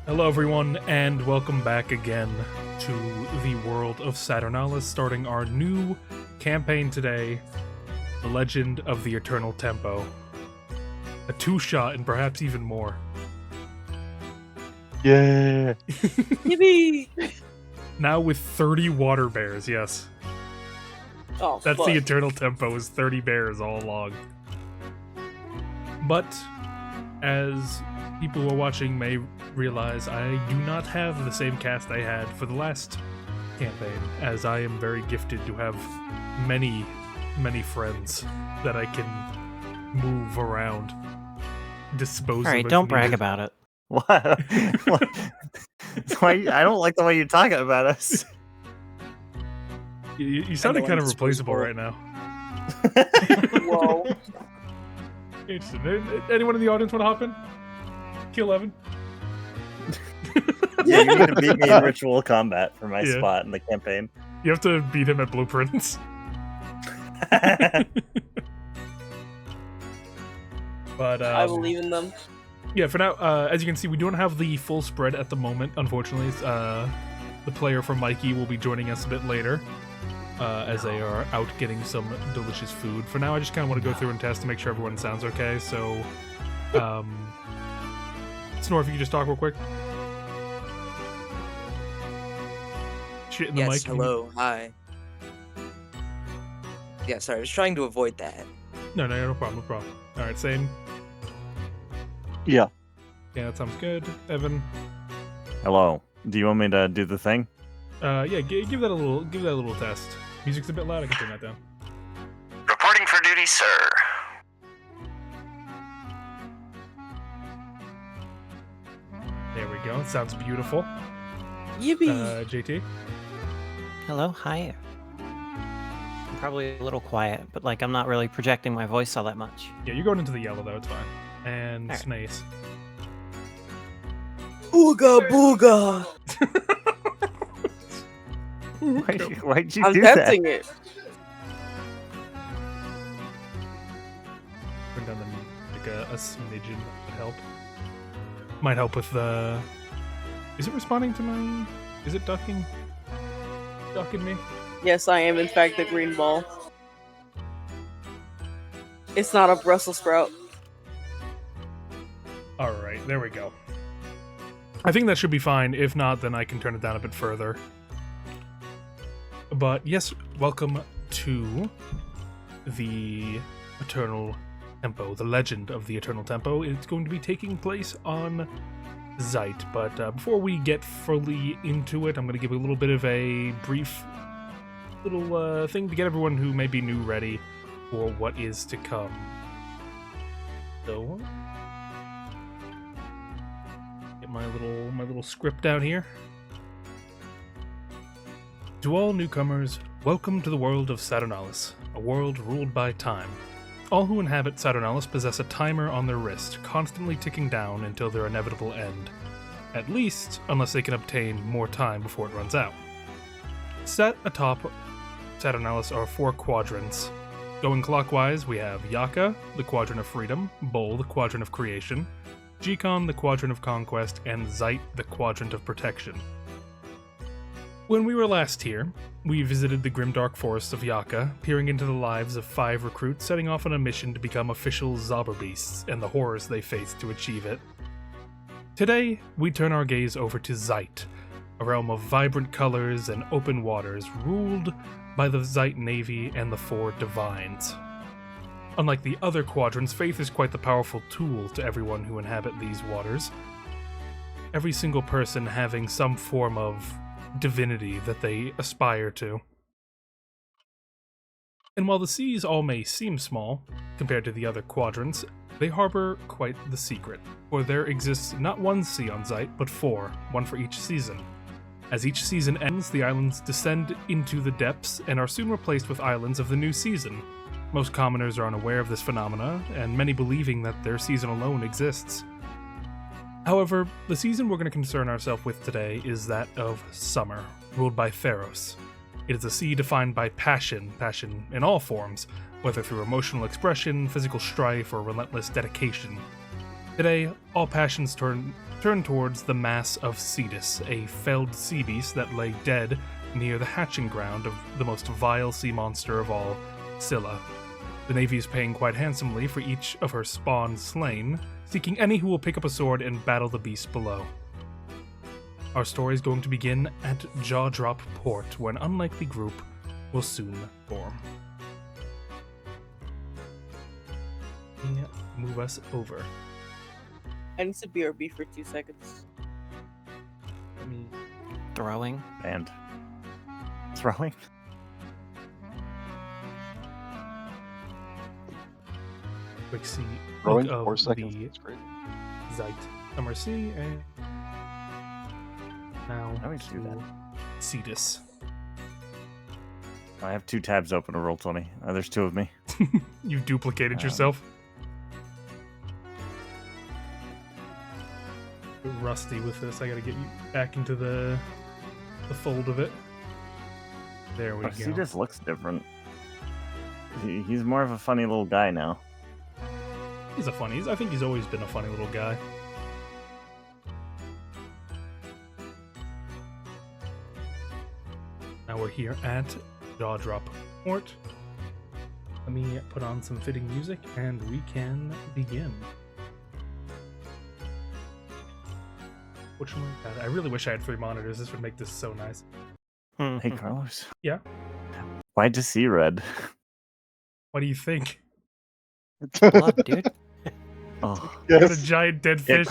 Hello everyone, and welcome back again to the world of Saturnalis, starting our new campaign today, The Legend of the Eternal Tempo. A two-shot and perhaps even more. Yeah! Yippee! Now with 30 water bears, yes. Oh, That's fuck. the Eternal Tempo, is 30 bears all along. But, as people who are watching may realize, I do not have the same cast I had for the last campaign, as I am very gifted to have many, many friends that I can move around, dispose of. Alright, as don't brag needed. about it. What? Why? I don't like the way you're talking about us. You sounded kind of replaceable right now. Whoa. Interesting. Anyone in the audience want to hop in? Kill Evan? Yeah, you need to beat me in ritual combat for my Yeah. spot in the campaign. You have to beat him at blueprints. But I believe in them. yeah, for now, as you can see, we don't have the full spread at the moment, unfortunately. The player from Mikey will be joining us a bit later, as they are out getting some delicious food. For now, I just kind of want to go through and test to make sure everyone sounds okay, so... Snore, if you could just talk real quick. Shit in the Yes, mic. hello, hi. Yeah, sorry, I was trying to avoid that. No, no problem, no problem. Alright, same. Yeah. Yeah, that sounds good. Evan. Hello. Do you want me to do the thing? Yeah, give that a little test. Music's a bit loud, I can turn that down. Reporting for duty, sir. There we go, it sounds beautiful. Yippee! JT? Hello, hi. I'm probably a little quiet, but like I'm not really projecting my voice all that much. Yeah, you're going into the yellow though, it's fine. And Alright. Snace. Booga booga! Why'd you I'm do that? testing it. Bring down the like a smidgen would help. Might help with the... Is it responding to my... Is it ducking? Ducking me? Yes, I am in fact the green ball. It's not a Brussels sprout. Alright, there we go. I think that should be fine. If not, then I can turn it down a bit further. But yes, welcome to the Eternal Tempo, the legend of the Eternal Tempo. It's going to be taking place on Zeit, but before we get fully into it, I'm going to give a little bit of a brief little thing to get everyone who may be new ready for what is to come. So, get my little script out here. To all newcomers, welcome to the world of Saturnalis, a world ruled by time. All who inhabit Saturnalis possess a timer on their wrist, constantly ticking down until their inevitable end. At least, unless they can obtain more time before it runs out. Set atop Saturnalis are 4 quadrants. Going clockwise, we have Yaka, the Quadrant of Freedom, Bol, the Quadrant of Creation, Gcon, the Quadrant of Conquest, and Zeit, the Quadrant of Protection. When we were last here, we visited the grimdark forests of Yaka, peering into the lives of 5 recruits setting off on a mission to become official Zauberbeasts and the horrors they faced to achieve it. Today, we turn our gaze over to Zeit, a realm of vibrant colors and open waters ruled by the Zeit Navy and the 4 Divines. Unlike the other quadrants, faith is quite the powerful tool to everyone who inhabit these waters. Every single person having some form of divinity that they aspire to. And while the seas all may seem small, compared to the other quadrants, they harbor quite the secret, for there exists not one sea on Zeit, but 4, one for each season. As each season ends, the islands descend into the depths and are soon replaced with islands of the new season. Most commoners are unaware of this phenomena, and many believing that their season alone exists. However, the season we're going to concern ourselves with today is that of summer, ruled by Theros. It is a sea defined by passion in all forms, whether through emotional expression, physical strife, or relentless dedication. Today, all passions turn towards the mass of Cetus, a felled sea beast that lay dead near the hatching ground of the most vile sea monster of all, Scylla. The Navy is paying quite handsomely for each of her spawn slain, seeking any who will pick up a sword and battle the beast below. Our story is going to begin at Jaw Drop Port, where an unlikely group will soon form. Move us over. I need to BRB for 2 seconds. Throwing. And throwing. Quick see Throwing look 4 of seconds. the That's great. Zeit Summer Sea, and now How do we do that? Cetus. I have 2 tabs open to roll 20. There's 2 of me. You duplicated yourself. You're rusty with this. I gotta get you back into the fold of it. There we go. He just looks different. He's more of a funny little guy now. He's a funny. I think he's always been a funny little guy. Now we're here at Jaw Drop Port. Let me put on some fitting music and we can begin. Which one? God, I really wish I had 3 monitors. This would make this so nice. Hey, Carlos. Yeah? Why'd you see red? What do you think? Blood, dude. Oh, Got a Yes. giant dead yeah, fish.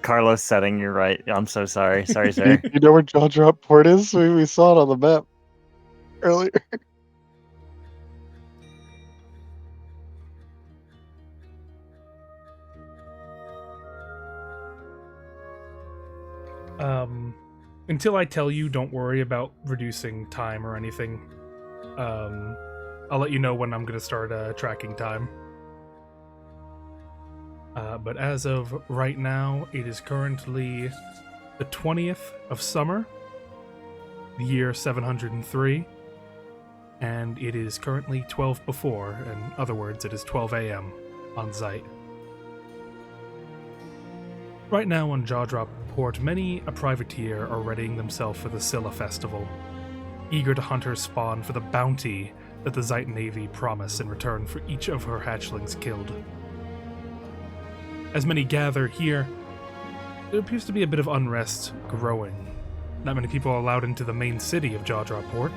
Carlos setting. You're right. I'm so sorry. Sorry, sir. You know where Jaw Drop Port is? We saw it on the map earlier. Until I tell you, don't worry about reducing time or anything. I'll let you know when I'm going to start tracking time. But as of right now, it is currently the 20th of summer, the year 703, and it is currently 12 before, in other words, it is 12 a.m. on Zeit. Right now on Jaw Drop Port, many a privateer are readying themselves for the Scylla festival, eager to hunt her spawn for the bounty that the Zeit Navy promise in return for each of her hatchlings killed. As many gather here, there appears to be a bit of unrest growing. Not many people are allowed into the main city of Jaw Drop Port,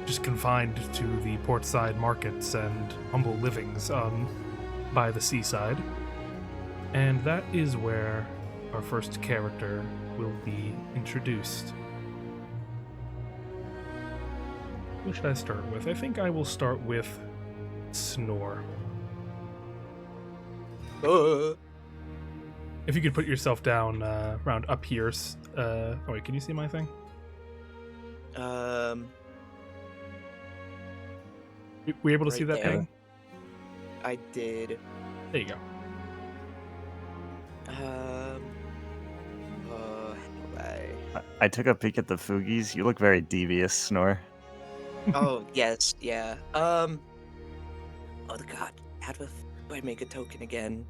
just confined to the portside markets and humble livings by the seaside. And that is where our first character will be introduced. Who should I start with? I think I will start with Snore. If you could put yourself down around up here. Oh wait, can you see my thing? Were you able to see Right that there. thing? I did. There you go. I took a peek at the Foogies. You look very devious, Snore. Oh, yes, yeah. Oh god, how do I make a token again?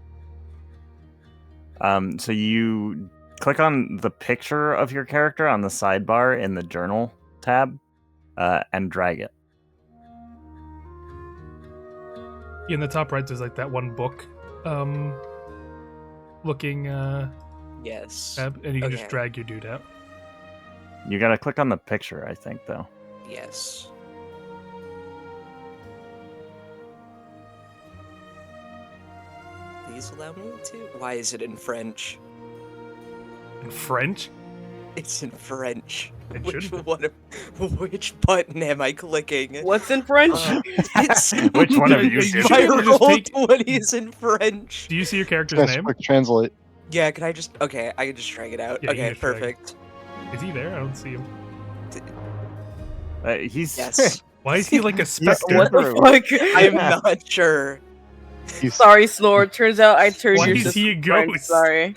So you click on the picture of your character on the sidebar in the journal tab, and drag it. In the top right, there's like that one book looking Yes. tab, and you can just Okay. drag your dude out. You gotta click on the picture, I think, though. Yes. Please allow me to. Why is it in French? In French? It's in French. It Which should one? Which button am I clicking? What's in French? It's Which one of You you should did? my be able to just roll take- 20 is in French. Do you see your character's Yes, name? quick translate. Yeah, can I just? Okay, I can just drag it out. Yeah, you can Okay, just drag it. perfect. Is he there? I don't see him. He's Yes. Why is he like a specter? What the True. fuck? I'm not sure. He's Sorry, Snore. Turns out I turned Why your is he a system French. ghost? Sorry.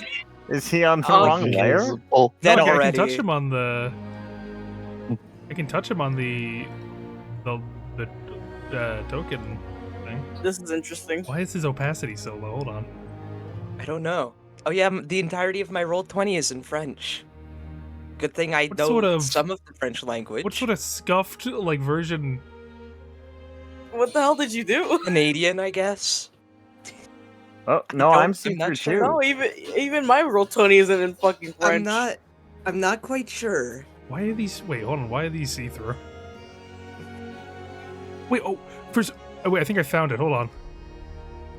Is he on the Oh, wrong layer? invisible. That No, I already. can touch him on the. I can touch him on the token thing. This is interesting. Why is his opacity so low? Hold on. I don't know. Oh yeah, the entirety of my Roll20 is in French. Good thing I What know sort of- some of the French language. What sort of scuffed like version? What the hell did you do? Canadian, I guess. Oh no, don't- I'm I'm see not through sure. too. No, even my Roll20 isn't in fucking French. I'm not quite sure. Why are these? Wait, hold on. Why are these see-through? Wait. Oh, first. Oh, wait. I think I found it. Hold on.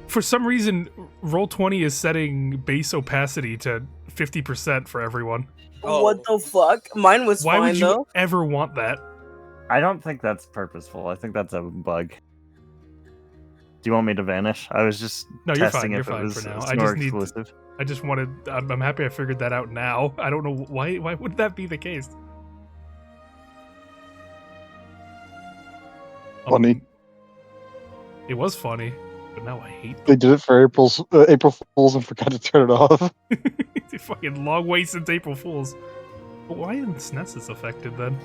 For some reason, Roll20 is setting base opacity to 50% for everyone. What the fuck? Mine was Why fine would you though. ever want that? I don't think that's purposeful. I think that's a bug. Do you want me to vanish? I was just No, you're testing fine. You're if it fine was for now. I snore just need. exclusive. I just wanted. I'm happy I figured that out now. I don't know why. Why would that be the case? Funny. It was funny, but now I hate They did it for April Fools and forgot to turn it off. the fucking long way since April Fools. But why isn't SNES affected then?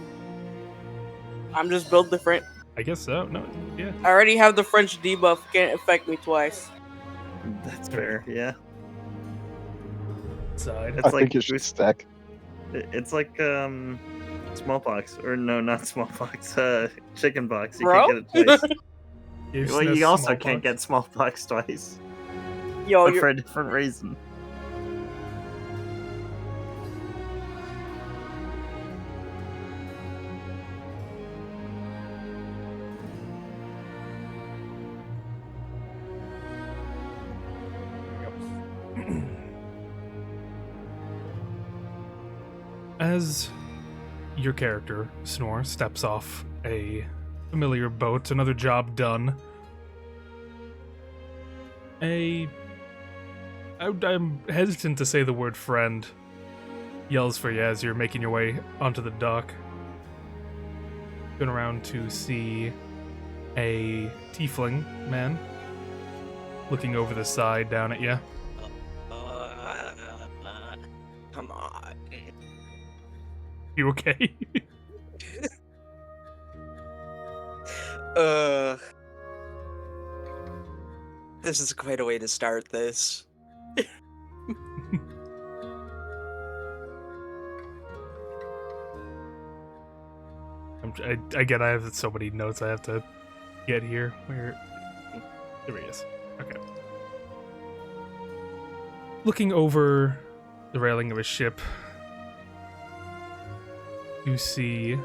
I'm just built different. I guess so. No, yeah. I already have the French debuff. Can't affect me twice. That's fair. Yeah, Side. it's I like think it should stack. it's like smallpox, or no, not smallpox. Chickenpox. You Bro? can't get it twice. Gave Well, SNES you also smallpox. can't get smallpox twice, Yo, but you're for a different reason. As your character, Snore, steps off a familiar boat, another job done, I'm hesitant to say the word friend, yells for you as you're making your way onto the dock. Going around to see a tiefling man looking over the side down at you. Come on. You okay? This is quite a way to start this. I get I have so many notes I have to get here. Where there he is. Okay. Looking over the railing of his ship, you see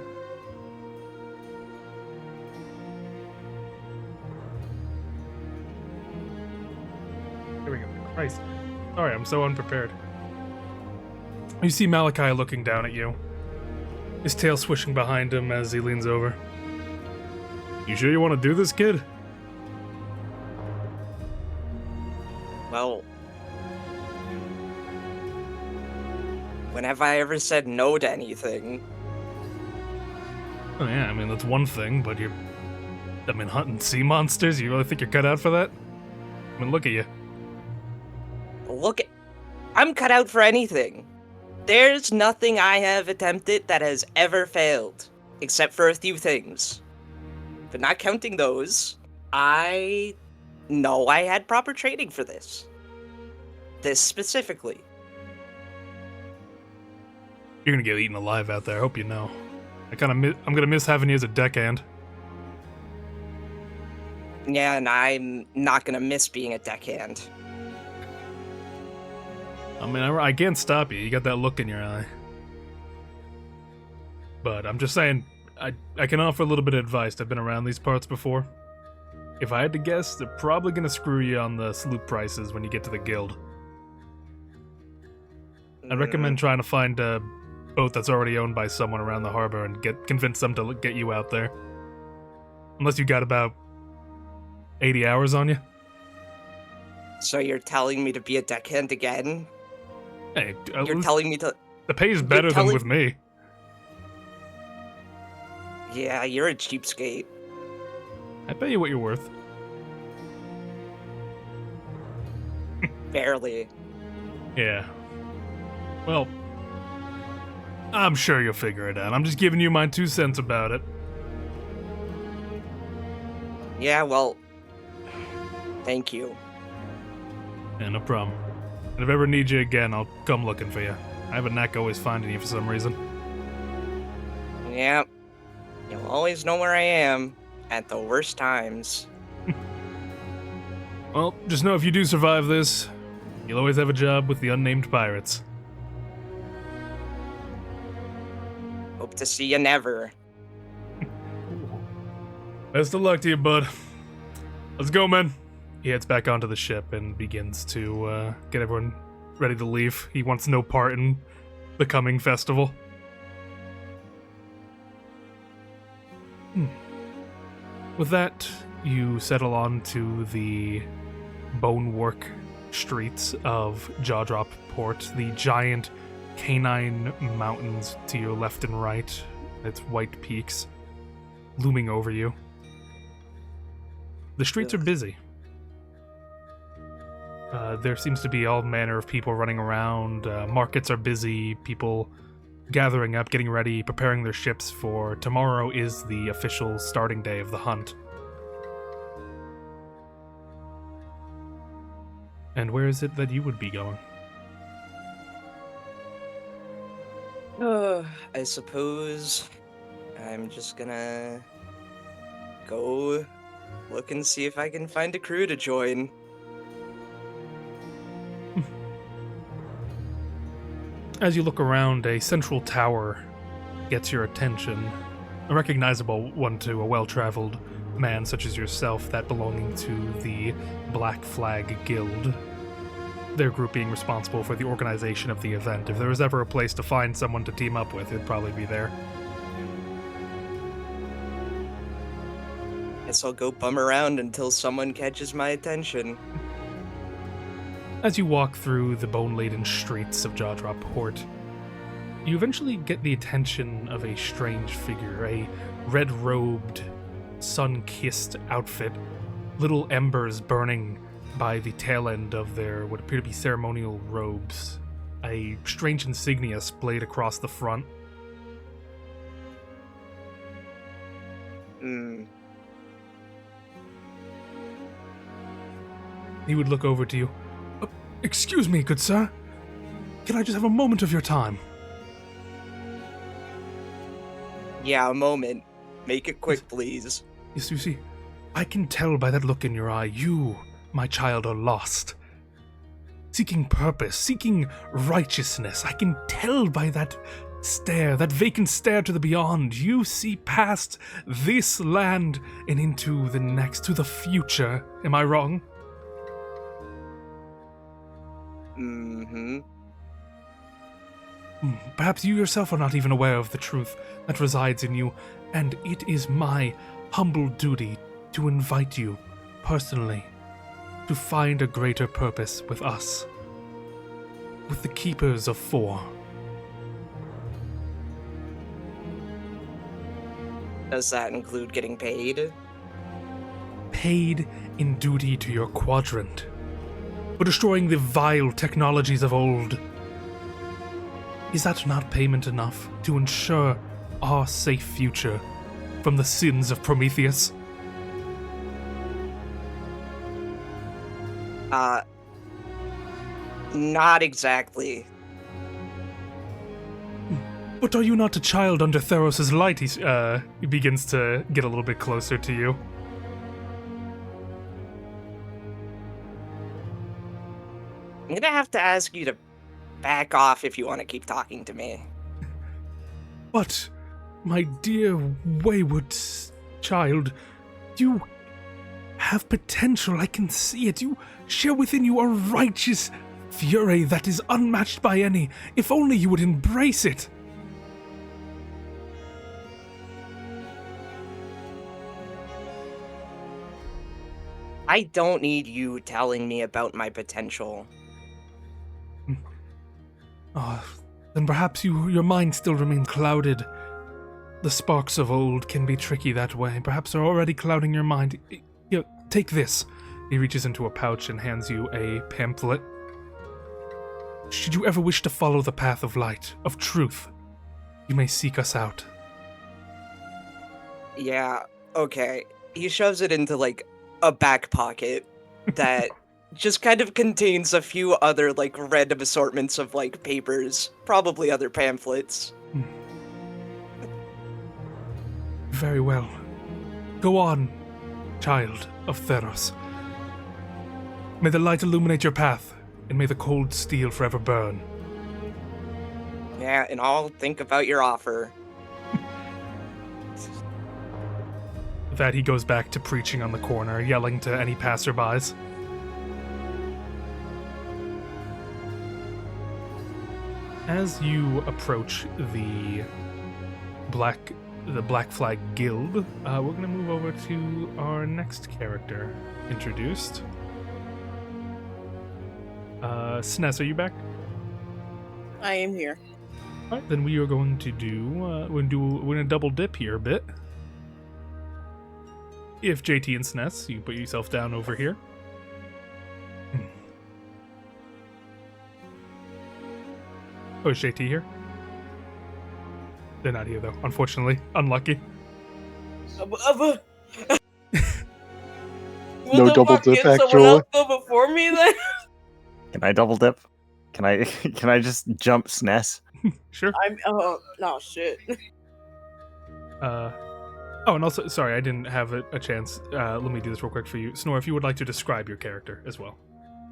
Here we go. Christ. Sorry, I'm so unprepared. You see Malachi looking down at you, his tail swishing behind him as he leans over. You sure you want to do this, kid? Well, when have I ever said no to anything? Oh yeah, I mean that's one thing, but hunting sea monsters, you really think you're cut out for that? I mean, look at you. I'm cut out for anything. There's nothing I have attempted that has ever failed, except for a few things. But not counting those, I know I had proper training for this. This specifically. You're gonna get eaten alive out there. I hope you know. I'm gonna miss having you as a deckhand. Yeah, and I'm not gonna miss being a deckhand. I mean, I can't stop you. You got that look in your eye. But I'm just saying, I can offer a little bit of advice. I've been around these parts before. If I had to guess, they're probably gonna screw you on the sloop prices when you get to the guild. I'd recommend trying to find a boat that's already owned by someone around the harbor and convince them to get you out there. Unless you got about 80 hours on you. So you're telling me to be a deckhand again? Hey, You're telling me to... the pay's better than telling- with me. Yeah, you're a cheapskate. I pay you what you're worth. Barely. Yeah. Well, I'm sure you'll figure it out. I'm just giving you my 2 cents about it. Yeah, well... Thank you. Yeah, no problem. And if I ever need you again, I'll come looking for you. I have a knack always finding you for some reason. Yep. You'll always know where I am at the worst times. Well, just know if you do survive this, you'll always have a job with the unnamed pirates. Hope to see you never. Best of luck to you, bud. Let's go, man. He heads back onto the ship and begins to get everyone ready to leave. He wants no part in the coming festival. With that, you settle on to the bonework streets of Jawdrop Port, the giant canine mountains to your left and right, its white peaks looming over you. The streets are busy. There seems to be all manner of people running around. Markets are busy. People gathering up, getting ready, preparing their ships for tomorrow is the official starting day of the hunt. And where is it that you would be going? I suppose I'm just gonna go look and see if I can find a crew to join. As you look around, a central tower gets your attention. A recognizable one to a well-traveled man such as yourself, that belonging to the Black Flag Guild. Their group being responsible for the organization of the event. If there was ever a place to find someone to team up with, it'd probably be there. Guess I'll go bum around until someone catches my attention. As you walk through the bone-laden streets of Jawdrop Port, you eventually get the attention of a strange figure, a red-robed, sun-kissed outfit, little embers burning by the tail end of their what appear to be ceremonial robes, a strange insignia splayed across the front. He would look over to you. Excuse me, good sir. Can I just have a moment of your time? Yeah, a moment. Make it quick, please. Yes, you see, I can tell by that look in your eye, you, my child, are lost. Seeking purpose, seeking righteousness. I can tell by that stare, that vacant stare to the beyond. You see past this land and into the next, to the future. Am I wrong? Mm-hmm. Perhaps you yourself are not even aware of the truth that resides in you, and it is my humble duty to invite you, personally, to find a greater purpose with us, with the Keepers of Four. Does that include getting paid? Paid in duty to your quadrant, for destroying the vile technologies of old. Is that not payment enough to ensure our safe future from the sins of Prometheus? Not exactly. But are you not a child under Theros' light? He begins to get a little bit closer to you. I'm gonna have to ask you to back off if you want to keep talking to me. But, my dear wayward child, you have potential. I can see it. You share within you a righteous fury that is unmatched by any. If only you would embrace it. I don't need you telling me about my potential. Then perhaps your mind still remains clouded. The sparks of old can be tricky that way. Perhaps they're already clouding your mind. Here, take this. He reaches into a pouch and hands you a pamphlet. Should you ever wish to follow the path of light, of truth, you may seek us out. Yeah, okay. He shoves it into, like, a back pocket that just kind of contains a few other, like, random assortments of, like, papers. Probably other pamphlets. Very well. Go on, child of Theros. May the light illuminate your path, and may the cold steel forever burn. Yeah, and I'll think about your offer. With that, he goes back to preaching on the corner, yelling to any passerbys. As you approach the Black Flag Guild, we're going to move over to our next character introduced. Sness, are you back? I am here. All right, then we are going to we're going to double dip here a bit. If JT and Sness, you put yourself down over here. Oh, is JT here? They're not here though, unfortunately. Unlucky. No double dip, Someone actually. else go before me then? Can I double dip? Can I just jump SNES? Sure. No, shit. Oh, and also, sorry, I didn't have a chance. Let me do this real quick for you. Snore, if you would like to describe your character as well.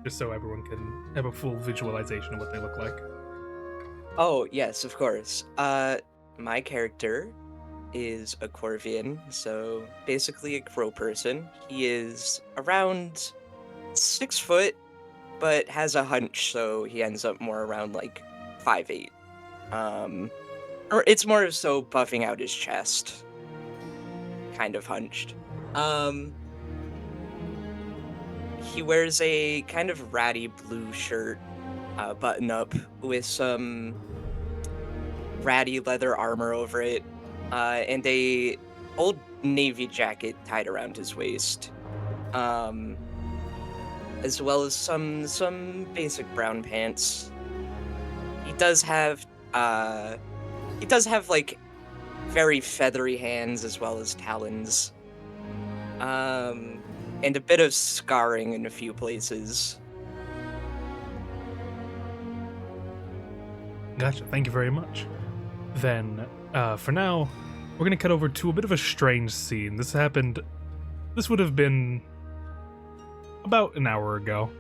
Just so everyone can have a full visualization of what they look like. Oh, yes, of course. My character is a Corvian, so basically a crow person. He is around 6 foot, but has a hunch, so he ends up more around like 5'8". Or it's more so buffing out his chest. Kind of hunched. He wears a kind of ratty blue shirt, button up, with some ratty leather armor over it, and a old navy jacket tied around his waist, as well as some basic brown pants. He does have like very feathery hands as well as talons, and a bit of scarring in a few places. Gotcha, thank you very much. Then, for now, we're going to cut over to a bit of a strange scene. This would have been about an hour ago.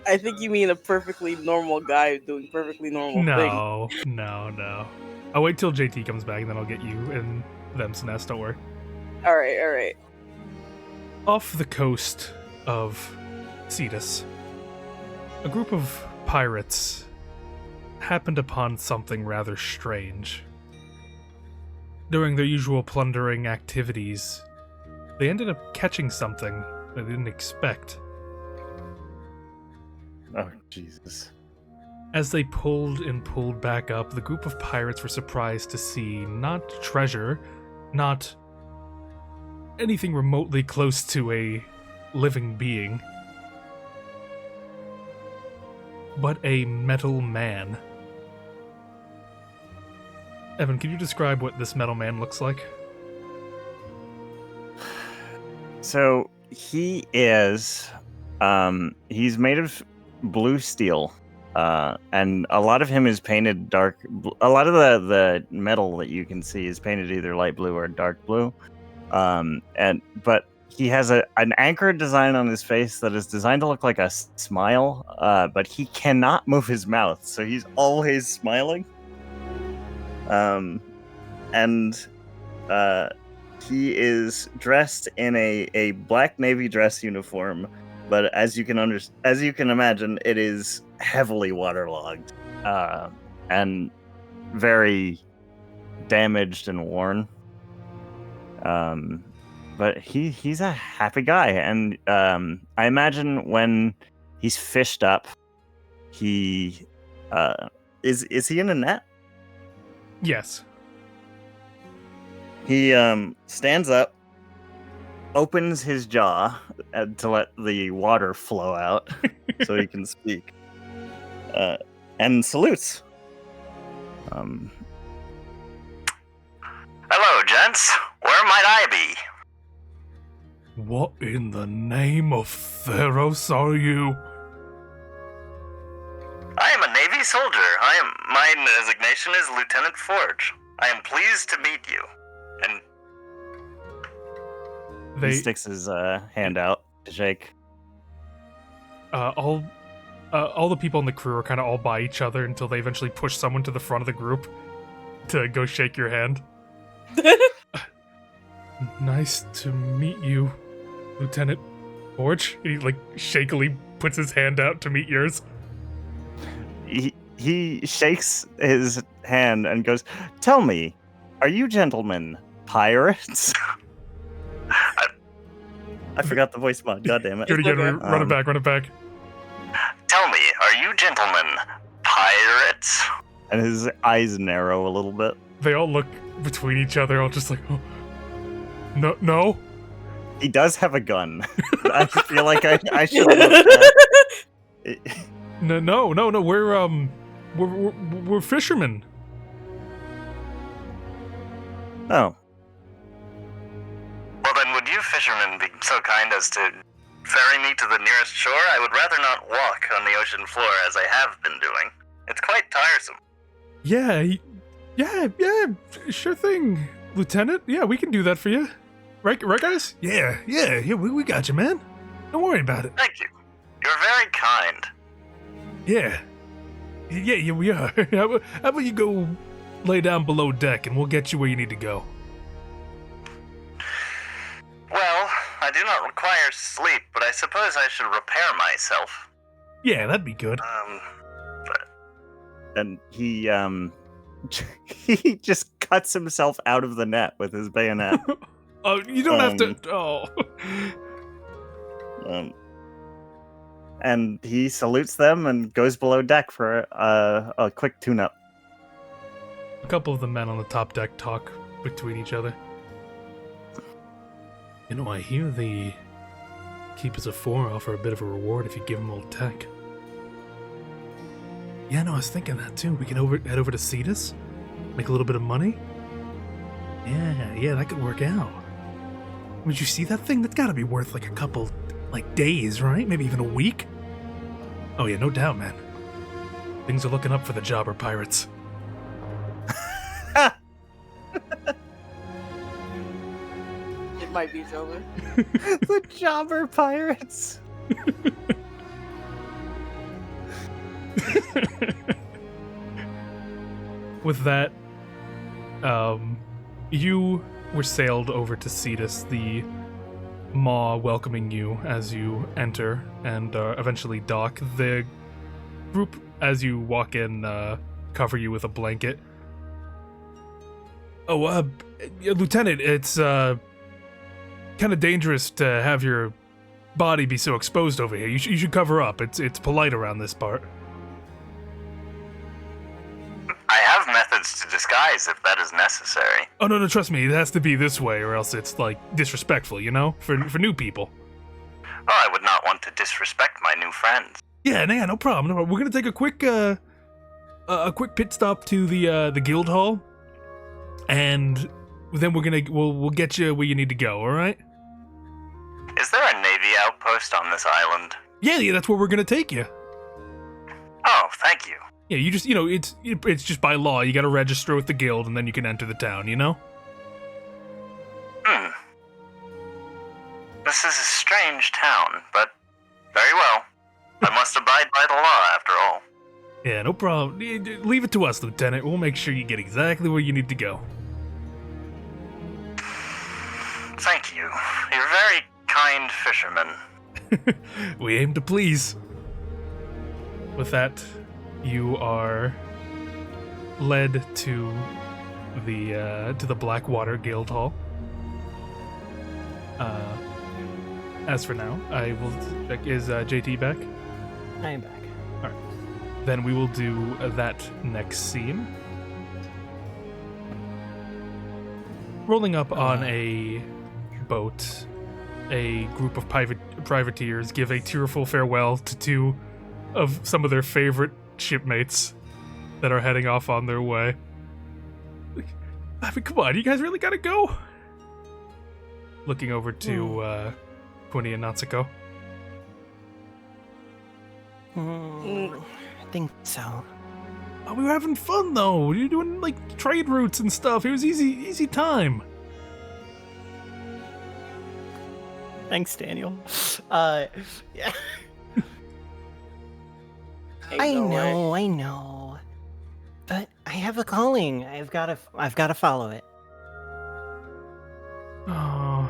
I think you mean a perfectly normal guy doing perfectly normal things. No. I'll wait till JT comes back and then I'll get you and them, Sinest, don't worry. Alright. Off the coast of Cetus, a group of pirates happened upon something rather strange. During their usual plundering activities, they ended up catching something they didn't expect. Oh, Jesus. As they pulled back up, the group of pirates were surprised to see not treasure, not anything remotely close to a living being, but a metal man. Evan, can you describe what this metal man looks like? So he is, he's made of blue steel, and a lot of him is painted dark. A lot of the metal that you can see is painted either light blue or dark blue, but he has an anchor design on his face that is designed to look like a smile, but he cannot move his mouth, so he's always smiling. He is dressed in a black navy dress uniform, but as you can imagine, it is heavily waterlogged, and very damaged and worn. But he's a happy guy, and I imagine when he's fished up, he is he in a net? Yes. He stands up, opens his jaw to let the water flow out so he can speak, and salutes. Hello, gents. Where might I be? What in the name of Theros are you? I am a Navy soldier. My designation is Lieutenant Forge. I am pleased to meet you. And He sticks his hand out to shake. All the people in the crew are kind of all by each other until they eventually push someone to the front of the group to go shake your hand. Nice to meet you, Lieutenant Forge. He shakily puts his hand out to meet yours. He shakes his hand and goes, "Tell me, are you gentlemen pirates?" I forgot the voice mod. God damn it! Do it again. Run it back. tell me, are you gentlemen pirates? And his eyes narrow a little bit. They all look between each other, all just like, oh, no. He does have a gun. I feel like I should look that. No. We're fishermen. Oh. Well then, would you fishermen be so kind as to ferry me to the nearest shore? I would rather not walk on the ocean floor as I have been doing. It's quite tiresome. Yeah, sure thing, Lieutenant. Yeah, we can do that for you. Right, guys? Yeah, we got you, man. Don't worry about it. Thank you. You're very kind. Yeah, we are. How about you go lay down below deck and we'll get you where you need to go. Well, I do not require sleep, but I suppose I should repair myself. Yeah, that'd be good. And he he just cuts himself out of the net with his bayonet. Oh, you don't have to. Oh. And he salutes them and goes below deck for a quick tune-up. A couple of the men on the top deck talk between each other. You know, I hear the Keepers of Four offer a bit of a reward if you give them old tech. Yeah, no, I was thinking that too. We can head over to Cetus, make a little bit of money. Yeah, that could work out. Would you see that thing? That's gotta be worth like a couple, days, right? Maybe even a week? Oh yeah, no doubt, man. Things are looking up for the jobber pirates. It might be Zelda. The jobber pirates. With that, you were sailed over to Cetus, the maw welcoming you as you enter and eventually dock. The group, as you walk in, cover you with a blanket. Oh, Lieutenant, it's kind of dangerous to have your body be so exposed over here. You should cover up. It's polite around this part. I have methods to disguise if that is necessary. Oh, no, trust me. It has to be this way or else it's, disrespectful, you know? For new people. Oh, I would not want to disrespect my new friends. Yeah, no problem. We're gonna take a quick pit stop to the guild hall, and then we'll get you where you need to go. All right? Is there a Navy outpost on this island? Yeah, that's where we're gonna take you. Oh, thank you. Yeah, you just it's just by law. You got to register with the guild, and then you can enter the town. You know? This is a strange town, but very well. I must abide by the law, after all. Yeah, no problem. Leave it to us, Lieutenant. We'll make sure you get exactly where you need to go. Thank you. You're very kind fisherman. We aim to please. With that, you are led to the Blackwater Guild Hall. As for now, I will check. Is JT back? I am back. All right. Then we will do that next scene. Rolling up on a boat, a group of privateers give a tearful farewell to two of some of their favorite shipmates that are heading off on their way. I mean, come on, you guys really gotta go? Looking over to Quinny and Natsuko. I think so. Oh, we were having fun though. You're doing like trade routes and stuff. It was easy time. Thanks, Daniel. Yeah. I know. But I have a calling. I've got to follow it. Oh,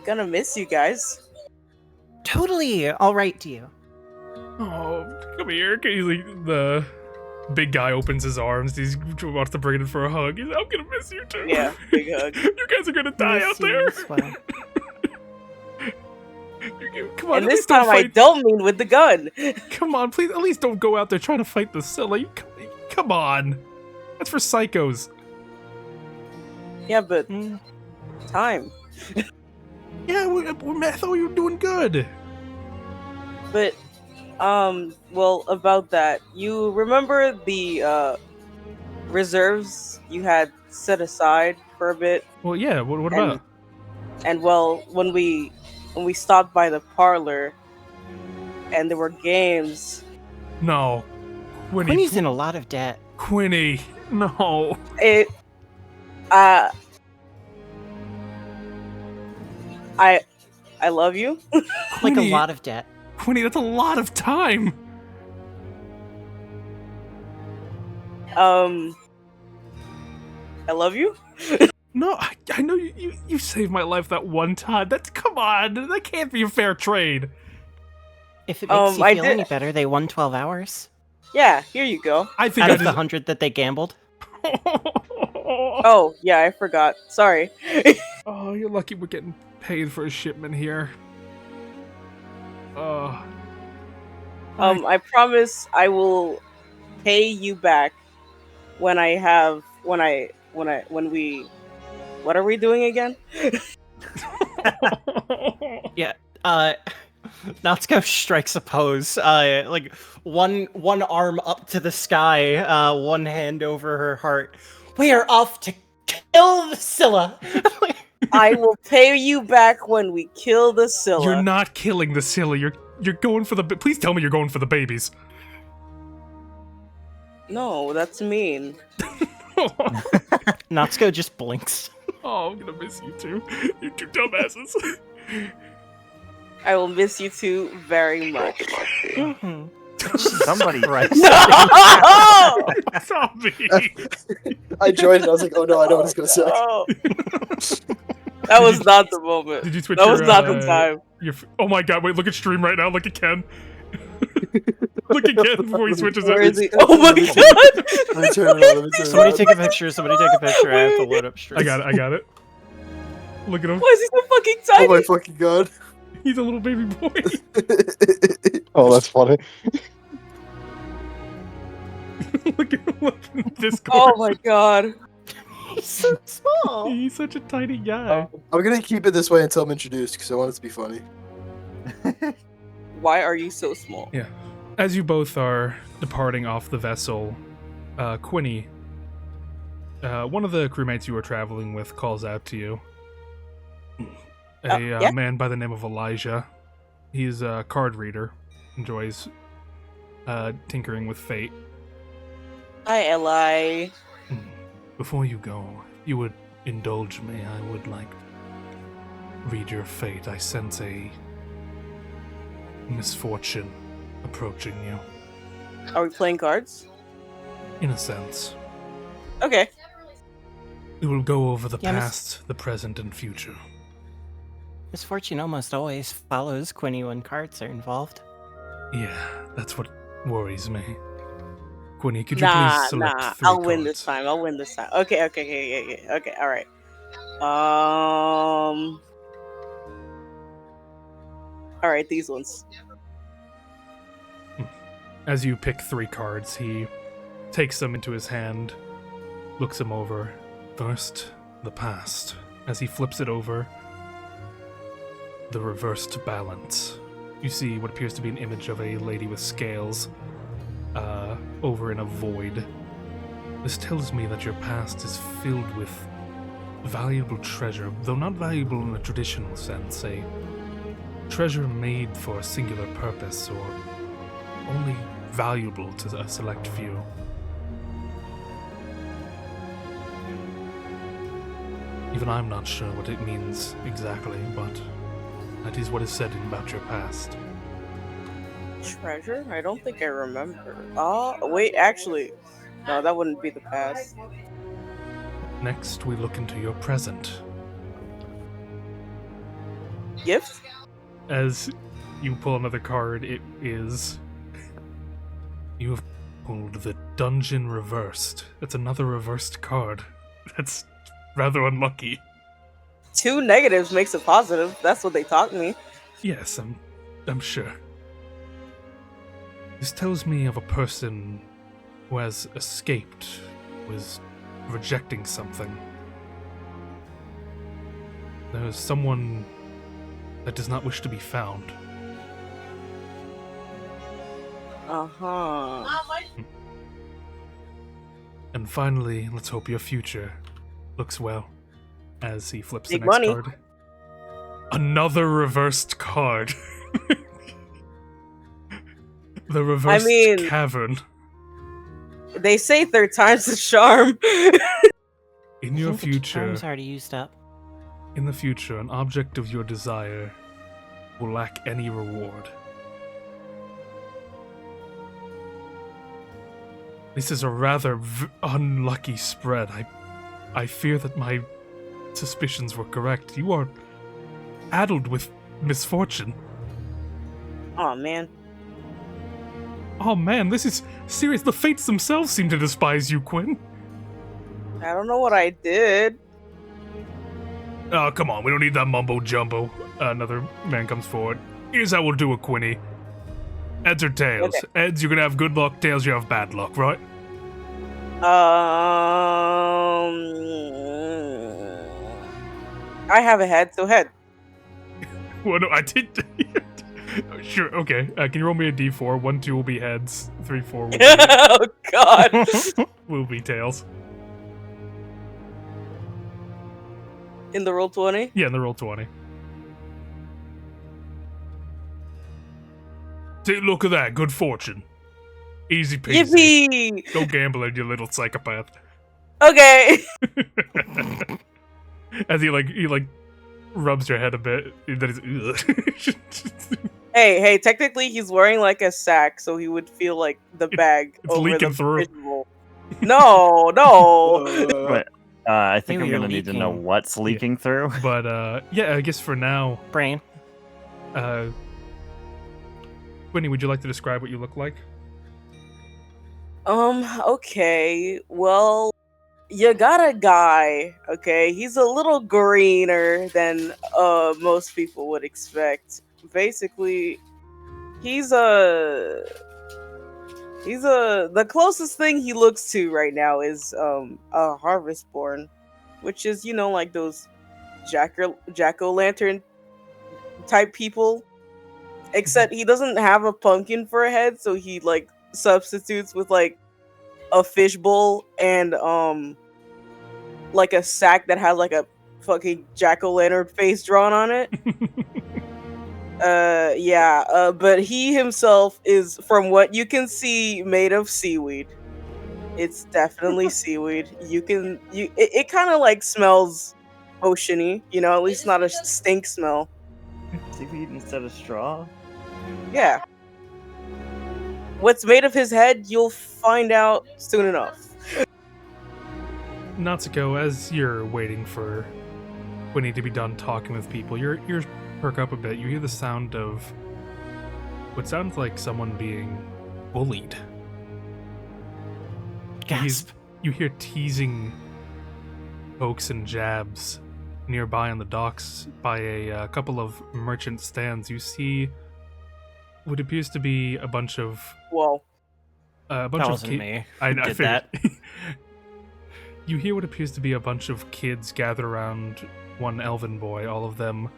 Gonna miss you guys. Totally all right to you. Come here. The big guy opens his arms. He wants to bring it in for a hug. He's, I'm gonna miss you too. Yeah, big hug. You guys are gonna die out Miss you there. as well. Come on, And at this least don't time I fight. don't mean with the gun. Come on, please. At least don't go out there trying to fight the Scylla. Come on. That's for psychos. Yeah, but time. Yeah, I thought you were doing good. But well, about that, you remember the reserves you had set aside for a bit? Well, yeah. What about? And well, when we stopped by the parlor, and there were games. No, Quinny's in a lot of debt. Quinny, no. It, I love you. Like a Quinny, lot of debt. Quinny, that's a lot of time. I love you. No, I know you saved my life that one time. Come on, that can't be a fair trade. If it makes you I feel did- any better, they won 12 hours. Yeah, here you go. I think Out I of the did. 100 that they gambled. Oh, yeah, I forgot. Sorry. Oh, you're lucky we're getting paid for a shipment here. I promise I will pay you back when we. What are we doing again? Yeah. Natsuko strikes a pose. Like one arm up to the sky, one hand over her heart. We are off to kill the Scylla. I will pay you back when we kill the Scylla. You're not killing the Scylla. You're going for the. Please tell me you're going for the babies. No, that's mean. Natsuko just blinks. Oh, I'm gonna miss you too. You two dumbasses. I will miss you too very much. Mhm. Somebody. Right. No! Zombie. I joined it. I was like, oh no, I know what it's gonna say. Oh. That was not the moment. Did you switch? That was your, not the time. Oh my god! Wait, look at stream right now. Look at Ken. Look at Ken before he switches Where it. is he? Oh my god! Let me turn it on. Let me turn it Somebody on. take a picture. Somebody take a picture. I have to load up stream. I got it. Look at him. Why is he so fucking Oh tiny? my fucking god. He's a little baby boy. Oh, that's funny. Look at Discord. Oh my god. He's so small. He's such a tiny guy. I'm gonna keep it this way until I'm introduced because I want it to be funny. Why are you so small? Yeah. As you both are departing off the vessel, Quinny, one of the crewmates you were traveling with, calls out to you. A man by the name of Elijah. He's a card reader, enjoys tinkering with fate. Hi, Eli. Before you go, if you would indulge me, I would like to read your fate. I sense a misfortune approaching you, Are we playing cards? in a sense. Okay. We will go over the Yeah, Miss- past, the present, and future. Misfortune almost always follows Quinny when cards are involved. Yeah, that's what worries me. Quinny, could you Nah, please select nah. 3 I'll win this cards? time. I'll win this time. Okay, all right. All right, these ones. As you pick 3 cards, he takes them into his hand, looks them over. First, the past. As he flips it over, the reversed balance. You see what appears to be an image of a lady with scales over in a void. This tells me that your past is filled with valuable treasure, though not valuable in a traditional sense, a treasure made for a singular purpose or only valuable to a select few. Even I'm not sure what it means exactly, but that is what is said about your past. Treasure? I don't think I remember. Oh, wait, actually. No, that wouldn't be the past. Next, we look into your present. Gift? As you pull another card, it is... You have pulled the Dungeon Reversed. That's another reversed card. That's rather unlucky. 2 negatives makes a positive. That's what they taught me. Yes, I'm sure. This tells me of a person who has escaped, who is rejecting something. There is someone that does not wish to be found. Uh-huh. And finally, let's hope your future looks well. As he flips Big the next money. card. Another reversed card. The reversed cavern. They say 3rd time's the charm. In your future, Charm's already used up. in the future, an object of your desire will lack any reward. This is a rather unlucky spread. I fear that my suspicions were correct. You are addled with misfortune. Oh man. Oh man, this is serious. The fates themselves seem to despise you, Quinn. I don't know what I did. Oh, come on, we don't need that mumbo jumbo. Another man comes forward. Here's how we'll do it, Quinny. Heads or tails? Okay. Heads, you're gonna have good luck. Tails, you have bad luck, right? I have a head, so head. Well, no, I did. Sure, okay. Can you roll me a d4? 1, 2 will be heads. 3, 4 will be, Oh god. will be tails. In the roll 20? Yeah, and the roll 20. Take a look at that. Good fortune. Easy peasy. Yippee! Go gambling, you little psychopath. Okay. As he rubs your head a bit. Then he's, Hey, technically he's wearing like a sack, so he would feel like the bag it's over leaking the through. visual. No. But I think Maybe I'm you're gonna need to know leaking. what's leaking through. But yeah, I guess for now, Brain. Winnie, would you like to describe what you look like? Okay. Well, you got a guy, okay? He's a little greener than most people would expect. Basically, he's the closest thing he looks to right now is a Harvestborn, which is, you know, like those jack-o'-lantern type people. Except he doesn't have a pumpkin for a head, so he like substitutes with like a fishbowl and like a sack that has like a fucking jack-o'-lantern face drawn on it. But he himself is, from what you can see, made of seaweed. It's definitely seaweed. It kind of like smells oceany, you know, at least not a stink smell. Seaweed instead of straw? Yeah. What's made of his head, you'll find out soon enough. Natsuko, as you're waiting for Winnie to be done talking with people, your ears perk up a bit. You hear the sound of what sounds like someone being bullied. Gasp. You hear teasing pokes and jabs nearby on the docks by a couple of merchant stands. You see what appears to be a bunch of Whoa. a bunch That of wasn't me. I Did figured. that. You hear what appears to be a bunch of kids gathered around one elven boy, all of them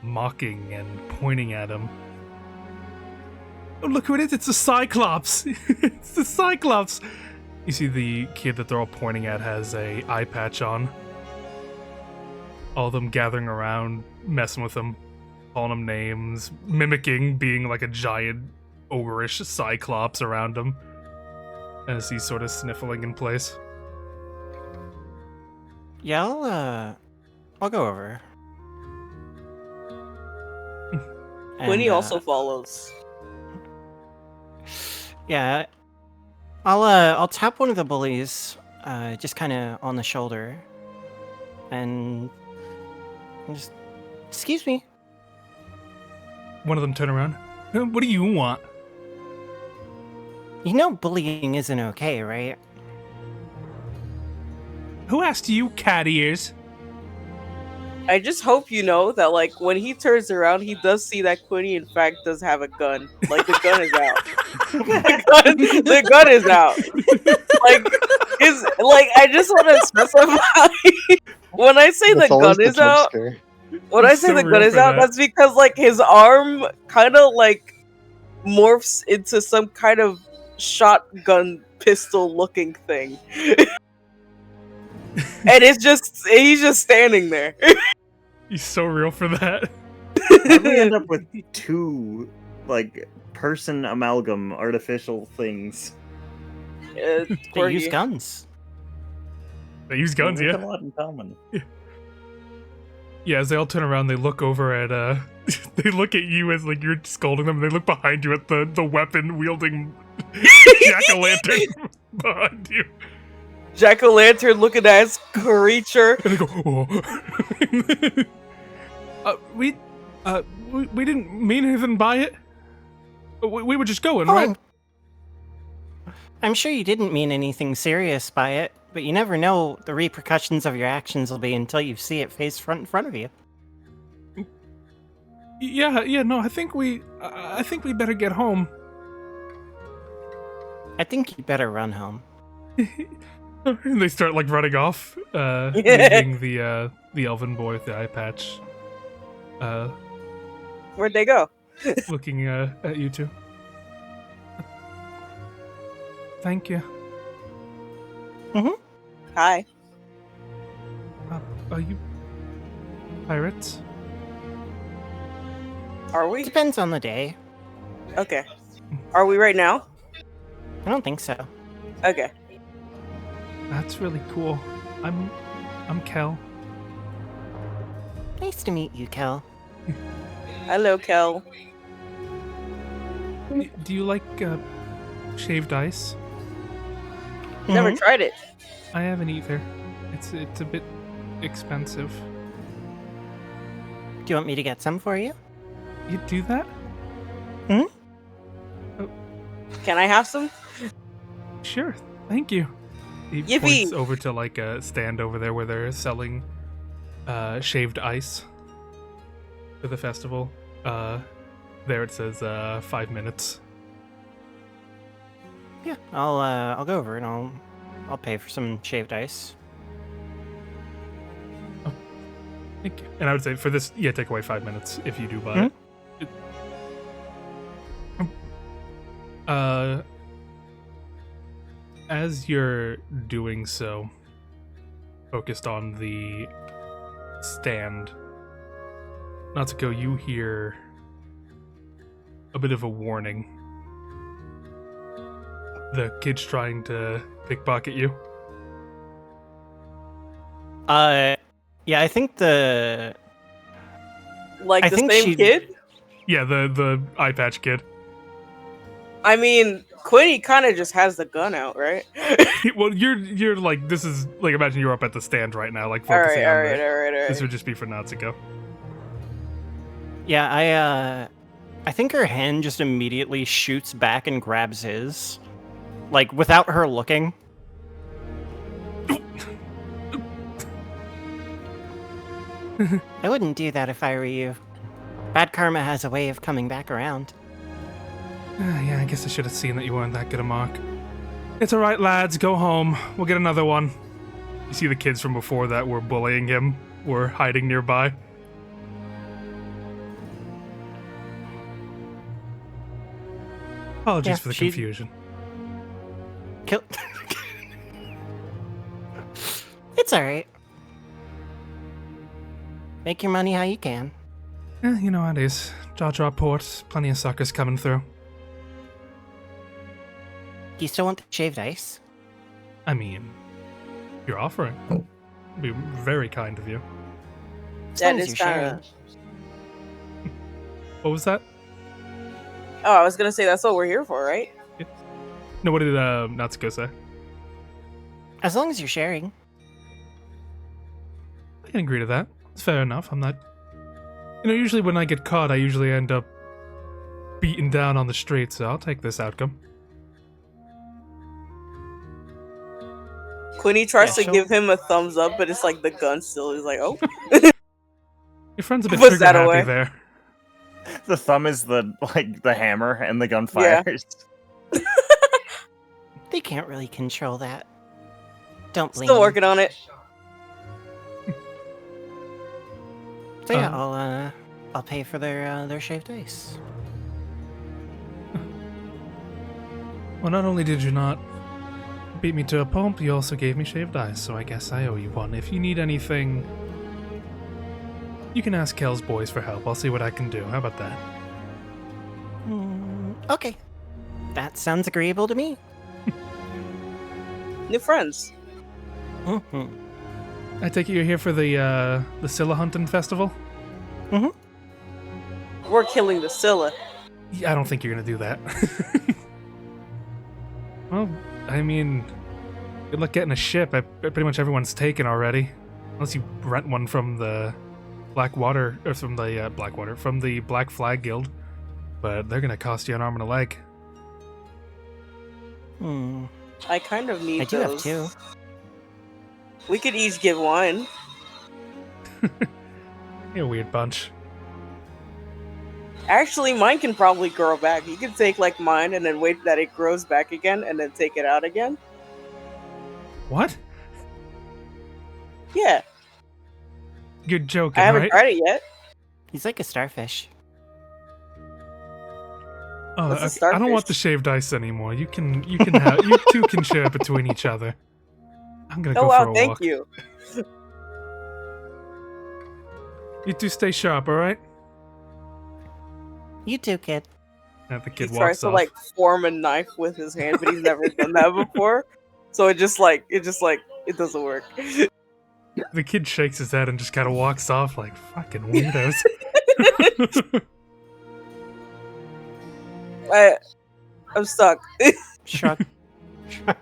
mocking and pointing at him. Oh, look who it is! It's the Cyclops! It's the Cyclops! You see the kid that they're all pointing at has a eye patch on. All of them gathering around, messing with him. calling him names, mimicking being like a giant ogreish cyclops around him as he's sort of sniffling in place. Yeah, I'll go over. Quinny And, also follows. Yeah, I'll tap one of the bullies, just kind of on the shoulder, and just, excuse me. One of them turn around. What do you want? You know bullying isn't okay, right? Who asked you, cat ears? I just hope you know that, like, when he turns around, he does see that Quinny, in fact, does have a gun. Like, the gun is out. The gun is out. I just want to specify. When I say That's the always gun the is jump out, scare. when I It's say so the real gun is for out, that. that's because, like, his arm kind of, like, morphs into some kind of shotgun pistol-looking thing. And he's just standing there. He's so real for that. How do we end up with two, like, person amalgam artificial things? They use guns. They use guns, We yeah. have a lot in common. Yeah, as they all turn around, they look over at, they look at you as, like, you're scolding them, and they look behind you at the weapon-wielding jack-o'-lantern behind you. Jack-o'-lantern looking ass creature. And they go, oh. We didn't mean anything by it. We were just going, right? I'm sure you didn't mean anything serious by it, but you never know the repercussions of your actions will be until you see it face front in front of you. Yeah, no, I think we better get home. I think you better run home. And they start, like, running off, leaving the elven boy with the eye patch, Where'd they go? looking at you two. Thank you. Hi. Are you pirates? Are we? Depends on the day. Okay. Are we right now? I don't think so. Okay. That's really cool. I'm Kel. Nice to meet you, Kel. Hello, Kel. Do you like shaved ice? Never tried it. I haven't either. It's a bit expensive. Do you want me to get some for you? You do that? Can I have some? Sure. Thank you. He Yippee! points over to, like, a stand over there where they're selling shaved ice for the festival. There it says 5 minutes. Yeah, I'll go over and I'll pay for some shaved ice. Thank you. And I would say for this, yeah, take away 5 minutes if you do buy it. As you're doing so, focused on the stand, Natsuko, you hear a bit of a warning. The kid's trying to pickpocket you. Yeah, I think the Like I the think same she- kid? Yeah, the eye patch kid. I mean, Quinny kind of just has the gun out, right? Well, you're like, this is like, imagine you're up at the stand right now, like All focusing right, on all right, the- all right, all This right. would just be for Natsuko. Yeah, I think her hand just immediately shoots back and grabs his, like without her looking. I wouldn't do that if I were you. Bad karma has a way of coming back around. Yeah, I guess I should have seen that you weren't that good a mark. It's alright, lads, go home. We'll get another one. You see the kids from before that were bullying him, were hiding nearby. Apologies Yeah, for the she- confusion. Kill. It's alright. Make your money how you can. You know how it is. Jaw Jaw Port, plenty of suckers coming through. Do you still want the shaved ice? I mean, you're offering. It'd be very kind of you. As That long as is you're kinda- sharing. What was that? Oh, I was gonna say that's what we're here for, right? No, what did Natsuko say? As long as you're sharing. I can agree to that. It's fair enough. I'm not. Usually when I get caught, I usually end up beaten down on the street, so I'll take this outcome. Quinny tries Yeah, to give him a thumbs up, but it's like the gun still is like, oh. Your friend's a bit Puts trigger that happy away. there. The thumb is the hammer, and the gun Yeah. fires. They can't really control that. Don't blame Still them. working on it. So yeah, I'll pay for their shaved ice. Well, not only did you not beat me to a pulp, you also gave me shaved ice, so I guess I owe you one. If you need anything, you can ask Kel's boys for help. I'll see what I can do. How about that? Okay. That sounds agreeable to me. New friends. Mhm. I take it you're here for the Scylla hunting festival? We're killing the Scylla. Yeah, I don't think you're gonna do that. Well, I mean, good luck getting a ship. Pretty much everyone's taken already, unless you rent one from the Blackwater or from the Blackwater from the Black Flag Guild. But they're gonna cost you an arm and a leg. I kind of need I do those. have two. We could each give one. You're a weird bunch. Actually, mine can probably grow back. You could take like mine and then wait that it grows back again and then take it out again. What? Yeah, You're joking, I haven't right? tried it yet. He's like a starfish. Oh, What's a I don't want the starfish? shaved ice anymore. You can have you two can share it between each other. I'm gonna Oh go for wow, a thank walk. you. You two stay sharp, all right? You too, kid. And the He kid tries walks to off. like form a knife with his hand, but he's never done that before. So it doesn't work. The kid shakes his head and just kind of walks off like fucking weirdos. I'm stuck. Shrug. Shrug.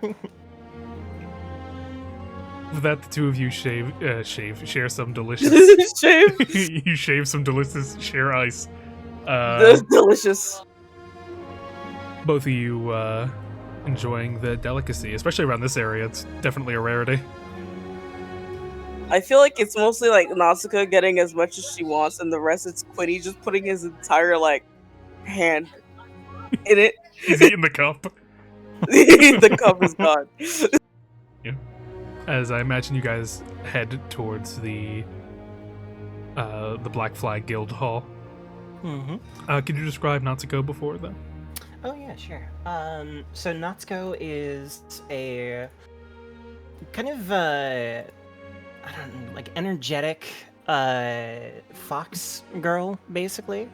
With that, the two of you share some delicious. Shave. You shave some delicious share ice. That's delicious. Both of you enjoying the delicacy, especially around this area. It's definitely a rarity. I feel like it's mostly like Natsuka getting as much as she wants, and the rest it's Quinny just putting his entire like hand in it. He's eating the cup. The cup is gone. As I imagine you guys head towards the Black Flag Guild Hall. Could you describe Natsuko before then? Oh yeah, sure. So Natsuko is a kind of I don't know, like energetic fox girl, basically.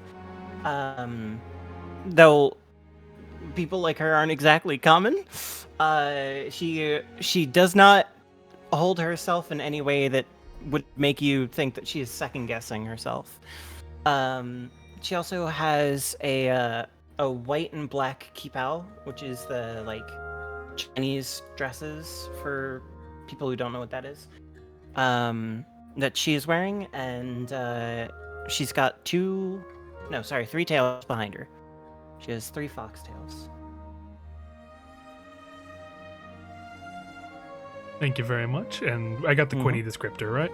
Though people like her aren't exactly common. She does not hold herself in any way that would make you think that she is second guessing herself. She also has a white and black kipao, which is the like Chinese dresses for people who don't know what that is. That she is wearing, and she's got three tails behind her. She has 3 foxtails. Thank you very much. And I got the Quinny descriptor, right?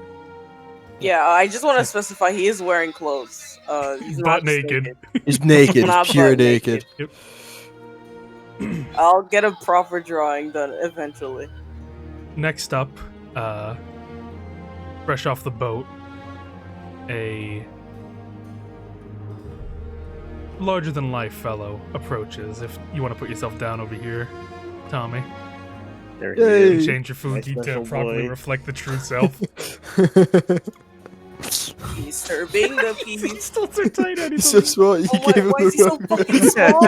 Yeah, I just want to specify he is wearing clothes. He's not Butt just naked. He's naked. Not He's pure butt naked. Yep. I'll get a proper drawing done eventually. Next up, fresh off the boat, a larger-than-life fellow approaches. If you want to put yourself down over here, Tommy, There he Yay. is. change your My Fuki to special properly boy. reflect the true self. Disturbing the He's peace. still so tiny. and He's he's so only- small. You Oh, why, gave him why is he so the fucking small?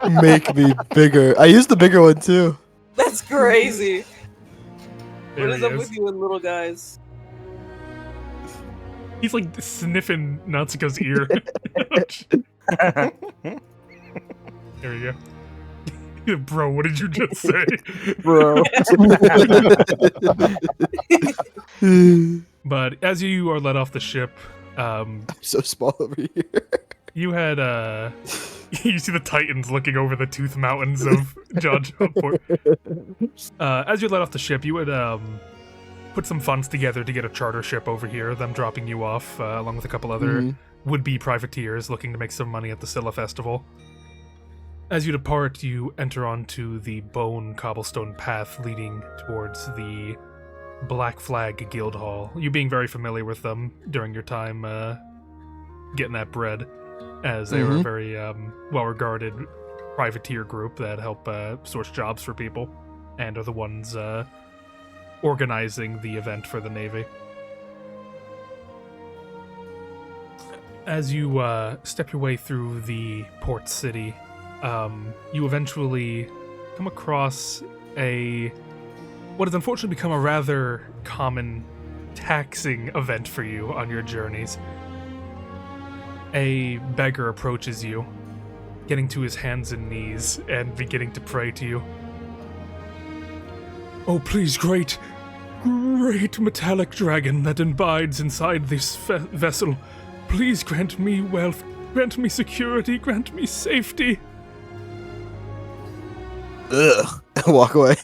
wrong- Make me bigger. I used the bigger one too. That's crazy. There What is he up is. with you and little guys? He's like sniffing Natsuko's ear. There we go. Bro, what did you just say? Bro. But as you are let off the ship, So small over here. you had you see the Titans looking over the Tooth Mountains of Jawport. As you let off the ship, you would put some funds together to get a charter ship over here, them dropping you off along with a couple other Mhm. would-be privateers looking to make some money at the Scylla Festival. As you depart, you enter onto the bone cobblestone path leading towards the Black Flag Guild Hall. You being very familiar with them during your time getting that bread, as they were a very well-regarded privateer group that help source jobs for people, and are the ones organizing the event for the Navy. As you step your way through the port city, you eventually come across what has unfortunately become a rather common taxing event for you on your journeys. A beggar approaches you, getting to his hands and knees and beginning to pray to you. Oh, please, great metallic dragon that abides inside this vessel, please grant me wealth, grant me security, grant me safety. Ugh. Walk away.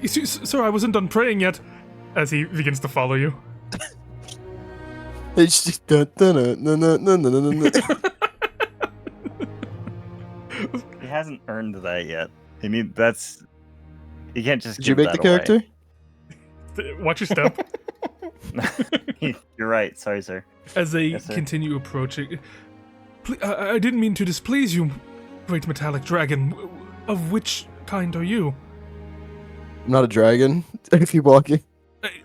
Sir, I wasn't done praying yet. As he begins to follow you. It's just dun, dun, dun, dun, dun, dun, dun, dun, dun. He hasn't earned that yet. You can't just Did you give make the that away. character? Watch your step. You're right. Sorry, sir. As they Yes, sir. continue approaching. I didn't mean to displease you, great metallic dragon. Of which kind are you? I'm not a dragon. I keep walking.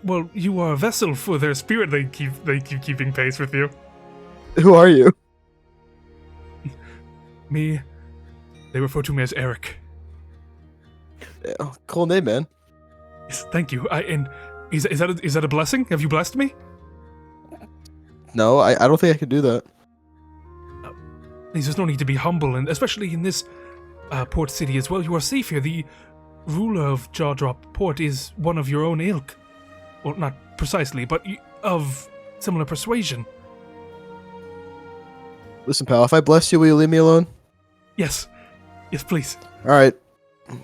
Well, you are a vessel for their spirit. They keep keeping pace with you. Who are you? Me. They refer to me as Eric. Oh, cool name, man. Yes, thank you. And is that a blessing? Have you blessed me? No, I don't think I can do that. There's no need to be humble, and especially in this port city as well. You are safe here. The ruler of Jawdrop Port is one of your own ilk. Well, not precisely, but of similar persuasion. Listen, pal, if I bless you, will you leave me alone? Yes. Yes, please. All right.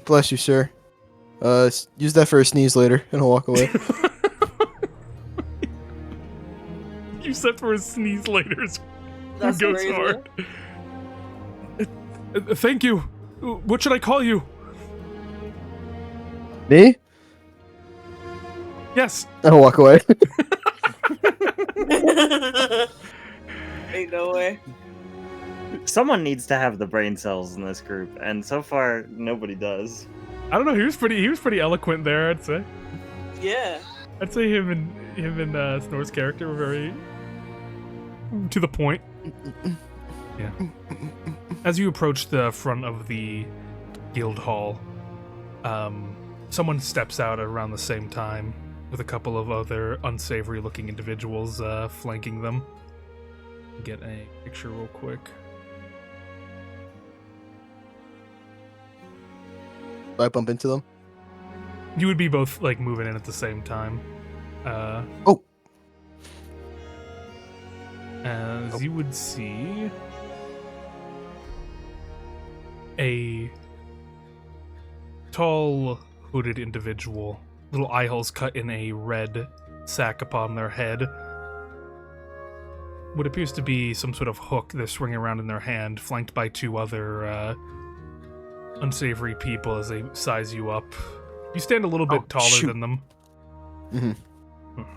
Bless you, sir. Use that for a sneeze later, and I'll walk away. You said for a sneeze later. That's goes crazy. hard. Thank you. What should I call you? Me? Yes. I'll walk away. Ain't no way. Someone needs to have the brain cells in this group, and so far nobody does. I don't know. He was pretty eloquent there. I'd say. Yeah. I'd say him and Snor's character were very to the point. Yeah. As you approach the front of the guild hall, someone steps out around the same time with a couple of other unsavory-looking individuals flanking them. Get a picture real quick. Do I bump into them? You would be both like moving in at the same time. Oh. As you would see a tall, hooded individual, little eye holes cut in a red sack upon their head. What appears to be some sort of hook they're swinging around in their hand, flanked by two other unsavory people as they size you up. You stand a little bit taller shoot. than them.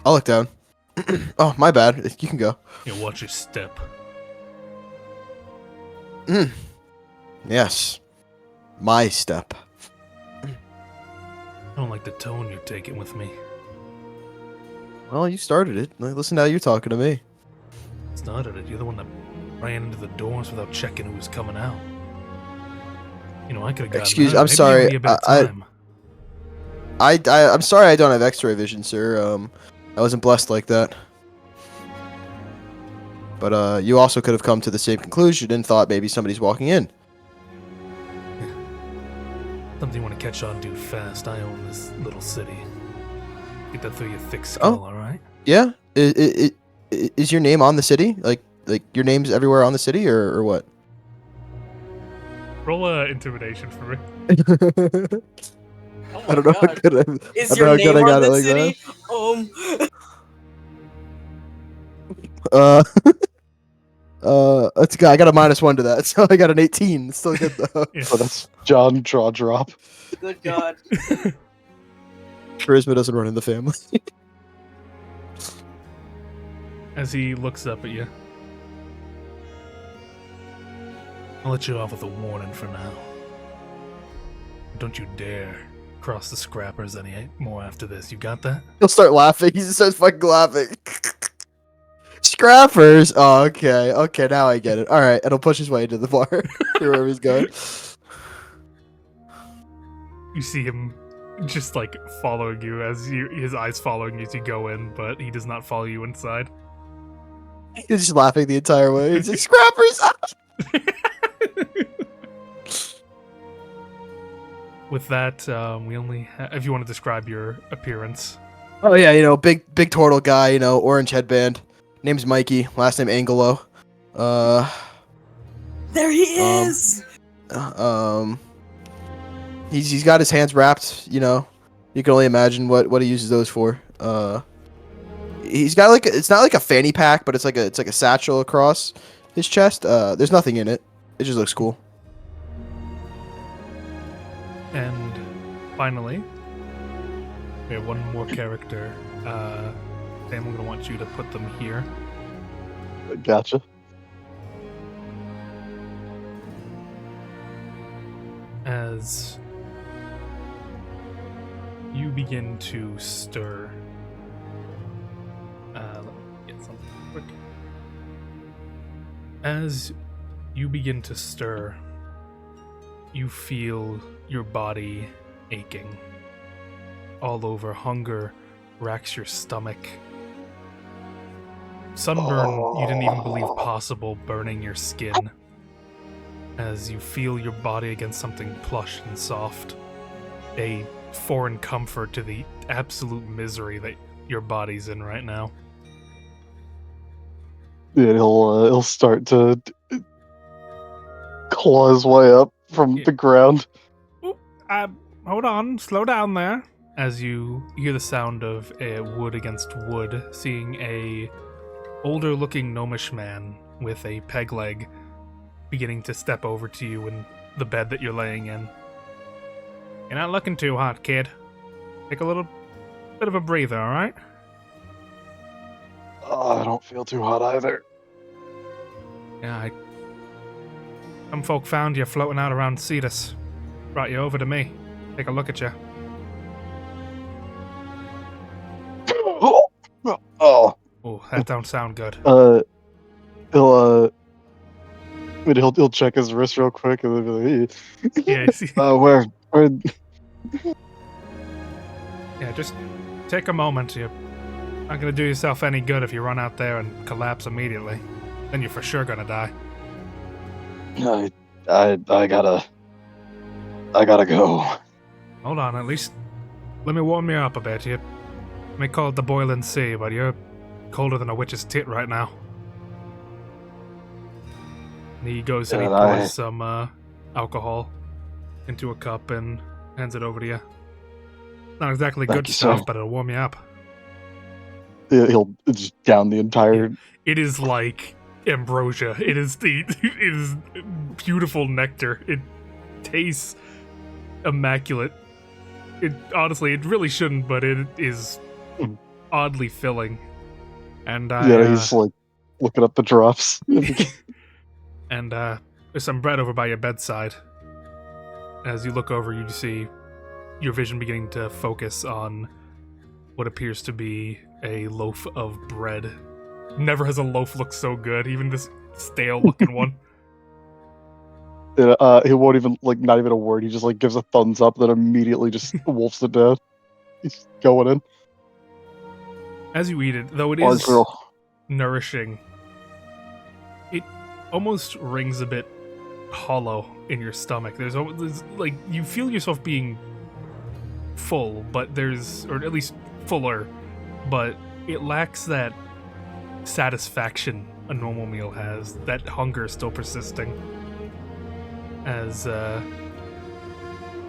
I'll look down. Oh, my bad. You can go. Yeah, watch your step. Yes. My step. I don't like the tone you're taking with me. Well, you started it. Like, listen to how you're talking to me. Started it. You're the one that ran into the doors without checking who was coming out. You know, I could have gotten Excuse, that. I'm Maybe sorry. give me a bit of time. I'm sorry I don't have X-ray vision, sir. I wasn't blessed like that. But you also could have come to the same conclusion and thought maybe somebody's walking in. Something you want to catch on to fast. I own this little city. Get that through your thick skull, alright? Yeah? Is your name on the city? Like your name's everywhere on the city, or what? Roll intimidation for me. Oh I don't my know how God. good I Is don't your know how name good I on got it the like city? that. I got a -1 to that, so I got an 18. It's still good though. Yeah. So that's John draw drop. Good God. Charisma doesn't run in the family. As he looks up at you. I'll let you off with a warning for now. Don't you dare cross the scrappers any more after this. You got that? He'll start laughing. He just starts fucking laughing. Scrappers. Oh, okay. Okay, now I get it. All right, and he'll push his way into the bar, wherever he's going. You see him just like following you his eyes following you as you go in, but he does not follow you inside. He's just laughing the entire way. He's like, "Scrappers!" With that, we only if you want to describe your appearance. Oh yeah, big turtle guy. Orange headband. Name's Mikey. Last name Angelo. There he is! He's got his hands wrapped. You can only imagine what he uses those for. He's got it's not like a fanny pack, but it's like a satchel across his chest. There's nothing in it. It just looks cool. And finally, we have one more character. Sam, I'm going to want you to put them here. Gotcha. As you begin to stir. Let me get something quick. As you begin to stir, you feel your body aching. All over. Hunger racks your stomach. Sunburn you didn't even believe possible, burning your skin. As you feel your body against something plush and soft. A foreign comfort to the absolute misery that your body's in right now. Yeah, he'll start to claw his way up from the ground. Hold on, slow down there. As you hear the sound of a wood against wood, seeing a older-looking gnomish man with a peg leg beginning to step over to you in the bed that you're laying in. You're not looking too hot, kid. Take a little bit of a breather, alright? Oh, I don't feel too hot either. Yeah, some folk found you floating out around Cetus. Brought you over to me. Take a look at you. Oh. Oh, that don't sound good. He'll check his wrist real quick and then be like, Yeah, see, where? yeah, just take a moment. You're not gonna do yourself any good if you run out there and collapse immediately. Then you're for sure gonna die. I gotta go. Hold on, at least let me warm you up a bit. You may call it the boiling sea, but you're colder than a witch's tit right now. And he goes and he pours some alcohol into a cup and hands it over to you. Not exactly Thank good you, stuff, sir. but it'll warm you up. He'll just down the entire. It is like ambrosia. It is beautiful nectar. It tastes immaculate. It honestly, it really shouldn't, but it is oddly filling. And He's like looking up the drops. and there's some bread over by your bedside. As you look over, you see your vision beginning to focus on what appears to be a loaf of bread. Never has a loaf looked so good, even this stale looking one. He won't even, like, not even a word. He just, like, gives a thumbs up, then immediately just wolfs it down. He's going in. As you eat it, though it Large is girl. nourishing, it almost rings a bit hollow in your stomach. There's like, you feel yourself being full, but or at least fuller, but it lacks that satisfaction a normal meal has. That hunger is still persisting. As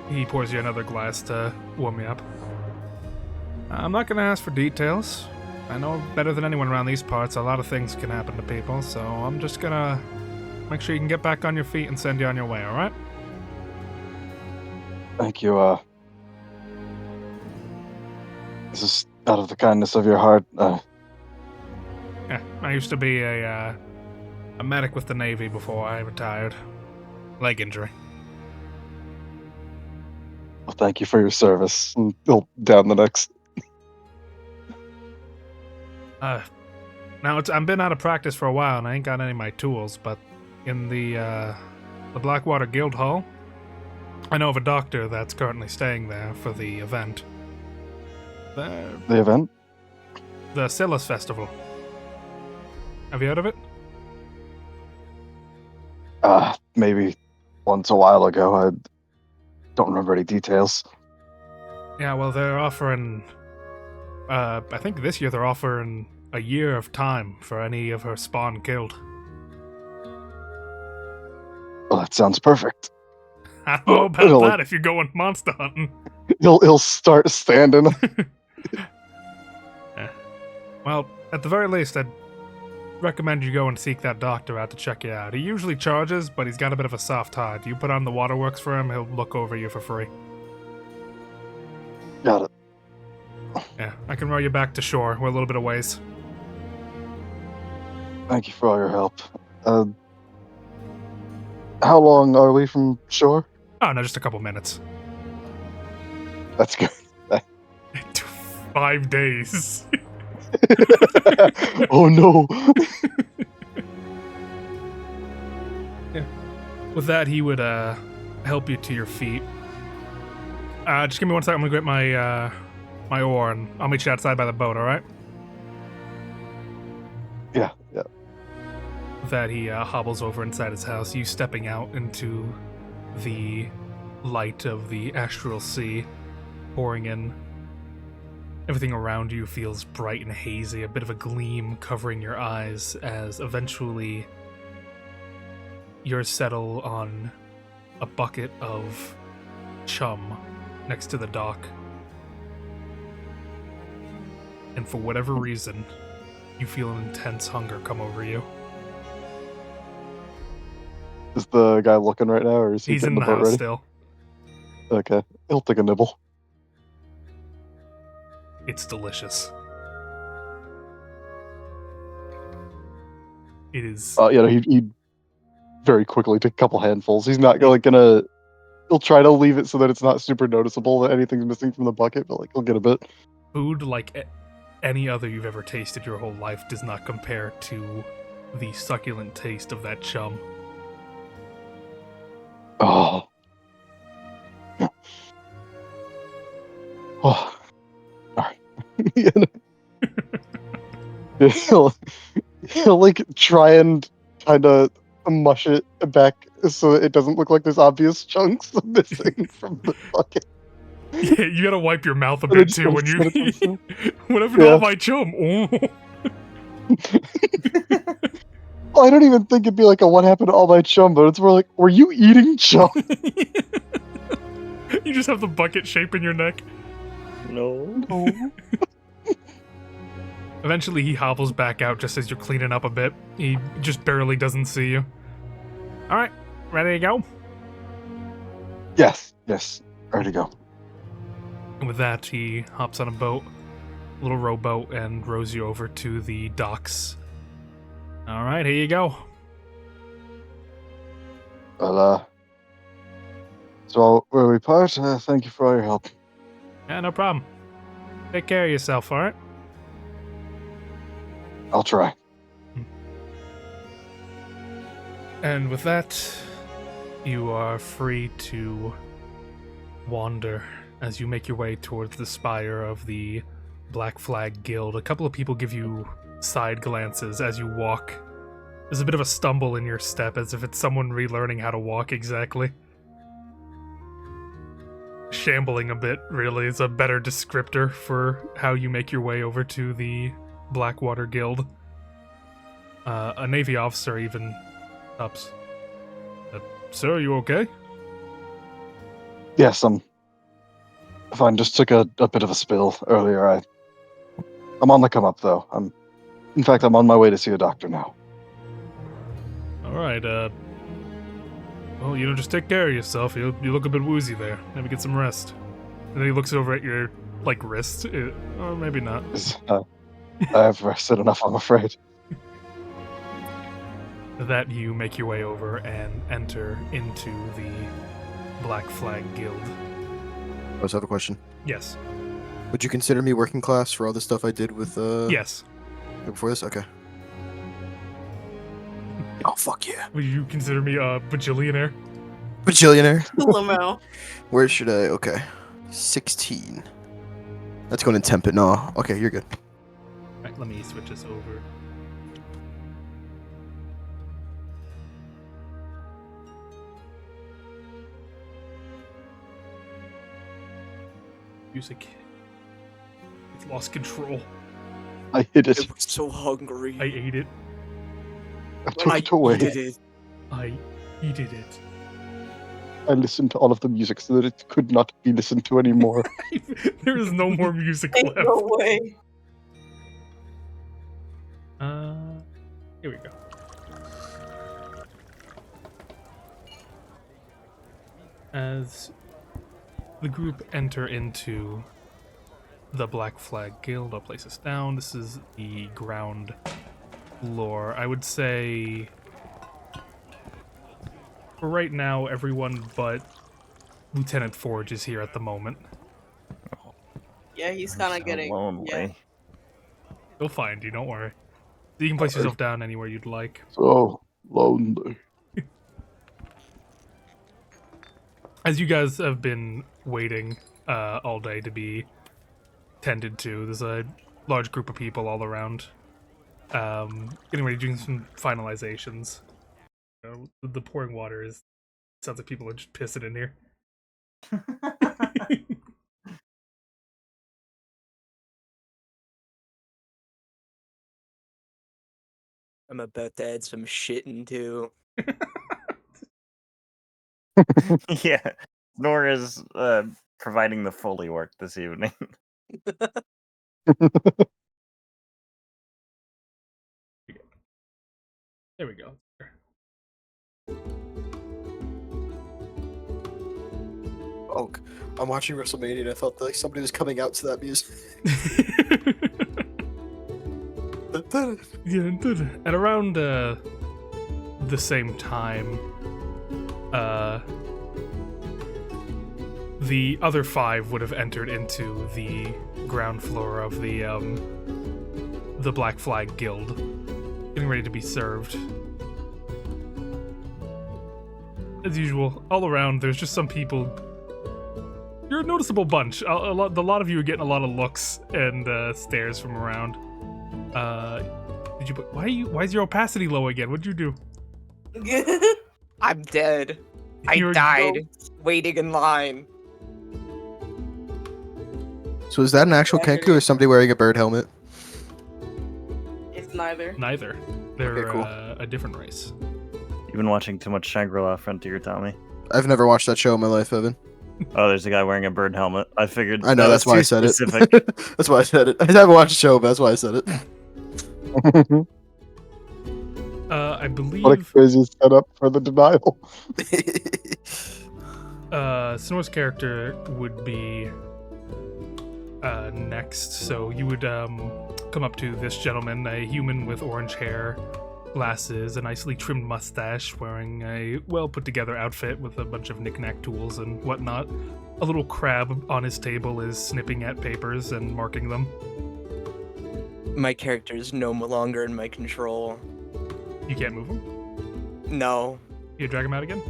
he pours you another glass to warm you up. I'm not gonna ask for details. I know better than anyone around these parts, a lot of things can happen to people, so I'm just gonna make sure you can get back on your feet and send you on your way, alright? Thank you, this is out of the kindness of your heart. Yeah, I used to be a medic with the Navy before I retired. Leg injury. Well, thank you for your service. And he'll down the next. Now I've been out of practice for a while and I ain't got any of my tools, but in the Blackwater Guild Hall, I know of a doctor that's currently staying there for the event. The event? The Scylla's Festival. Have you heard of it? Maybe once a while ago. I don't remember any details. Yeah, well, they're offering... I think this year they're offering a year of time for any of her spawn killed. Well, that sounds perfect. I don't know about that if you're going monster hunting. He'll start standing. Yeah. Well, at the very least, I'd recommend you go and seek that doctor out to check you out. He usually charges, but he's got a bit of a soft heart. You put on the waterworks for him, he'll look over you for free. Got it. Yeah, I can row you back to shore. We're a little bit of ways. Thank you for all your help. How long are we from shore? Oh, no, just a couple minutes. That's good. 5 days. Oh no. Yeah. With that, he would help you to your feet. Just give me 1 second. I'm gonna get my oar, and I'll meet you outside by the boat. All right? Yeah. With that, he hobbles over inside his house. You stepping out into the light of the astral sea, pouring in. Everything around you feels bright and hazy, a bit of a gleam covering your eyes as eventually you settle on a bucket of chum next to the dock. And for whatever reason, you feel an intense hunger come over you. Is the guy looking right now, or is he He's getting in the boat house ready? still. Okay, he'll take a nibble. It's delicious. It is. He very quickly take a couple handfuls. He's not gonna. He'll try to leave it so that it's not super noticeable that anything's missing from the bucket, but he'll get a bit. Food like any other you've ever tasted your whole life does not compare to the succulent taste of that chum. Oh. Oh. Alright. he'll like try and kind of mush it back so it doesn't look like there's obvious chunks missing from the bucket. Yeah, you gotta wipe your mouth a bit too when you. Whatever to all my chum. Oh. Well, I don't even think it'd be like a what happened to all my chum, but it's more like, were you eating chum? You just have the bucket shape in your neck. No. Eventually, he hobbles back out just as you're cleaning up a bit. He just barely doesn't see you. All right, ready to go? Yes, ready to go. And with that, he hops on a boat, a little rowboat, and rows you over to the docks. All right, here you go. Well, so where we part, thank you for all your help. Yeah, no problem. Take care of yourself, all right? I'll try. And with that, you are free to wander as you make your way towards the spire of the Black Flag Guild. A couple of people give you side glances as you walk. There's a bit of a stumble in your step, as if it's someone relearning how to walk exactly. Shambling a bit, really, is a better descriptor for how you make your way over to the Blackwater Guild. A Navy officer even stops. Sir, are you okay? Yes, I'm fine. Just took a bit of a spill earlier. I'm on the come up though. In fact, I'm on my way to see a doctor now. Alright, well, just take care of yourself. You look a bit woozy there. Maybe get some rest. And then he looks over at your, wrist. Or maybe not. I have rested enough, I'm afraid. That you make your way over and enter into the Black Flag Guild. I just have a question. Yes. Would you consider me working class for all the stuff I did with Yes. before this? Okay. Oh fuck yeah. Would you consider me a bajillionaire? Bajillionaire. Lamau. Where should I? Okay. 16. That's going to temp it. No. Okay, you're good. Right, let me switch this over. Music. It's lost control. I hid it. I was so hungry. I ate it. I took it away. I eated it. I listened to all of the music so that it could not be listened to anymore. There is no more music Ain't left. no way. Here we go. As the group enter into the Black Flag Guild, I'll place this down. This is the ground floor. I would say for right now, everyone but Lieutenant Forge is here at the moment. Yeah, he's kind of So getting. lonely. Yeah. He'll find you, don't worry. You can place yourself down anywhere you'd like. So lonely. As you guys have been waiting all day to be tended to, there's a large group of people all around. Getting ready to do some finalizations. The pouring water sounds like people are just pissing in here. I'm about to add some shitting too. Yeah. Nor is providing the Foley work this evening. There we go. Oh, I'm watching WrestleMania and I felt like somebody was coming out to that music. Yeah, and around the same time, the other 5 would have entered into the ground floor of the Black Flag Guild, getting ready to be served. As usual, all around, there's just some people. You're a noticeable bunch. A lot of you are getting a lot of looks and stares from around. Why is your opacity low again? What'd you do? I'm dead. I You're- died waiting in line. So is that an actual Kenku or somebody wearing a bird helmet? It's neither. Neither. They're Okay, cool. a different race. You've been watching too much Shangri-La Frontier, Tommy. I've never watched that show in my life, Evan. Oh, there's a guy wearing a bird helmet. I figured. I know, that that's was why I too said specific. it. That's why I said it. I haven't watched the show, but that's why I said it. I believe What a crazy setup for the denial. Snor's character would be next. So you would come up to this gentleman, a human with orange hair, glasses, a nicely trimmed mustache, wearing a well put together outfit with a bunch of knick-knack tools and whatnot. A little crab on his table is snipping at papers and marking them. My character is no longer in my control. You can't move him? No. You drag him out again?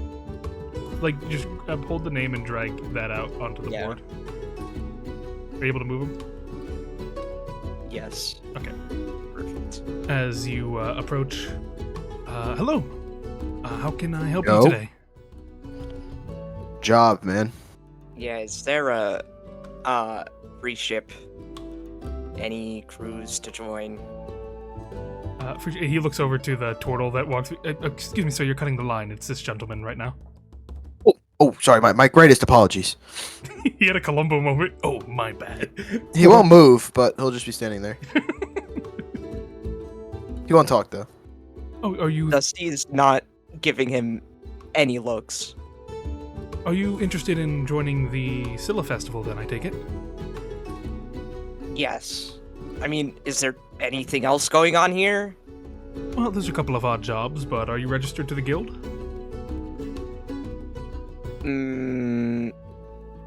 Like, just hold the name and drag that out onto the board. Are you able to move him? Yes. Okay. Perfect. As you approach, hello. How can I help Yo. you today? Job, man. Yeah, is there a free ship? Any cruise to join? He looks over to the turtle that walks. Excuse me, sir. You're cutting the line. It's this gentleman right now. Oh, sorry. My greatest apologies. He had a Columbo moment. Oh, my bad. He won't move, but he'll just be standing there. He won't talk though. Oh, are you? Dusty is not giving him any looks. Are you interested in joining the Scylla festival? Then I take it. Yes. I mean, is there anything else going on here? Well, there's a couple of odd jobs, but are you registered to the guild?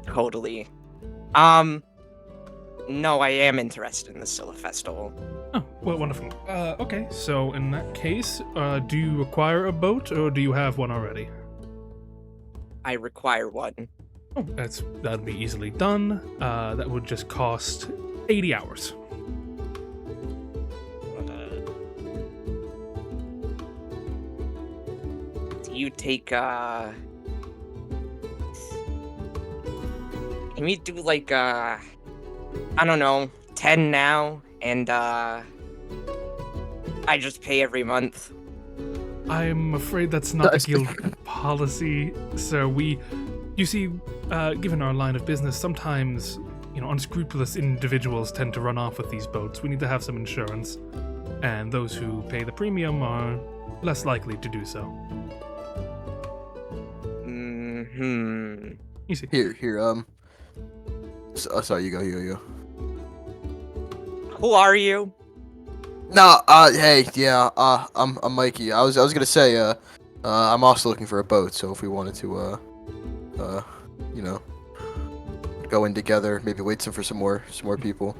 Totally. No, I am interested in the Scylla festival. Oh, well, wonderful. Okay, so in that case, do you require a boat, or do you have one already? I require one. Oh, that'd be easily done. That would just cost 80 hours. Do you take, Can we do, like, I don't know, 10 now, and, I just pay every month? I'm afraid that's not the guild policy, sir. You see, given our line of business, sometimes, unscrupulous individuals tend to run off with these boats. We need to have some insurance, and those who pay the premium are less likely to do so. You see. Here. Sorry, you go. Who are you? No, hey, yeah, I'm Mikey. I was gonna say, I'm also looking for a boat, so if we wanted to, go in together, maybe wait for some more people.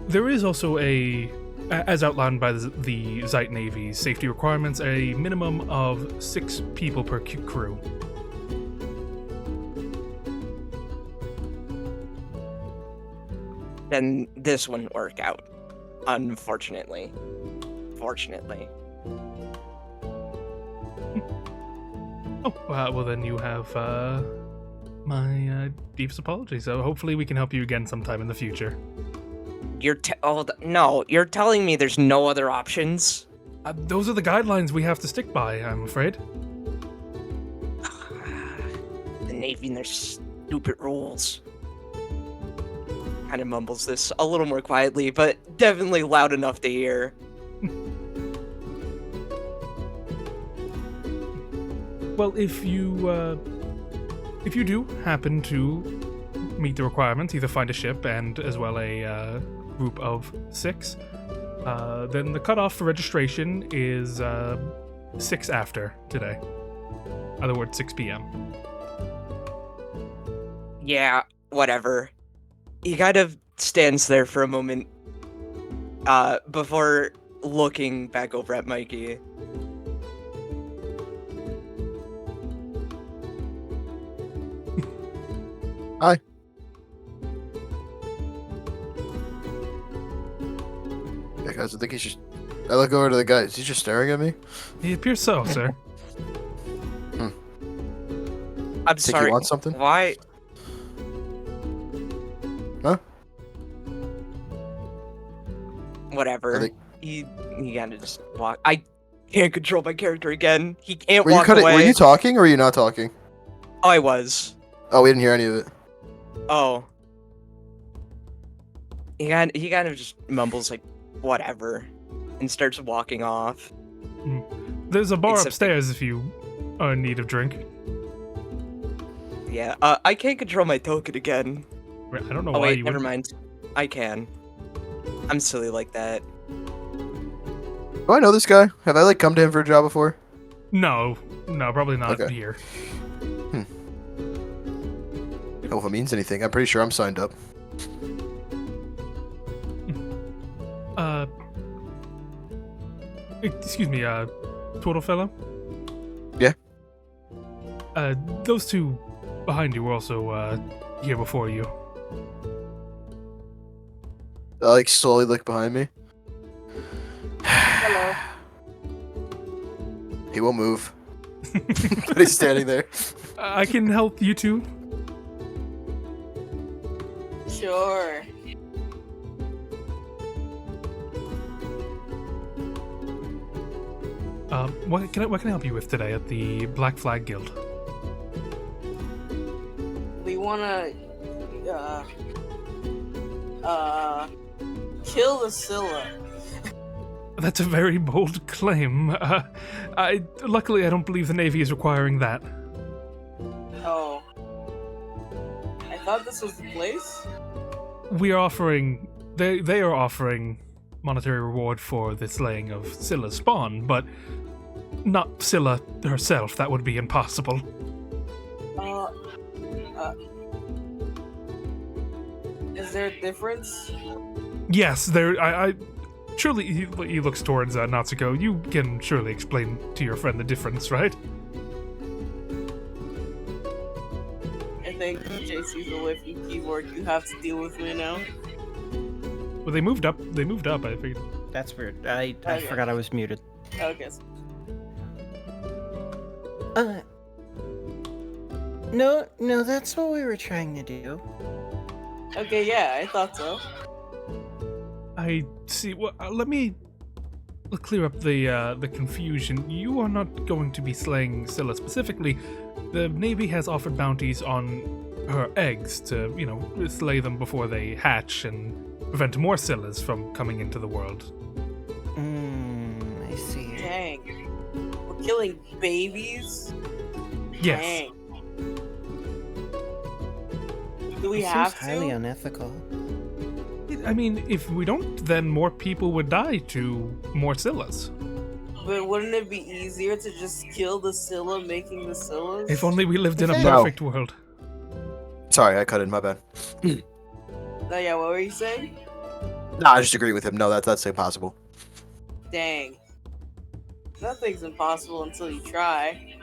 There is also as outlined by the Zeit Navy's safety requirements, a minimum of 6 people per crew. Then this wouldn't work out, unfortunately. Fortunately. Oh, well then you have my deepest apologies. So hopefully we can help you again sometime in the future. No, you're telling me there's no other options? Those are the guidelines we have to stick by, I'm afraid. The Navy and their stupid rules. Kind of mumbles this a little more quietly, but definitely loud enough to hear. Well, if you do happen to meet the requirements, either find a ship and as well a group of 6, then the cutoff for registration is 6 after today. In other words, 6 p.m. Yeah, whatever. He kind of stands there for a moment, before looking back over at Mikey. Hi. Yeah, guys, I think he's just... I look over to the guy. Is he just staring at me? It appears so, sir. I'm Think sorry. you want something? Why? Huh? Whatever. I think- He kind of just walk. I can't control my character again. He can't Were you walk away. Were you talking or were you not talking? Oh, I was. Oh, we didn't hear any of it. Oh. He kind of just mumbles like, whatever, and starts walking off. There's a bar It's a- upstairs if you are in need of drink. Yeah, I can't control my token again. I don't know Oh why wait, you never would. mind. I can. I'm silly like that. Do I know this guy? Have I come to him for a job before? No, probably not Okay. here. Oh, if it means anything, I'm pretty sure I'm signed up. Excuse me, Turtle Fellow? Yeah? Those two behind you were also, here before you. I like slowly look behind me. Hello. He won't move. But he's standing there. I can help you two. Sure. What can I help you with today at the Black Flag Guild? We wanna kill the Scylla. That's a very bold claim. Luckily I don't believe the Navy is requiring that. Oh. I thought this was the place? We are offering. They are offering monetary reward for the slaying of Scylla's spawn, but not Scylla herself. That would be impossible. Is there a difference? Yes, there. I surely he looks towards Natsuko. You can surely explain to your friend the difference, right? I think JC's away from keyboard. You have to deal with me now. Well, they moved up. They moved up. I figured. That's weird. I Okay. forgot I was muted. Okay. No, that's what we were trying to do. Okay, yeah, I thought so. I see. Well, let me clear up the confusion. You are not going to be slaying Scylla specifically. The Navy has offered bounties on her eggs to, slay them before they hatch and prevent more Scyllas from coming into the world. I see. Dang. We're killing babies? Yes. Dang. Do we It have seems highly to? unethical. I mean, if we don't, then more people would die to more Scyllas. But wouldn't it be easier to just kill the Scylla making the Scyllas? If only we lived in a No. perfect world. Sorry, I cut in. My bad. Oh yeah, what were you saying? No, I just agree with him. No, that's impossible. Dang. Nothing's impossible until you try.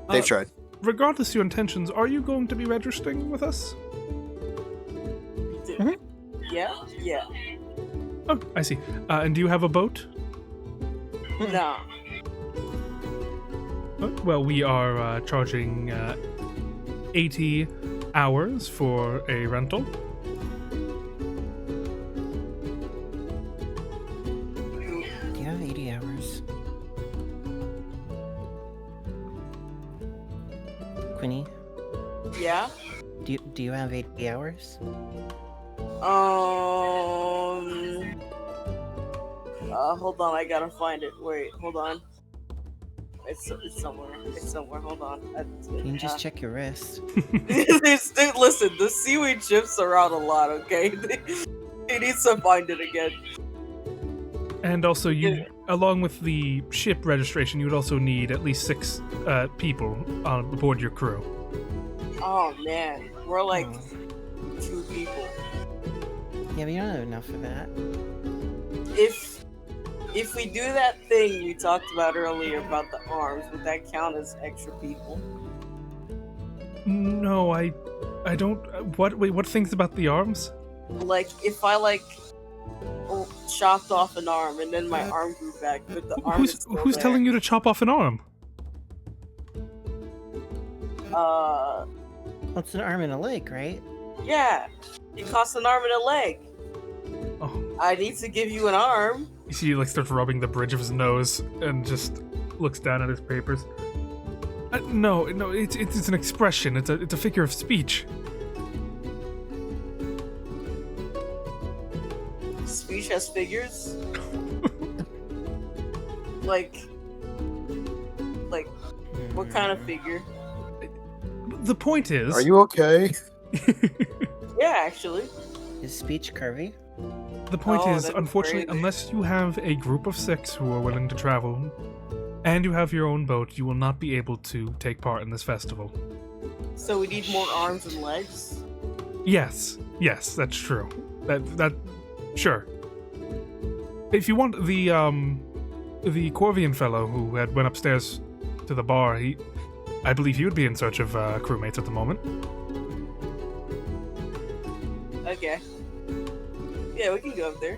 They've tried. Regardless of your intentions, are you going to be registering with us? Yeah? Yeah. Oh, I see. And do you have a boat? Nah. Well, we are charging 80 hours for a rental. Yeah, 80 hours. Quinny, Yeah? do you have 80 hours? Hold on, I gotta find it. Wait, hold on. It's somewhere. It's somewhere. Hold on. You can just check your wrist. Listen, the seaweed chips are out a lot, okay? He needs to find it again. And also, you, along with the ship registration, you would also need at least 6 people on board your crew. Oh man, we're like Oh. 2 people. Yeah, but you don't have enough for that. If we do that thing we talked about earlier about the arms, would that count as extra people? No, I don't. What things about the arms? Like if I chopped off an arm and then my arm grew back, but the arm Who's telling you to chop off an arm? What's an arm and a leg, right? Yeah, it costs an arm and a leg. Oh, I need to give you an arm. you see, he starts rubbing the bridge of his nose and just looks down at his papers. No, it's an expression. It's a figure of speech. Speech has figures. like, what kind of figure? The point is, Are you okay? Yeah, actually. Is speech curvy? the point Oh, is, that'd be unfortunately, crazy. unless you have a group of 6 who are willing to travel, and you have your own boat, you will not be able to take part in this festival. So we need more arms and legs. Yes, that's true. That sure. If you want the The Corvian fellow who had went upstairs to the bar, I believe he would be in search of crewmates at the moment. Okay. Yeah, we can go up there.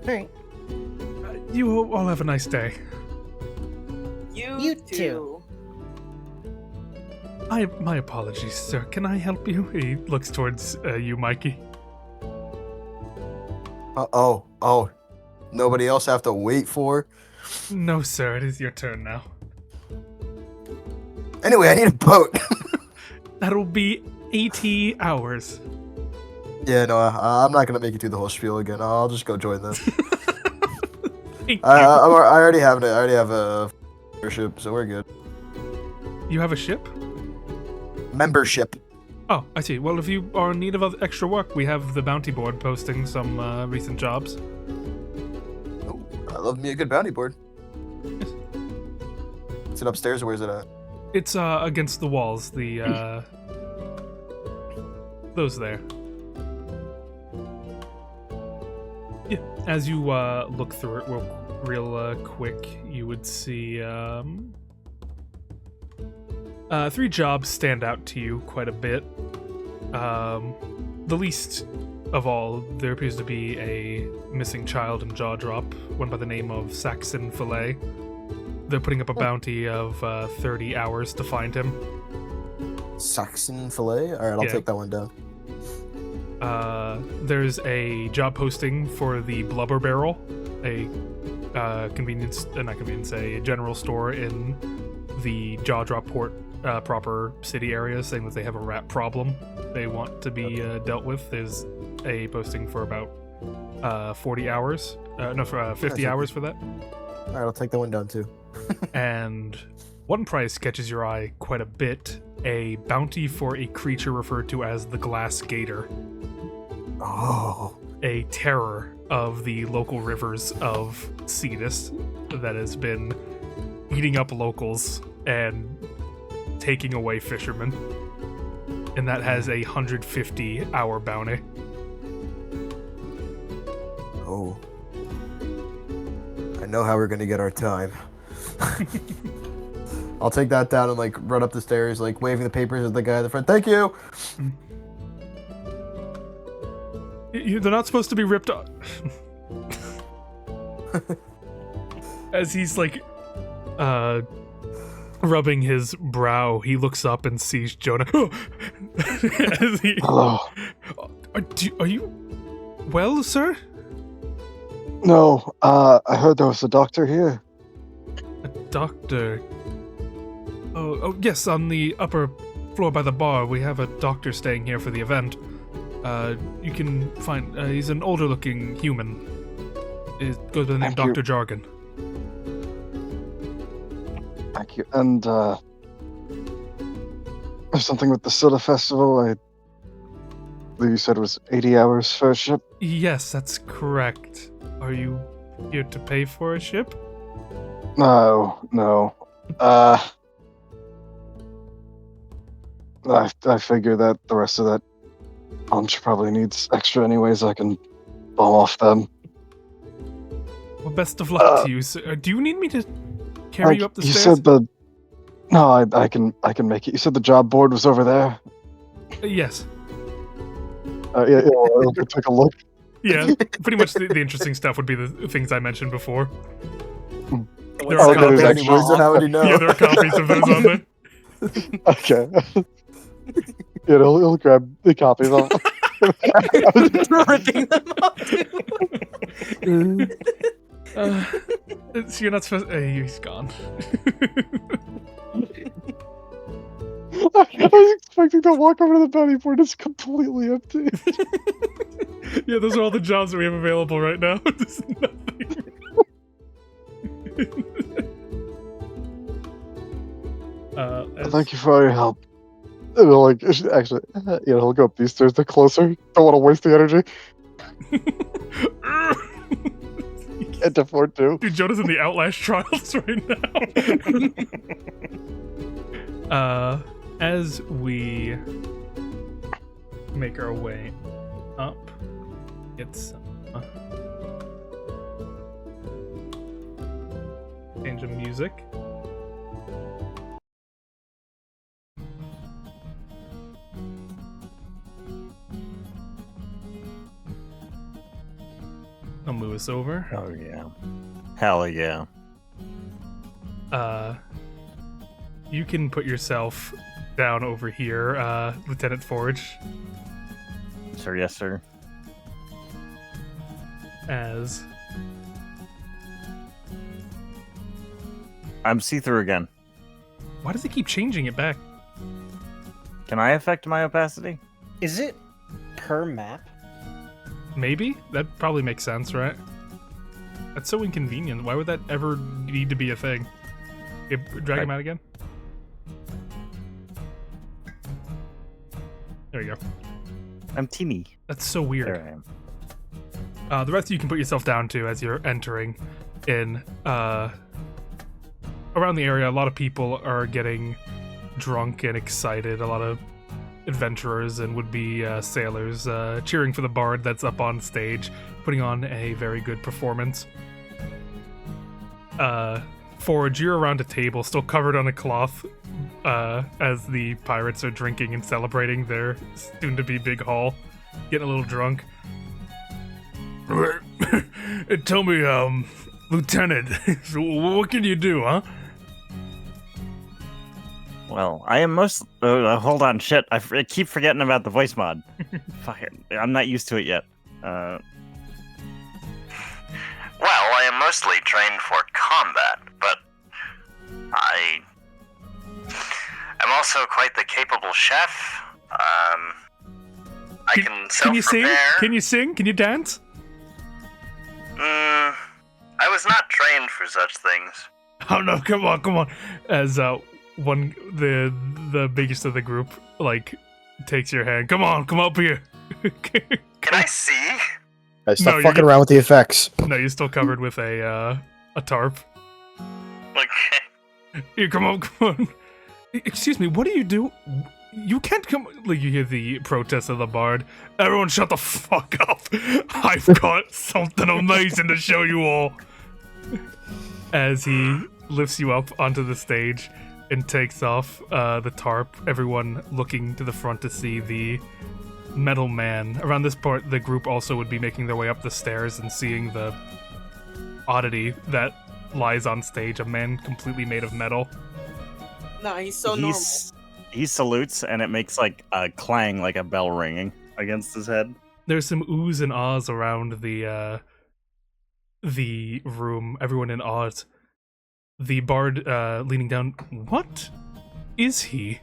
Alright. You all have a nice day. You too. too. My apologies, sir. Can I help you? He looks towards you, Mikey. Oh. Nobody else have to wait for? No, sir. It is your turn now. Anyway, I need a boat. That'll be 80 hours. Yeah, no, I'm not gonna make it through the whole spiel again. I'll just go join them. Thank I you. already have a membership, so we're good. You have a ship? Membership. Oh, I see. Well, if you are in need of extra work, we have the bounty board posting some recent jobs. Oh, I love me a good bounty board. Yes. Is it upstairs or where's it at? It's against the walls. The those there. Yeah. As you look through it real quick, you would see 3 jobs stand out to you quite a bit. The least of all, there appears to be a missing child in Jaw Drop, one by the name of Saxon Fillet. They're putting up a bounty of 30 hours to find him. Saxon fillet? Alright, I'll Yeah. take that one down. There's a job posting for the Blubber Barrel, a general store in the Jaw Drop port proper city area, saying that they have a rat problem they want to be dealt with. There's a posting for about 40 hours. For 50 hours for that. Alright, I'll take that one down too. And one price catches your eye quite a bit: a bounty for a creature referred to as the Glass Gator, Oh. a terror of the local rivers of Cetus that has been eating up locals and taking away fishermen. And that has a 150-hour bounty. Oh. I know how we're gonna get our time. I'll take that down and like run up the stairs, like waving the papers at the guy at the front. Thank you. They're not supposed to be ripped off. As he's like rubbing his brow, he looks up and sees Jonah. Hello. Are you well, sir? No, I heard there was a doctor here. A doctor. Oh, yes, on the upper floor by the bar, we have a doctor staying here for the event. You can find, he's an older looking human. It goes by the name Thank you. Dr. Jargon. Thank you. And, there's something with the Scylla Festival. I believe you said it was 80 hours for a ship. Yes, that's correct. Are you here to pay for a ship? No. I figure that the rest of that bunch probably needs extra anyways. I can bomb off them. Well, best of luck to you, sir. Do you need me to carry you up the you stairs? said the... No, I can make it. You said the job board was over there. Yes. Yeah, I'll take a look. Yeah, pretty much the interesting stuff would be the things I mentioned before. There Oh, are okay, there's copies. actually- How would you know? Yeah, there are copies of those on there. Okay. Yeah, he'll grab the copy of them. Ripping them up. So you're not supposed. He's gone. I was expecting to walk over to the bounty board. It's completely empty. Yeah, those are all the jobs that we have available right now. There's nothing. Thank you for all your help. And he'll actually, he'll go up these stairs. They're closer. Don't want to waste the energy. Can't afford to. Dude, Jonah's in the Outlast trials right now. As we make our way up, it's Change of music. I'll move us over. Oh yeah. Hell yeah. You can put yourself down over here, Lieutenant Forge, Sir, yes, sir. as I'm see-through again. why does it keep changing it back? Can I affect my opacity? Is it per map? Maybe? That probably makes sense, right? That's so inconvenient. Why would that ever need to be a thing? Okay, drag him out again. There you go. I'm teeny. That's so weird. There I am. The rest of you can put yourself down to as you're entering in. Around the area, a lot of people are getting drunk and excited. A lot of adventurers and would-be sailors cheering for the bard that's up on stage, putting on a very good performance. Forge, you're around a table, still covered on a cloth, as the pirates are drinking and celebrating their soon-to-be big haul, getting a little drunk. Tell me, Lieutenant, what can you do, huh? Well, I am most. Hold on, shit! I keep forgetting about the voice mod. Fuck it, I'm not used to it yet. Well, I am mostly trained for combat, but I am also quite the capable chef. I can self-prepare. Can you sing? Can you sing? Can you dance? I was not trained for such things. Oh no! Come on! As the biggest of the group takes your hand. Come up here. Can I see? Guys, stop No, fucking you're- around with the effects. No, you're still covered with a tarp. Okay. Here, come on. Excuse me, what do you do? You can't come. Like, you hear the protest of the bard. Everyone, shut the fuck up! I've got something amazing to show you all. As he lifts you up onto the stage and takes off the tarp, everyone looking to the front to see the metal man. Around this part, the group also would be making their way up the stairs and seeing the oddity that lies on stage, a man completely made of metal. Nah, he's so normal. He salutes, and it makes like a clang, like a bell ringing against his head. There's some oohs and ahs around the room, everyone in awe. The bard leaning down. What is he?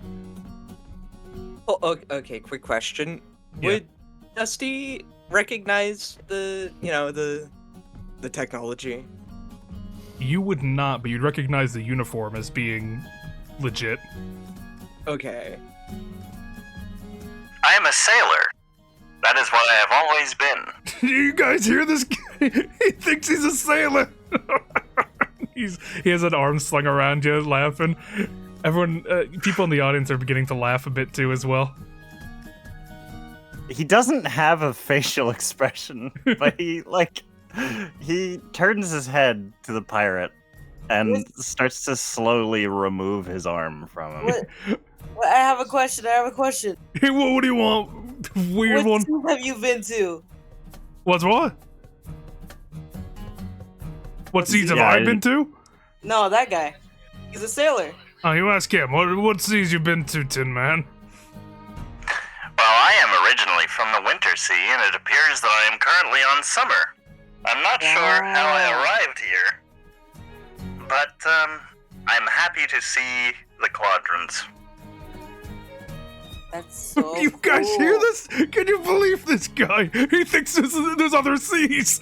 Oh, okay, quick question. Yeah. Would Dusty recognize the technology? You would not, but you'd recognize the uniform as being legit. Okay. I am a sailor. That is what I have always been. You guys hear this guy? He thinks he's a sailor. He has an arm slung around you, laughing. Everyone, people in the audience are beginning to laugh a bit too, as well. He doesn't have a facial expression, but he turns his head to the pirate and starts to slowly remove his arm from him. What? I have a question. Hey, what do you want? Weird What one. team have you been to? What's what? What seas have I been to? No, that guy. He's a sailor. Oh, you ask him. What seas you been to, Tin Man? Well, I am originally from the Winter Sea, and it appears that I am currently on summer. I'm not sure how I arrived here, but I'm happy to see the quadrants. That's so You guys cool. hear this? Can you believe this guy? He thinks there's other seas.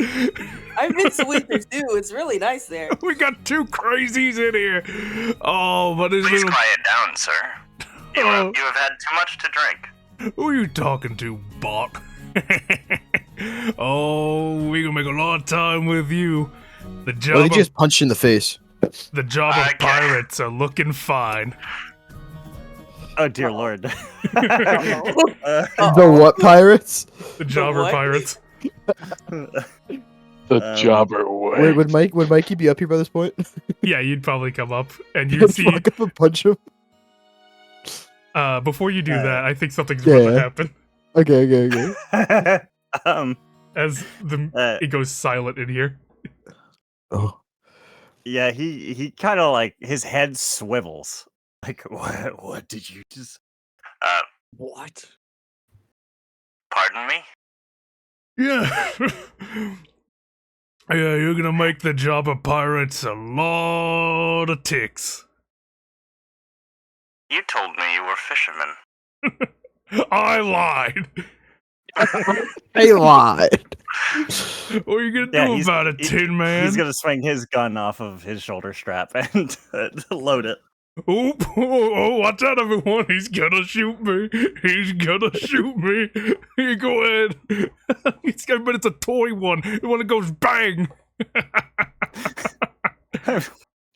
I've been to Winter too. It's really nice there. We got two crazies in here. Oh, but his Please little... quiet down, sir. You have had too much to drink. Who are you talking to, bot? Oh, we gonna make a lot of time with you. The job, Well, he just punched you in the face. the job of Okay. pirates are looking fine. Oh dear lord. The what pirates? The jobber what? pirates. The The jobber way. Would Mikey be up here by this point? Yeah, you'd probably come up and You'd you'd see. walk up and punch him. Before you do that, I think something's Yeah. about to happen. Okay. As it goes silent in here. Oh. Yeah, he kind of like his head swivels. Like, what did you just? What? Pardon me? Yeah. Yeah, you're gonna make the job of pirates a lot of ticks. You told me you were fishermen. I lied. He lied. What are you gonna Yeah, do about it, Tin Man? He's gonna swing his gun off of his shoulder strap and load it. Oh, watch out, everyone. He's gonna shoot me. He's gonna shoot me. Here, go ahead. But it's a toy one. The one that goes bang.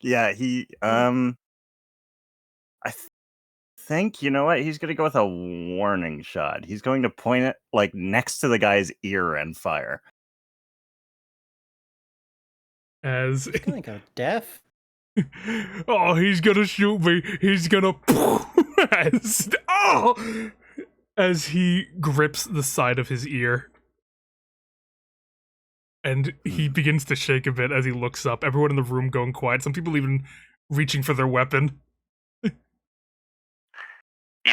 Yeah, I think, you know what? He's gonna go with a warning shot. He's going to point it like next to the guy's ear and fire. As He's gonna go deaf. oh, he's gonna shoot me. He's gonna as he grips the side of his ear. And he begins to shake a bit as he looks up. Everyone in the room going quiet. Some people even reaching for their weapon. You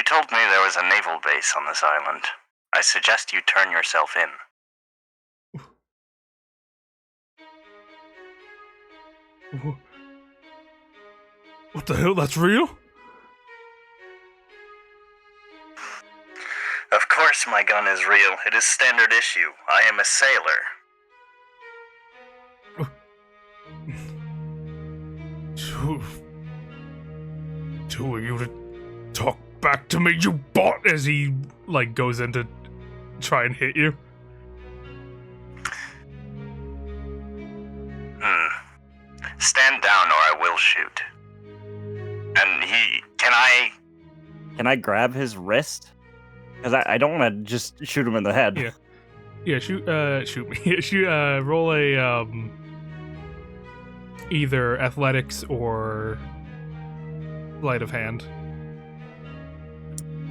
told me there was a naval base on this island. I suggest you turn yourself in. What the hell? That's real? Of course my gun is real. It is standard issue. I am a sailor. Who are you to talk back to me, you bot? As he, goes in to try and hit you. Stand down or I will shoot. And Can I grab his wrist? Because I don't want to just shoot him in the head. Yeah. Yeah, shoot me. Roll a, either athletics or sleight of hand.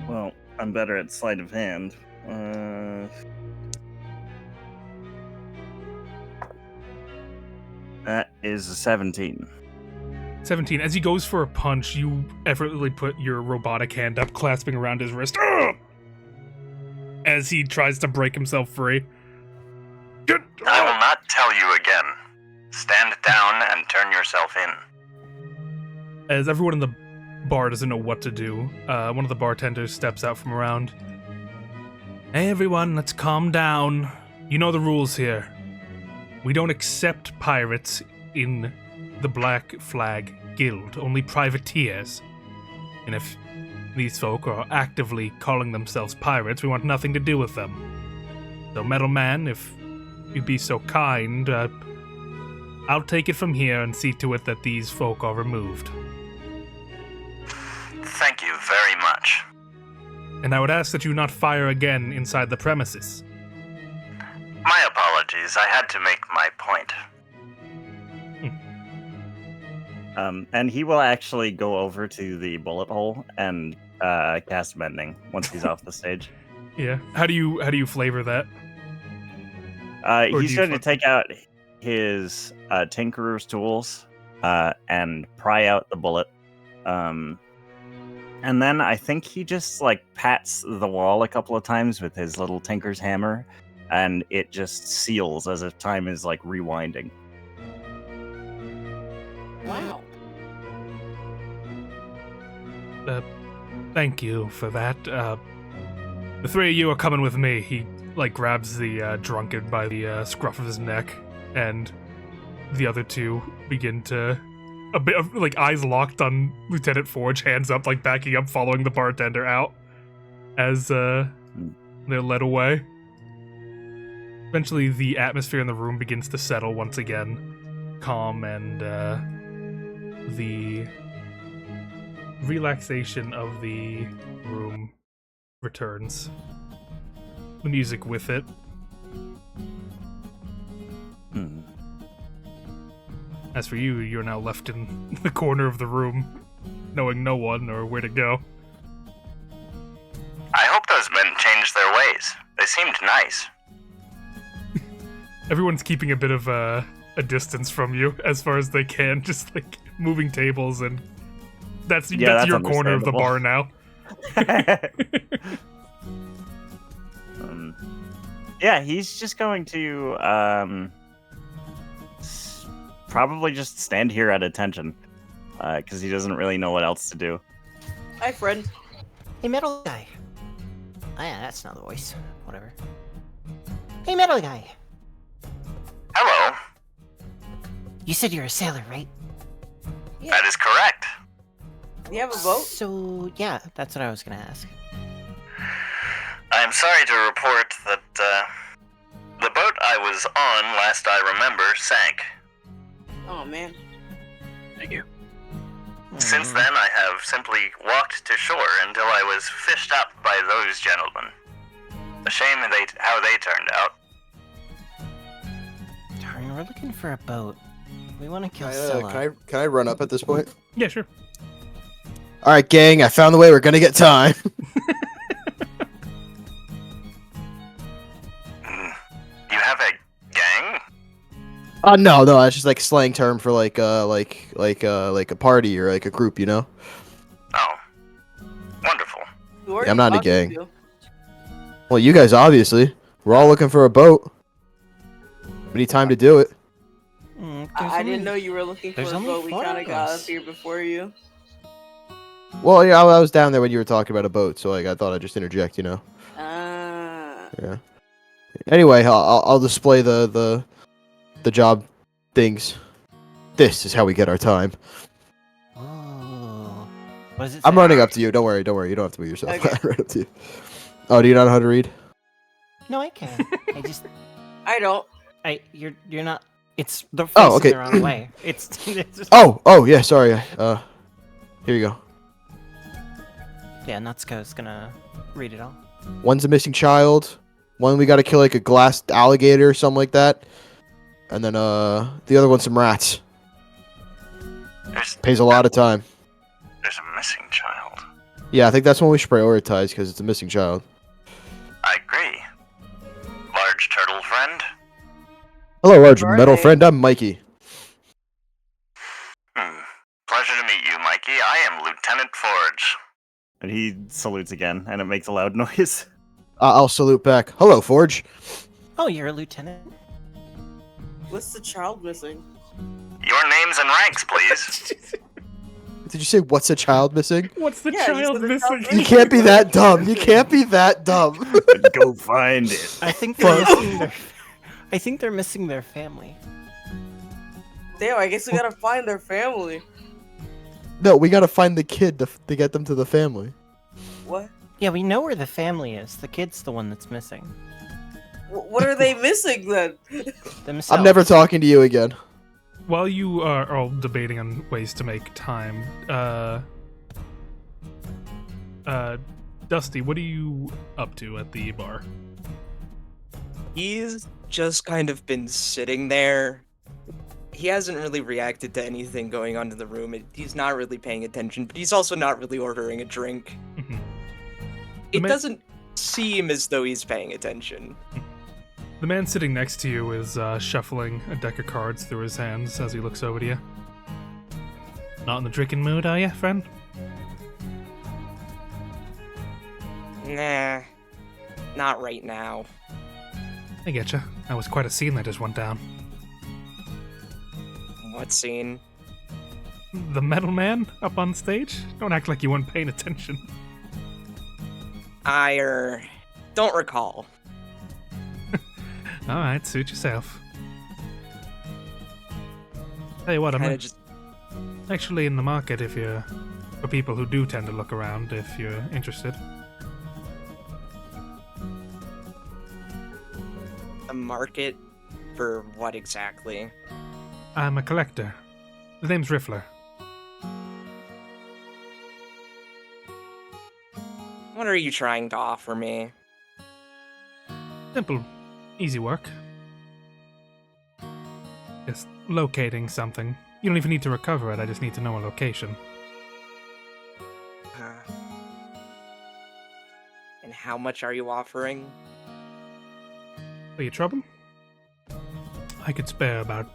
Well, I'm better at sleight of hand. That is a 17. 17. As he goes for a punch, you effortlessly put your robotic hand up, clasping around his wrist. Ugh! As he tries to break himself free. I will not tell you again. Stand down and turn yourself in. As everyone in the bar doesn't know what to do, one of the bartenders steps out from around. Hey everyone, let's calm down. You know the rules here. We don't accept pirates in the Black Flag Guild, only privateers. And if these folk are actively calling themselves pirates, we want nothing to do with them. So, Metal Man, if you'd be so kind, I'll take it from here and see to it that these folk are removed. Thank you very much. And I would ask that you not fire again inside the premises. My apologies, I had to make my point. And he will actually go over to the bullet hole and cast mending once he's off the stage. Yeah. How do you flavor that? Or He's do you going to take out his tinkerer's tools and pry out the bullet. And then I think he just pats the wall a couple of times with his little tinker's hammer, and it just seals as if time is rewinding. Wow. Thank you for that. The three of you are coming with me. He grabs the drunkard by the scruff of his neck, and the other two begin to, a bit of eyes locked on Lieutenant Forge, hands up, backing up, following the bartender out as they're led away. Eventually, the atmosphere in the room begins to settle once again, calm, and the relaxation of the room returns. The music with it. Hmm. As for you, you're now left in the corner of the room, knowing no one or where to go. I hope those men changed their ways. They seemed nice. Everyone's keeping a bit of a distance from you as far as they can, just like moving tables, and that's that's your corner of the bar now. Yeah, he's just going to probably just stand here at attention because he doesn't really know what else to do. Hi, friend. Hey, metal guy. Oh, yeah, that's not the voice. Whatever. Hey, metal guy. Hello. You said you're a sailor, right? That is correct. Do you have a boat? So, yeah, that's what I was gonna ask. I am sorry to report that the boat I was on, last I remember, sank. Oh, man. Thank you. Since then, I have simply walked to shore until I was fished up by those gentlemen. A shame how they turned out. Darn, we're looking for a boat. We want to kill Can Scylla. I run up at this point? Yeah, sure. All right, gang. I found the way. We're gonna get time. You have a gang? No, that's just like slang term for like a party or like a group, you know? Oh. Wonderful. Who are Yeah, I'm you not in a talking gang. to? Well, you guys obviously. We're all looking for a boat. We need time to do it. I didn't know you were looking for there's a only boat. We 4 kind of of got us. up here before you. Well, yeah, I was down there when you were talking about a boat, so like I thought I'd just interject, you know? Yeah. Anyway, I'll display the job things. This is how we get our time. Oh. What does it I'm say? running up to you. Don't worry. You don't have to move yourself. Okay. I'm right up to you. Oh, do you not know how to read? No, I can. I just... I don't. You're not... It's the face Oh, okay. in the wrong way. It's just... Oh, yeah, sorry. Here you go. Yeah, Natsuko's gonna read it all. One's a missing child. One we gotta kill like a glass alligator or something like that. And then the other one's some rats. Pays a lot of time. There's a missing child. Yeah, I think that's one we should prioritize because it's a missing child. I agree. Large turtle friend? Hello, large Who are metal they? friend. I'm Mikey. Pleasure to meet you, Mikey. I am Lieutenant Forge. And he salutes again, and it makes a loud noise. I'll salute back. Hello, Forge. Oh, you're a lieutenant? What's the child missing? Your names and ranks, please. Did you say what's a child missing? What's the Yeah, you child said the missing? child You can't be that dumb. You can't be that dumb. Go find it. I think they're missing their... I think they're missing their family. Damn, I guess we gotta find their family. No, we gotta find the kid to get them to the family. What? Yeah, we know where the family is. The kid's the one that's missing. What are they missing then? Themselves. I'm never talking to you again. While you are all debating on ways to make time, Dusty, what are you up to at the bar? He's just kind of been sitting there. He hasn't really reacted to anything going on in the room. He's not really paying attention, but he's also not really ordering a drink. Mhm. It ma- doesn't seem as though he's paying attention. The man sitting next to you is shuffling a deck of cards through his hands as he looks over to you. Not in the drinking mood, are you, friend? Nah, not right now. I getcha. That was quite a scene that just went down. What scene? The metal man up on stage? Don't act like you weren't paying attention. I don't recall. Alright, suit yourself. Tell you what, I'm Kinda just actually in the market if you're... for people who do tend to look around if you're interested. a market for what exactly? I'm a collector. The name's Riffler. What are you trying to offer me? Simple, easy work. Just locating something. You don't even need to recover it, I just need to know a location. And how much are you offering? For your trouble? I could spare about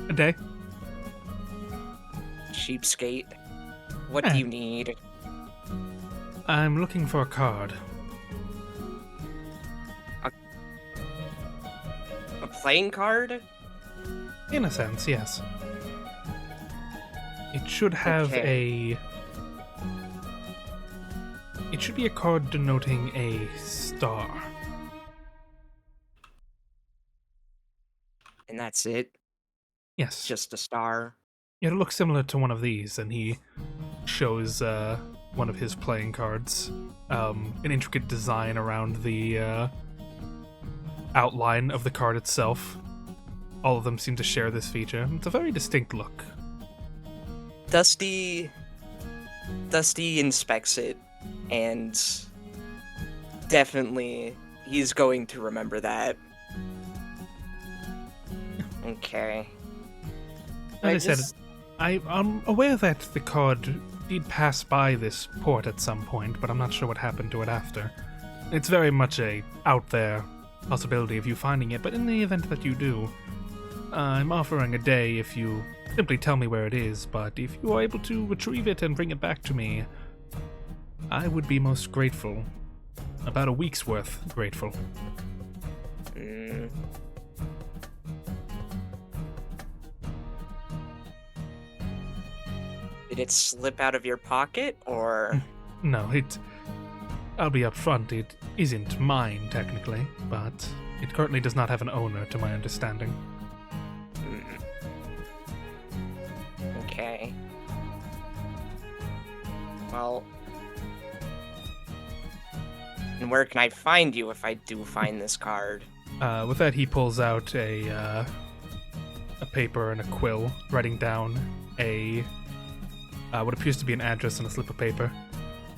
a day. Cheapskate. What do you need? I'm looking for a card. A playing card? In a sense, yes. It should have It should be a card denoting a star. And that's it? Yes. Just a star? It looks similar to one of these, and he shows one of his playing cards. An intricate design around the outline of the card itself. All of them seem to share this feature. It's a very distinct look. Dusty inspects it, and definitely he's going to remember that. Okay. As I said, I'm aware that the card did pass by this port at some point, but I'm not sure what happened to it after. It's very much a out there possibility of you finding it, but in the event that you do, I'm offering a day if you simply tell me where it is, but if you are able to retrieve it and bring it back to me, I would be most grateful. About a week's worth grateful. Did it slip out of your pocket, or...? No, I'll be upfront, it isn't mine, technically, but it currently does not have an owner, to my understanding. Okay. Well... And where can I find you if I do find this card? With that, he pulls out a paper and a quill, writing down what appears to be an address on a slip of paper.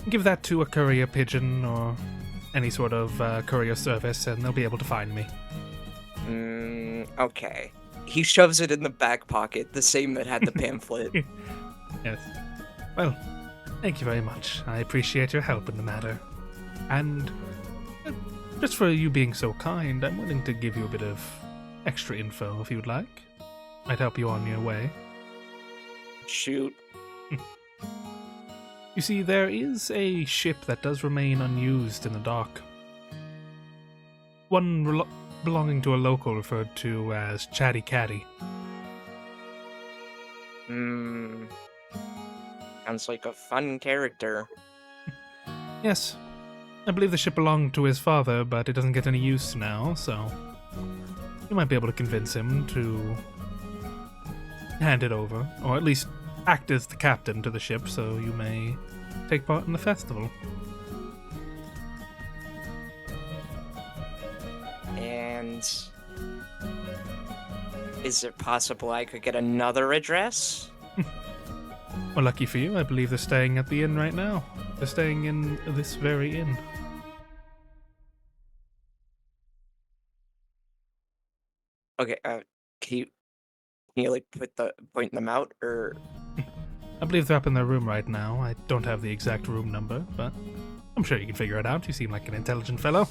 Give that to a courier pigeon or any sort of courier service, and they'll be able to find me. Okay. He shoves it in the back pocket, the same that had the pamphlet. Yes. Well, thank you very much. I appreciate your help in the matter. And just for you being so kind, I'm willing to give you a bit of extra info if you'd like. Might help you on your way. Shoot. You see, there is a ship that does remain unused in the dock. One belonging to a local referred to as Chatty Catty. Sounds like a fun character. Yes. I believe the ship belonged to his father, but it doesn't get any use now, so you might be able to convince him to hand it over, or at least act as the captain to the ship so you may take part in the festival. And is it possible I could get another address? Well, lucky for you, I believe they're staying at the inn right now. They're staying in this very inn. Okay, can you like point them out, or? I believe they're up in their room right now. I don't have the exact room number, but I'm sure you can figure it out. You seem like an intelligent fellow.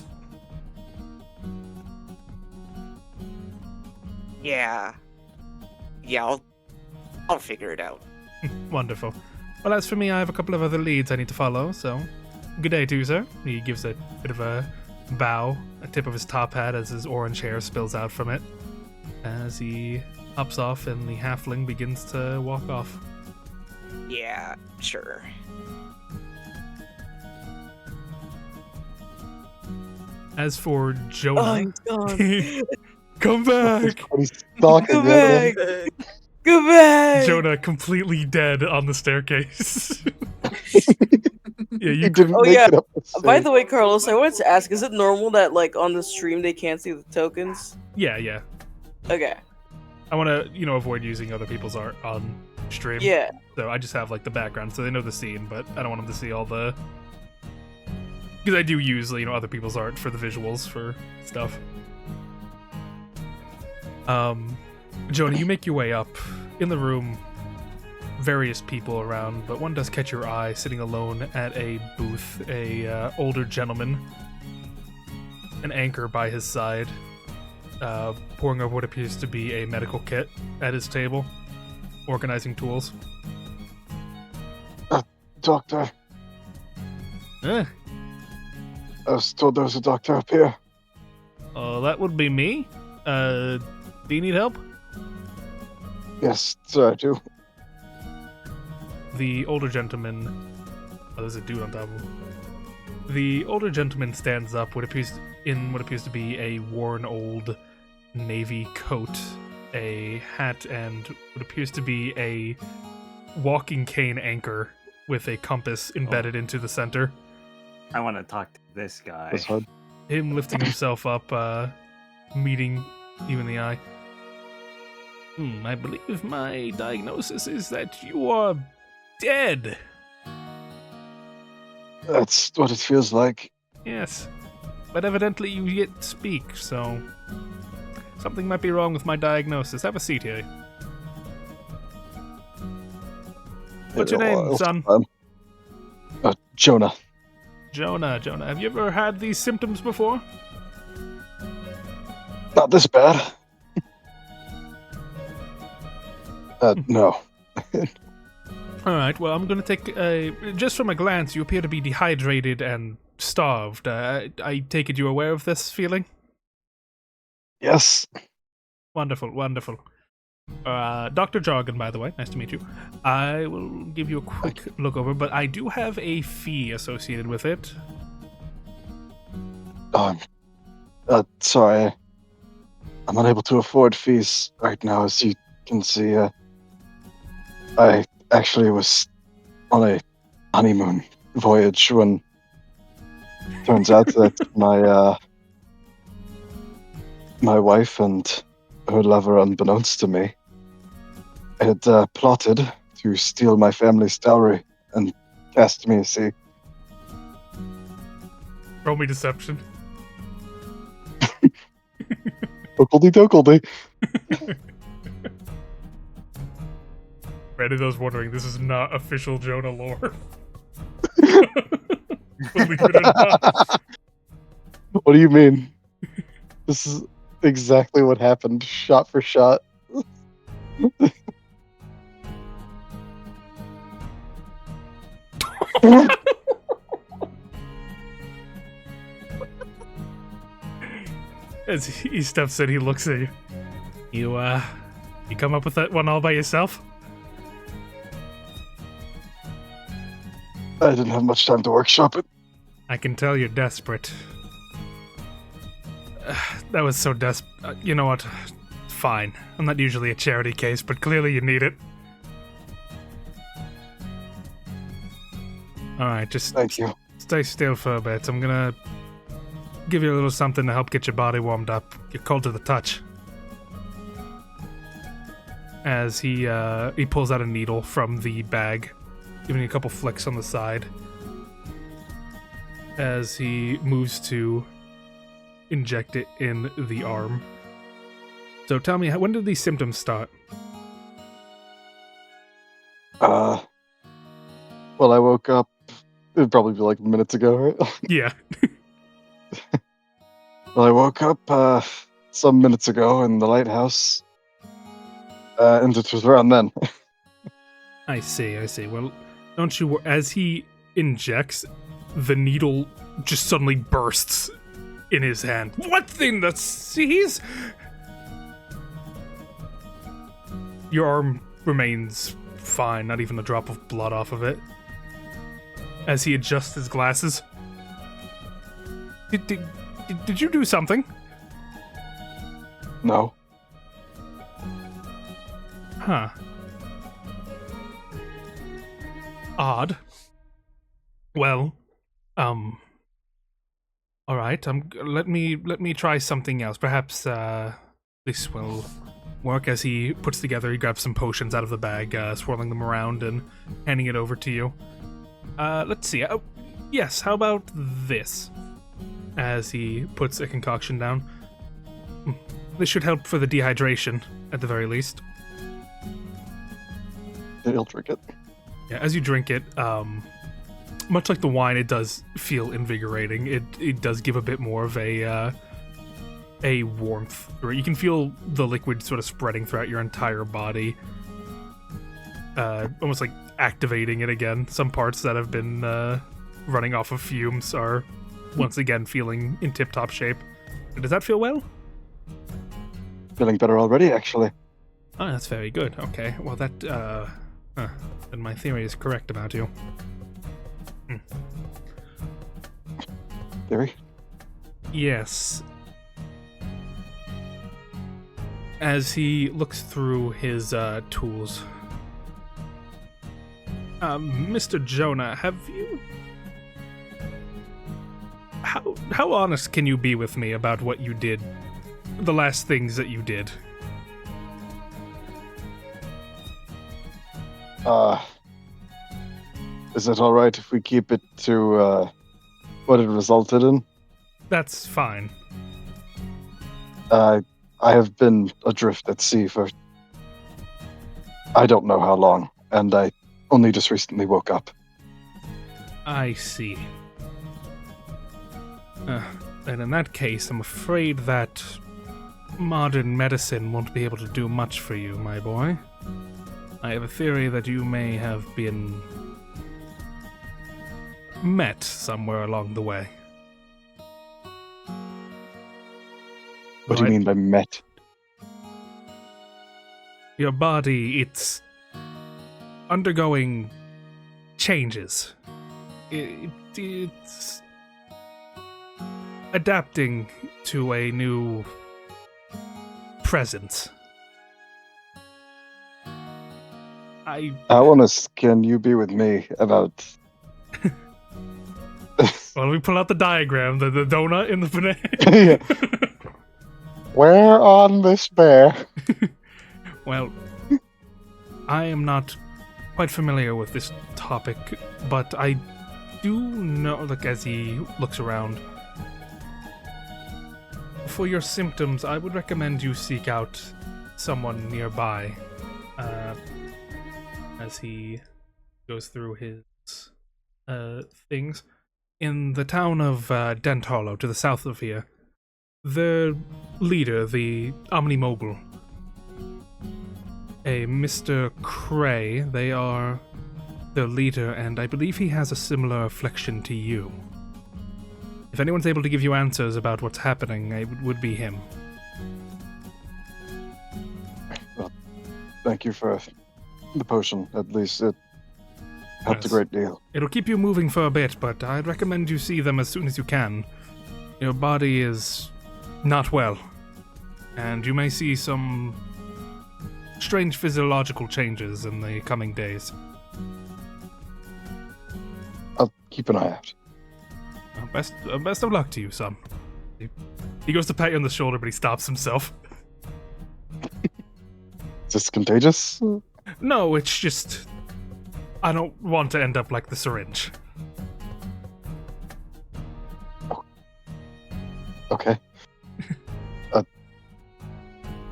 Yeah, I'll figure it out. Wonderful. Well, as for me, I have a couple of other leads I need to follow, so good day to you, sir. He gives a bit of a bow, a tip of his top hat as his orange hair spills out from it, as he hops off and the halfling begins to walk off. Yeah, sure. As for Jonah... Oh, he's gone. Come back! He's stalking Go the other back! one. Go back! Jonah completely dead on the staircase. Yeah, He you didn't Oh, make yeah. it up the By stairs. the way, Carlos, I wanted to ask, is it normal that, like, on the stream they can't see the tokens? Yeah. Okay. I want to, avoid using other people's art on stream. Yeah. So I just have, like, the background, so they know the scene, but I don't want them to see all the... Because I do use, other people's art for the visuals for stuff. Jonah, you make your way up. In the room, various people around, but one does catch your eye, sitting alone at a booth, older gentleman, an anchor by his side, pouring over what appears to be a medical kit at his table, organizing tools. Doctor, Eh, I was told there was a doctor up here. that would be me. Do you need help? Yes, sir, I do. The older gentleman... Oh, there's a dude on top of him. The older gentleman stands up, what appears to be a worn old navy coat, a hat, and what appears to be a walking cane anchor with a compass embedded into the center. I want to talk to this guy. That's hard. Him lifting himself up, meeting you in the eye. I believe my diagnosis is that you are dead. That's what it feels like. Yes, but evidently you yet speak, so something might be wrong with my diagnosis. Have a seat here. What's your name, son? Jonah. Jonah. Have you ever had these symptoms before? Not this bad. No. All right. Well, I'm going to take. Just from a glance, you appear to be dehydrated and starved. I take it you're aware of this feeling. Yes. Wonderful. Dr. Jargon, by the way, nice to meet you. I will give you a quick look over, but I do have a fee associated with it. Sorry. I'm unable to afford fees right now, as you can see. I actually was on a honeymoon voyage when turns out that my wife and her lover, unbeknownst to me, had plotted to steal my family's dowry and cast me a sea. Roll me deception. Ogledy-dogledy. For any of those wondering, this is not official Jonah lore. Believe it or not. What do you mean? This is exactly what happened, shot for shot. As he steps in, he looks at you. You come up with that one all by yourself? I didn't have much time to workshop it. I can tell you're desperate. That was so you know what? Fine. I'm not usually a charity case, but clearly you need it. Alright, just Thank you. stay still for a bit. I'm gonna give you a little something to help get your body warmed up. You're cold to the touch. As he pulls out a needle from the bag, giving you a couple flicks on the side. As he moves to inject it in the arm. So tell me, when did these symptoms start? Well, I woke up. It'd probably be like minutes ago, right? Yeah. Well, I woke up some minutes ago in the lighthouse, and it was around then. I see. Well, don't you... As he injects, the needle just suddenly bursts in his hand. What in the seas? Your arm remains fine, not even a drop of blood off of it. As he adjusts his glasses. Did you do something? No. Huh. Odd. Well, all right. Let me try something else. Perhaps this will work. As he puts together, he grabs some potions out of the bag, swirling them around and handing it over to you. Let's see. Yes. How about this? As he puts a concoction down. This should help for the dehydration. at the very least. He'll drink it. Yeah, as you drink it, much like the wine, it does feel invigorating. It does give a bit more of a warmth. You can feel the liquid sort of spreading throughout your entire body, almost like activating it again. Some parts that have been running off of fumes are once again feeling in tip-top shape. Does that feel well? Feeling better already, actually. Oh, that's very good. Okay, well that, then my theory is correct about you. Theory? Yes. As he looks through his tools. Mr. Jonah, have you... How honest can you be with me about what you did? The last things that you did? Is it alright if we keep it to, what it resulted in? That's fine. I have been adrift at sea for I don't know how long, and I only just recently woke up. I see. Then in that case, I'm afraid that modern medicine won't be able to do much for you, my boy. I have a theory that you may have been met somewhere along the way. What do you mean by met? Your body, it's undergoing changes. It's adapting to a new presence. How honest can you be with me about... Well, we pull out the diagram, the donut in the banana. Yeah. Where on this bear? Well, I am not quite familiar with this topic, but I do know, like, as he looks around, for your symptoms, I would recommend you seek out someone nearby, as he goes through his things. In the town of Dent Hollow, to the south of here, the leader, the Omni Mogul, a Mr. Cray, they are their leader, and I believe he has a similar affliction to you. If anyone's able to give you answers about what's happening, it would be him. Well, thank you for the potion. At least it helped a great deal. It'll keep you moving for a bit, but I'd recommend you see them as soon as you can. Your body is not well, and you may see some strange physiological changes in the coming days. I'll keep an eye out. Best of luck to you, son. He goes to pat you on the shoulder, but he stops himself. Is this contagious? No, it's just... I don't want to end up like the syringe. Okay.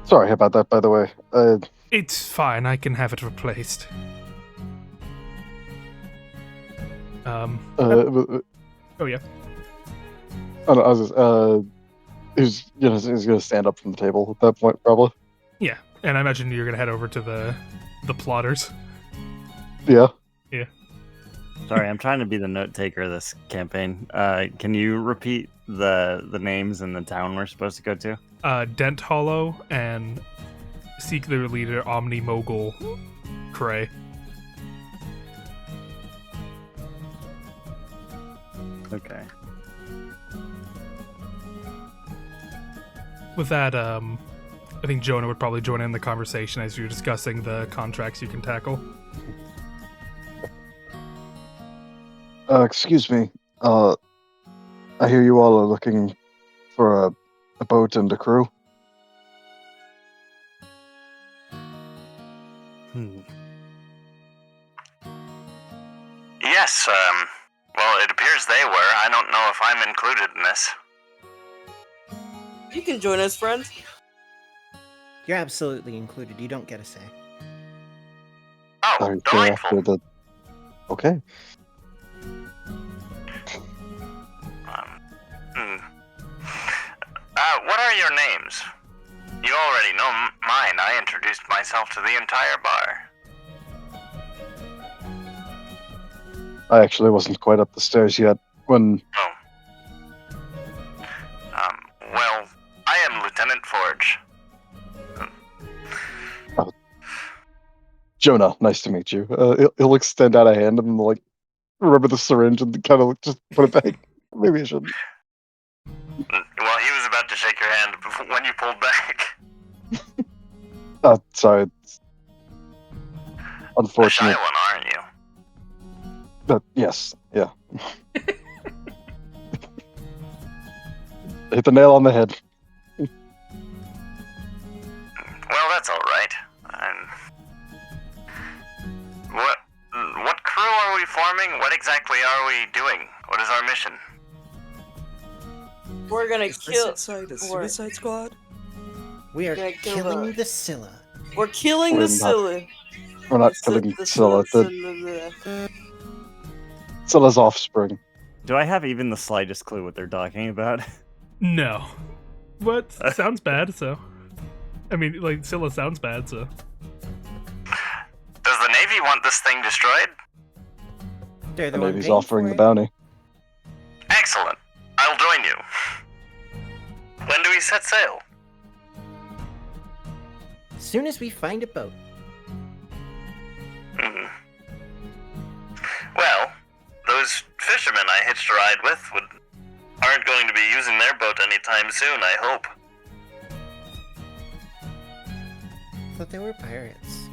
Sorry about that, by the way. It's fine, I can have it replaced. Oh yeah. I was he's gonna stand up from the table at that point, probably. Yeah, and I imagine you're gonna head over to the plotters. Yeah. Yeah. Sorry, I'm trying to be the note taker of this campaign. Can you repeat the names and the town we're supposed to go to? Dent Hollow and seek their leader, Omni Mogul Cray. Okay. With that, I think Jonah would probably join in the conversation as you're discussing the contracts you can tackle. Excuse me. I hear you all are looking for a boat and a crew. Yes, well, it appears they were. I don't know if I'm included in this. You can join us, friend. You're absolutely included. You don't get a say. Oh, Are you sure after delightful. the... Okay. What are your names? You already know mine. I introduced myself to the entire bar. I actually wasn't quite up the stairs yet when... Oh. Well, I am Lieutenant Forge. Jonah, nice to meet you. He'll extend out a hand and like remember the syringe and kind of just put it back. Maybe I shouldn't. Well, he was about to shake your hand when you pulled back. Sorry. It's A shy unfortunate. one, aren't you? But yes, yeah. Hit the nail on the head. Well, that's all right. What crew are we forming? What exactly are we doing? What is our mission? We're gonna kill. inside a we're- suicide squad? We are Gonna kill killing the- the Scylla. We're killing We're the not Scylla. We're not killing Scylla. Scylla's offspring. Do I have even the slightest clue what they're talking about? No. What? Sounds bad, so. I mean, like, Scylla sounds bad, so. Does the Navy want this thing destroyed? They're The the one Navy's paying offering for the it. bounty. Excellent. I'll join you. When do we set sail? As soon as we find a boat. Hmm. Well, those fishermen I hitched a ride with aren't going to be using their boat anytime soon, I hope. Thought they were pirates.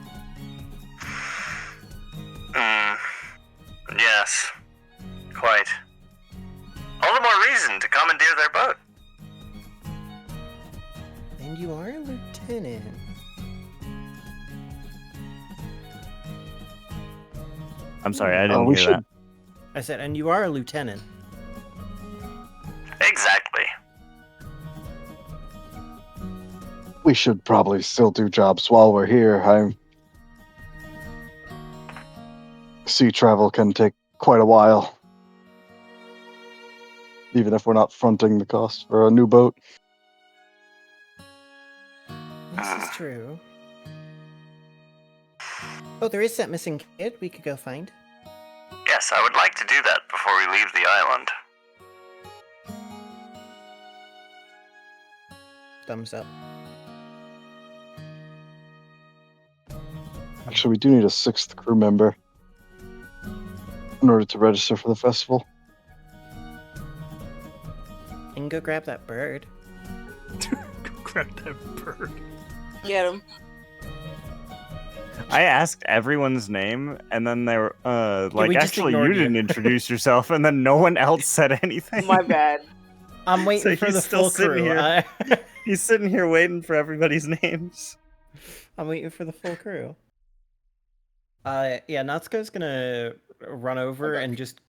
Yes. Quite. All the more reason to commandeer their boat. And you are a lieutenant. I'm sorry, I didn't we hear should- that. I said, and you are a lieutenant. Exactly. We should probably still do jobs while we're here. Sea travel can take quite a while. Even if we're not fronting the cost for a new boat. This is true. Oh, there is that missing kid we could go find. Yes, I would like to do that before we leave the island. Thumbs up. Actually, we do need a 6th crew member in order to register for the festival. And go grab that bird. Grab that bird. Get him. I asked everyone's name, and then they were like, we just actually, you ignored you." didn't introduce yourself, and then no one else said anything. My bad. I'm waiting So for he's the still full sitting crew. here. He's sitting here waiting for everybody's names. I'm waiting for the full crew. Yeah, Natsuko's gonna run over and just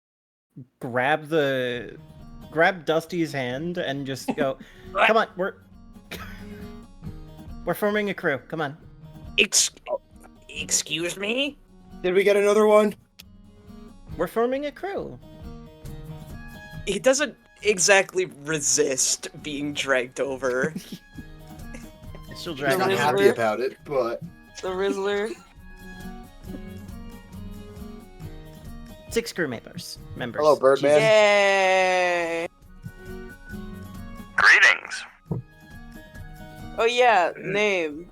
grab Dusty's hand and just go, come on, we're forming a crew. Come on. Excuse me? Did we get another one? We're forming a crew. He doesn't exactly resist being dragged over. She'll He's drag not me happy over. about it, but The Rizzler. 6 crew members. Hello, Birdman. Yay! Greetings. Oh yeah, name.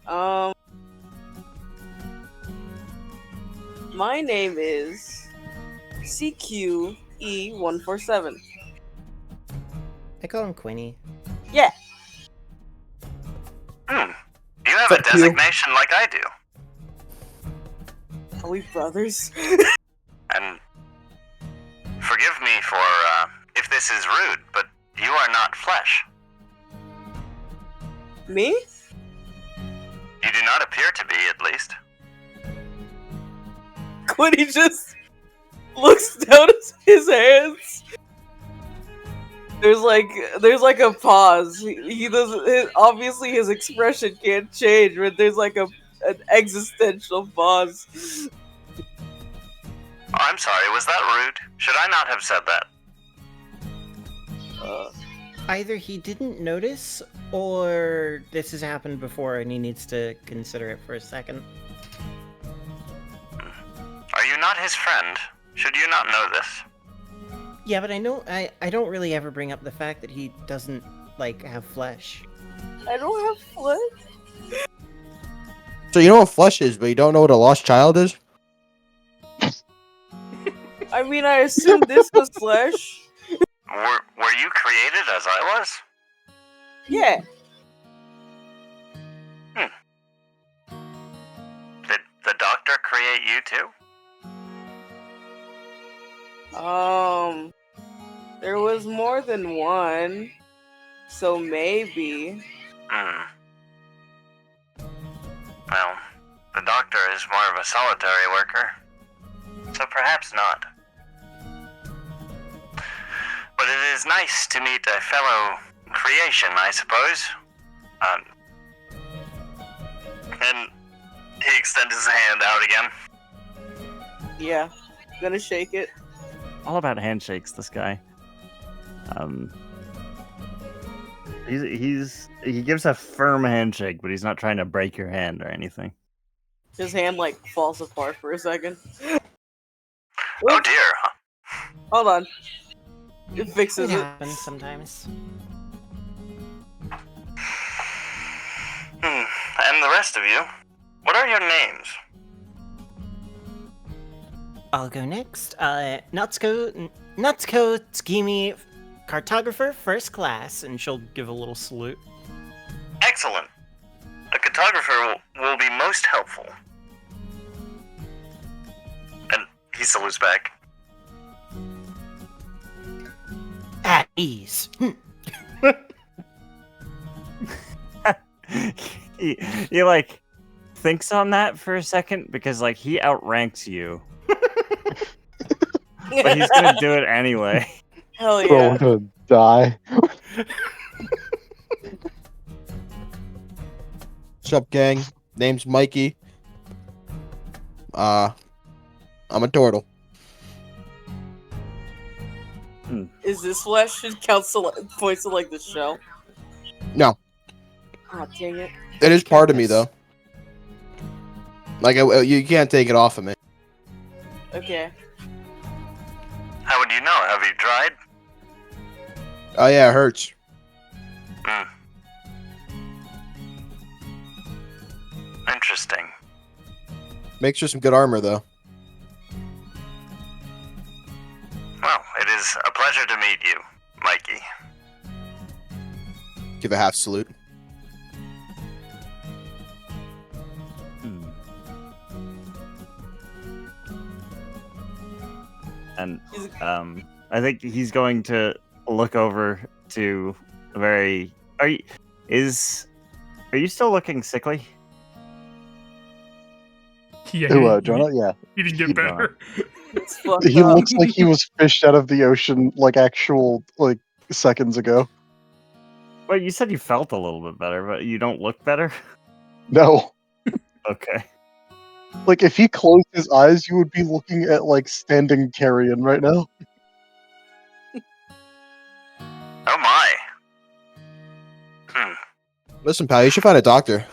My name is CQE147. I call him Quinny. Yeah. You have a Fuck you. designation like I do. Are we brothers? And forgive me for if this is rude, but you are not flesh. Me? You do not appear to be, at least. Quinny just looks down at his hands There's like a pause. He doesn't. Obviously, his expression can't change, but there's like an existential pause. Oh, I'm sorry, was that rude? Should I not have said that? Either he didn't notice, or this has happened before and he needs to consider it for a second. Are you not his friend? Should you not know this? Yeah, but I don't really ever bring up the fact that he doesn't, like, have flesh. I don't have flesh. So you know what flesh is, but you don't know what a lost child is? I mean, I assumed this was flesh. Were you created as I was? Yeah. Did the doctor create you too? There was more than one, so maybe. Well, the doctor is more of a solitary worker, so perhaps not. But it is nice to meet a fellow creation, I suppose. And he extends his hand out again. Yeah, gonna shake it. All about handshakes, this guy. He gives a firm handshake, but he's not trying to break your hand or anything. His hand like falls apart for a second. Oh dear. Hold on. It fixes It it. happens sometimes. And the rest of you, what are your names? I'll go next. Natsuko Tsukimi, cartographer, first class, and she'll give a little salute. Excellent. A cartographer will be most helpful. And he salutes back. At ease. he like thinks on that for a second because like he outranks you, but he's gonna do it anyway. Hell Bro, yeah. I'm gonna die. What's up, gang? Name's Mikey. I'm a turtle. Is this flesh? Should count points to like the shell? No, Oh dang it. it is part of me though. Like you can't take it off of me. Okay. How would you know? Have you tried? Oh yeah, it hurts. Interesting. Makes for some good armor though. Well, it is a pleasure to meet you, Mikey. Give a half salute. And I think he's going to look over to a very. Are you still looking sickly? Yeah, Who, Jonah? Yeah. he didn't get better. It's fucked He up. looks like he was fished out of the ocean like actual like seconds ago. Well, you said you felt a little bit better, but you don't look better. No. Okay. Like if he closed his eyes, you would be looking at like standing carrion right now. Oh my. Listen, pal, you should find a doctor.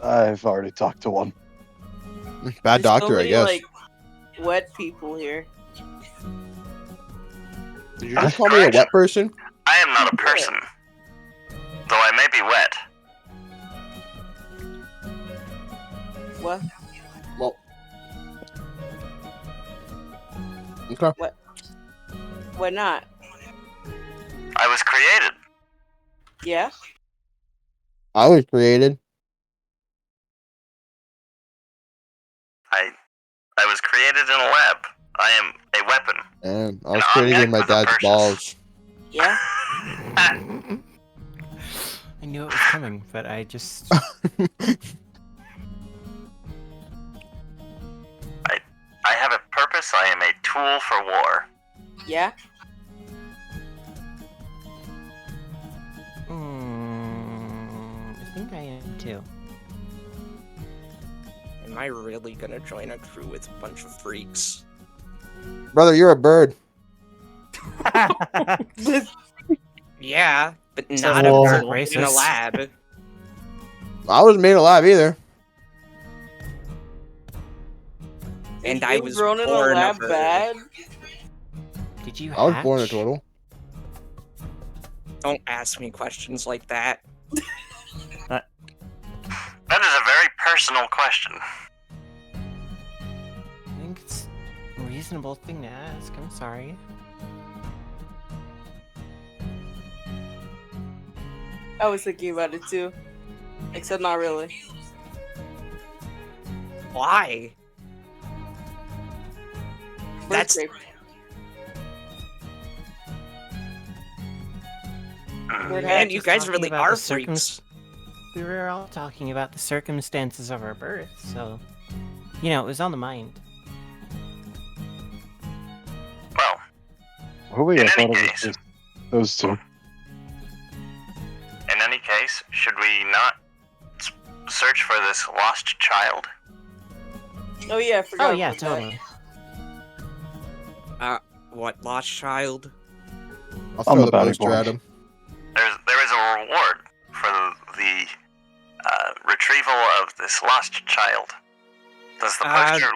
I've already talked to one. Bad There's so doctor, I many, guess. like, wet people here. Did you just call me a wet person? I am not a person, though I may be wet. What? Well, okay. Why not? I was created. Yeah? I was created. I was created in a lab. I am a weapon. And I was An created in object my with a dad's purpose. balls. Yeah? I knew it was coming, but I just... I have a purpose. I am a tool for war. Yeah? Am I really gonna join a crew with a bunch of freaks? Brother, you're a bird. Yeah, but Sounds not a like bird racist. in a lab. I wasn't made alive either. And Is I being was grown in a born lab bird. bad. Did you I was born a hatch? turtle. Don't ask me questions like that. That is a very personal question. I think it's a reasonable thing to ask. I'm sorry. I was thinking about it too. Except not really. Why? That's Birthday. Weird man, hat. you Just guys talking really about are the circum- freaks. We were all talking about the circumstances of our birth, so you know, it was on the mind. Well, Oh wait, In I thought any it was case. just those two. in any case, should we not search for this lost child? Oh yeah, I forgot. Oh yeah, about that. totally. What, lost child? I'll On throw the the bounty poster board. at him. There is a reward for the retrieval of this lost child. Does the poster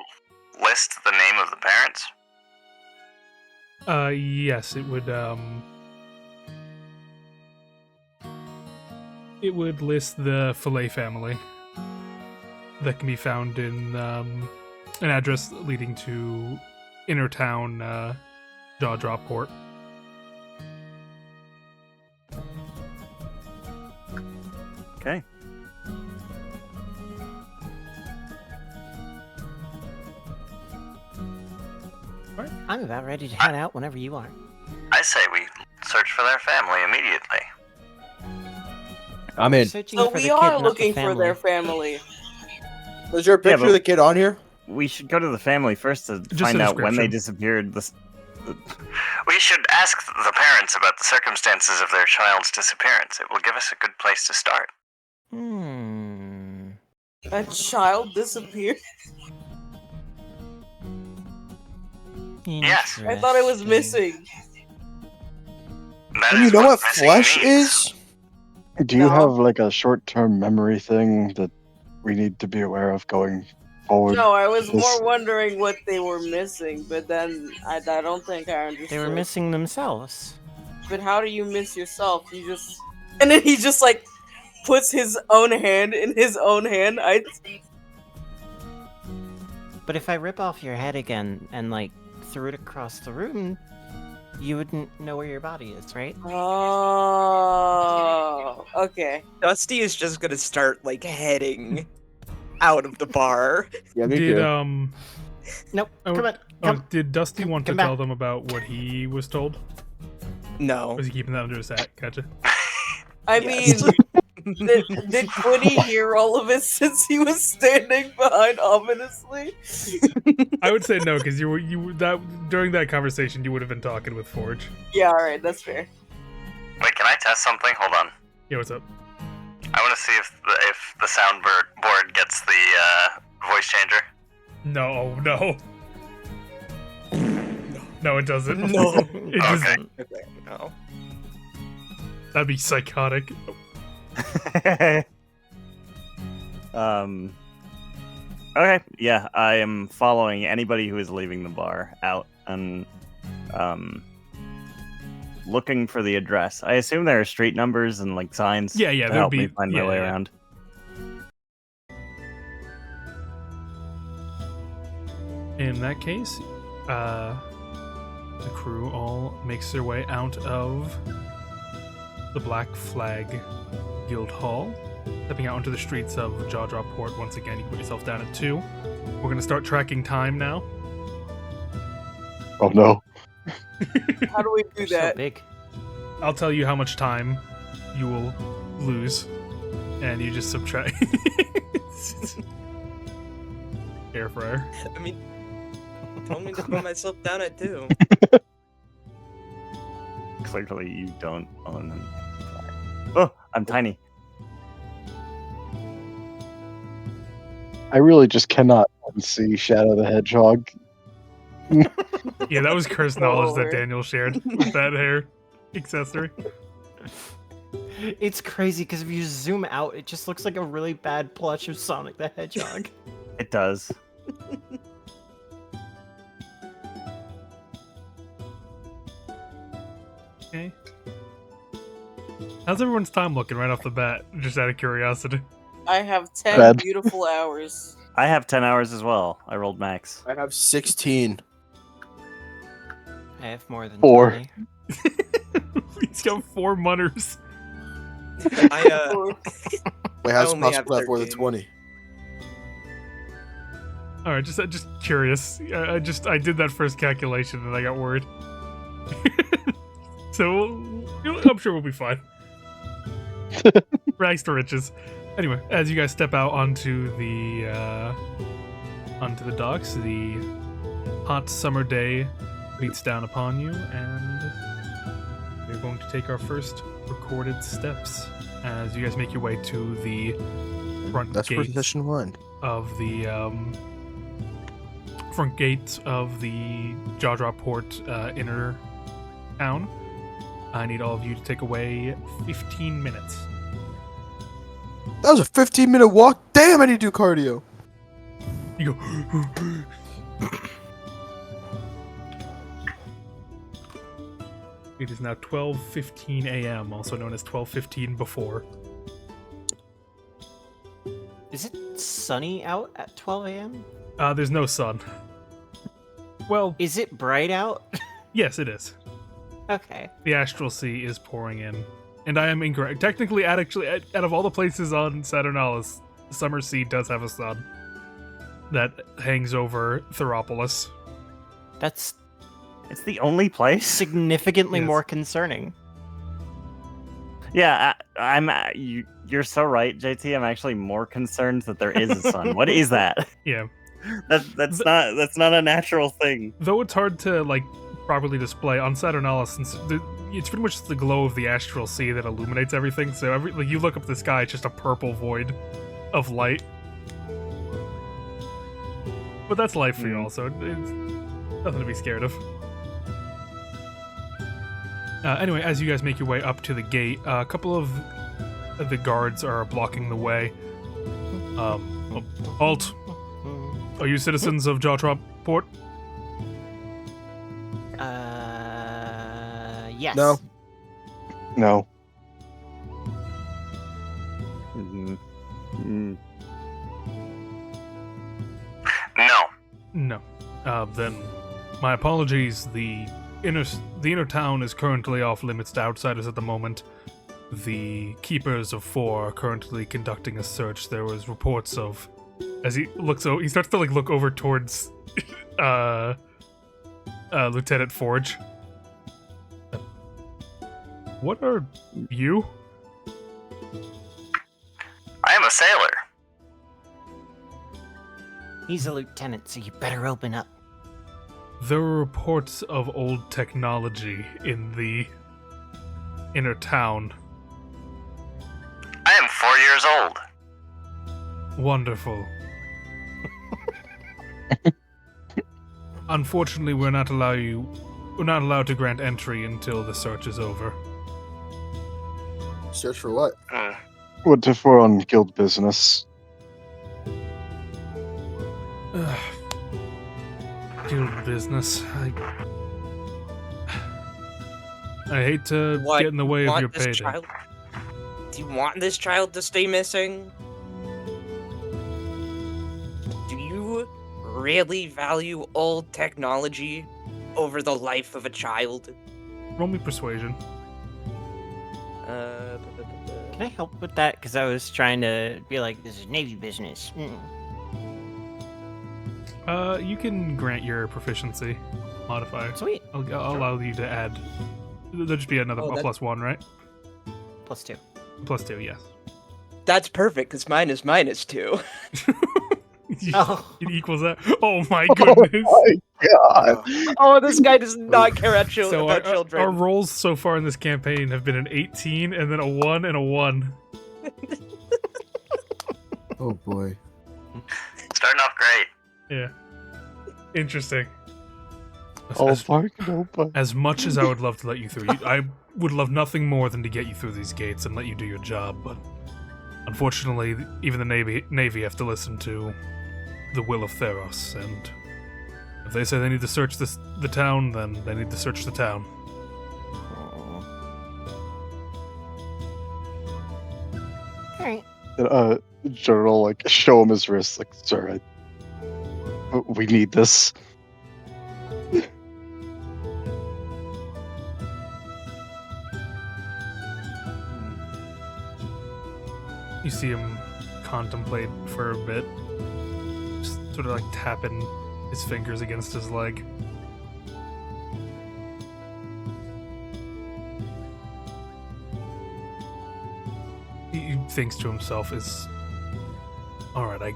list the name of the parents? Yes, it would list the Fillet family that can be found in an address leading to Inner Town Jaw Drop Port. Okay. I'm about ready to head out whenever you are. I say we search for their family immediately. I'm in. Searching So for we the are kid, not the looking for their family. family. Was there a picture but- of the kid on here? We should go to the family first to Just find a out when they description. disappeared. We should ask the parents about the circumstances of their child's disappearance. It will give us a good place to start. A child disappeared. Yes. I thought it was Interesting. missing. That And is you know what missing flesh means. is? Do you No. have like a short-term memory thing that we need to be aware of going forward? No, I was This- more wondering what they were missing, but then I don't think I understood. They were missing themselves. But how do you miss yourself? You just and then he just like puts his own hand in his own hand. But if I rip off your head again and like threw it across the room, you wouldn't know where your body is, right? Oh, okay. Dusty is just gonna start like heading out of the bar. Yeah, me Did too. Nope. Oh, Come on. oh, Come. did Dusty want to come back. tell them about what he was told? No. Was he keeping that under his hat? Gotcha. I Yes. mean, did Quinny hear all of it since he was standing behind ominously? I would say no, because during that conversation you would have been talking with Forge. Yeah, all right, that's fair. Wait, can I test something? Hold on. Yeah, what's up? I want to see if the soundboard gets the voice changer. No. No, it doesn't. No. It just, Okay. No. that'd be psychotic. Okay, yeah, I am following anybody who is leaving the bar out and looking for the address. I assume there are street numbers and like signs Yeah, to there'd help be. me find my yeah, way yeah. around. In that case, the crew all makes their way out of the Black Flag Guild Hall, stepping out onto the streets of Jaw Drop Port. Once again, you can put yourself down at 2. We're going to start tracking time now. Oh no. How do we do So that? big. I'll tell you how much time you will lose, and you just subtract. Air fryer. I mean, told me to put myself down at 2. Clearly, you don't own them. Oh, I'm tiny. I really just cannot unsee Shadow the Hedgehog. Yeah, that was cursed knowledge that Lord. Daniel shared with that hair accessory. It's crazy because if you zoom out, it just looks like a really bad plush of Sonic the Hedgehog. It does. Okay. How's everyone's time looking right off the bat? Just out of curiosity. I have 10 Red. beautiful hours. I have 10 hours as well. I rolled max. I have 16. I have more than 4. 20. He's got 4 mutters. Wait, how's it only have possible to have more than 13. 20? All right, just curious. I did that first calculation and I got worried. So I'm sure we'll be fine. Rags to riches. Anyway, as you guys step out onto the docks, the hot summer day beats down upon you, and we're going to take our first recorded steps as you guys make your way to the front That's for gate session 1. of the front gate of the Jaw Drop Port inner town. I need all of you to take away 15 minutes. That was a 15-minute walk. Damn, I need to do cardio. You go. It is now 12:15 a.m., also known as 12:15 before. Is it sunny out at 12 a.m.? There's no sun. Well, Is it bright out? yes, it is. Okay. The astral sea is pouring in, and I am incorrect. Technically, out of all the places on Saturnalis, Summer Sea does have a sun that hangs over Theropolis. That's It's the only place. significantly Yes. more concerning. Yeah, you're so right, JT. I'm actually more concerned that there is a sun. What is that? Yeah. That's not a natural thing. Though it's hard to properly display on Saturnalis, since it's pretty much the glow of the astral sea that illuminates everything. So you look up at the sky, it's just a purple void of light. But that's life for you all, so it's nothing to be scared of. Anyway, as you guys make your way up to the gate, a couple of the guards are blocking the way. Halt! Are you citizens of Jaw Drop Port? Yes. No. No. No. No. Then, my apologies. The inner town is currently off limits to outsiders at the moment. The Keepers of Four are currently conducting a search. There was reports of, as he starts to look over towards Lieutenant Forge. What are you? I am a sailor. He's a lieutenant, so you better open up. There were reports of old technology in the inner town. I am 4 years old. Wonderful. Unfortunately, we're not allowed to grant entry until the search is over. Search for what? What if we're on guild business? Guild business. I hate to What? get in the way of Want your this payday. child? Do you want this child to stay missing? Do you really value old technology over the life of a child? Roll me persuasion. Can I help with that? Because I was trying to be like, this is Navy business. You can grant your proficiency modifier. Sweet. I'll allow you to add. There'll just be another Oh, that- +1, right? +2. +2, yes. That's perfect, because mine is -2. Oh. It equals that. Oh my goodness. God. Oh, this guy does not care about, So about our children. rolls so far in this campaign have been an 18 and then a 1 and a 1. Oh boy. Starting off great. Yeah. Interesting. All bark, no bite. As much as I would love to let you through, I would love nothing more than to get you through these gates and let you do your job, but unfortunately, even the Navy have to listen to the will of Theros, and if they say they need to search the town, then they need to search the town. Alright. General, like, show him his wrist, like, sir, we need this. You see him contemplate for a bit, just sort of like tapping his fingers against his leg. He thinks to himself, alright,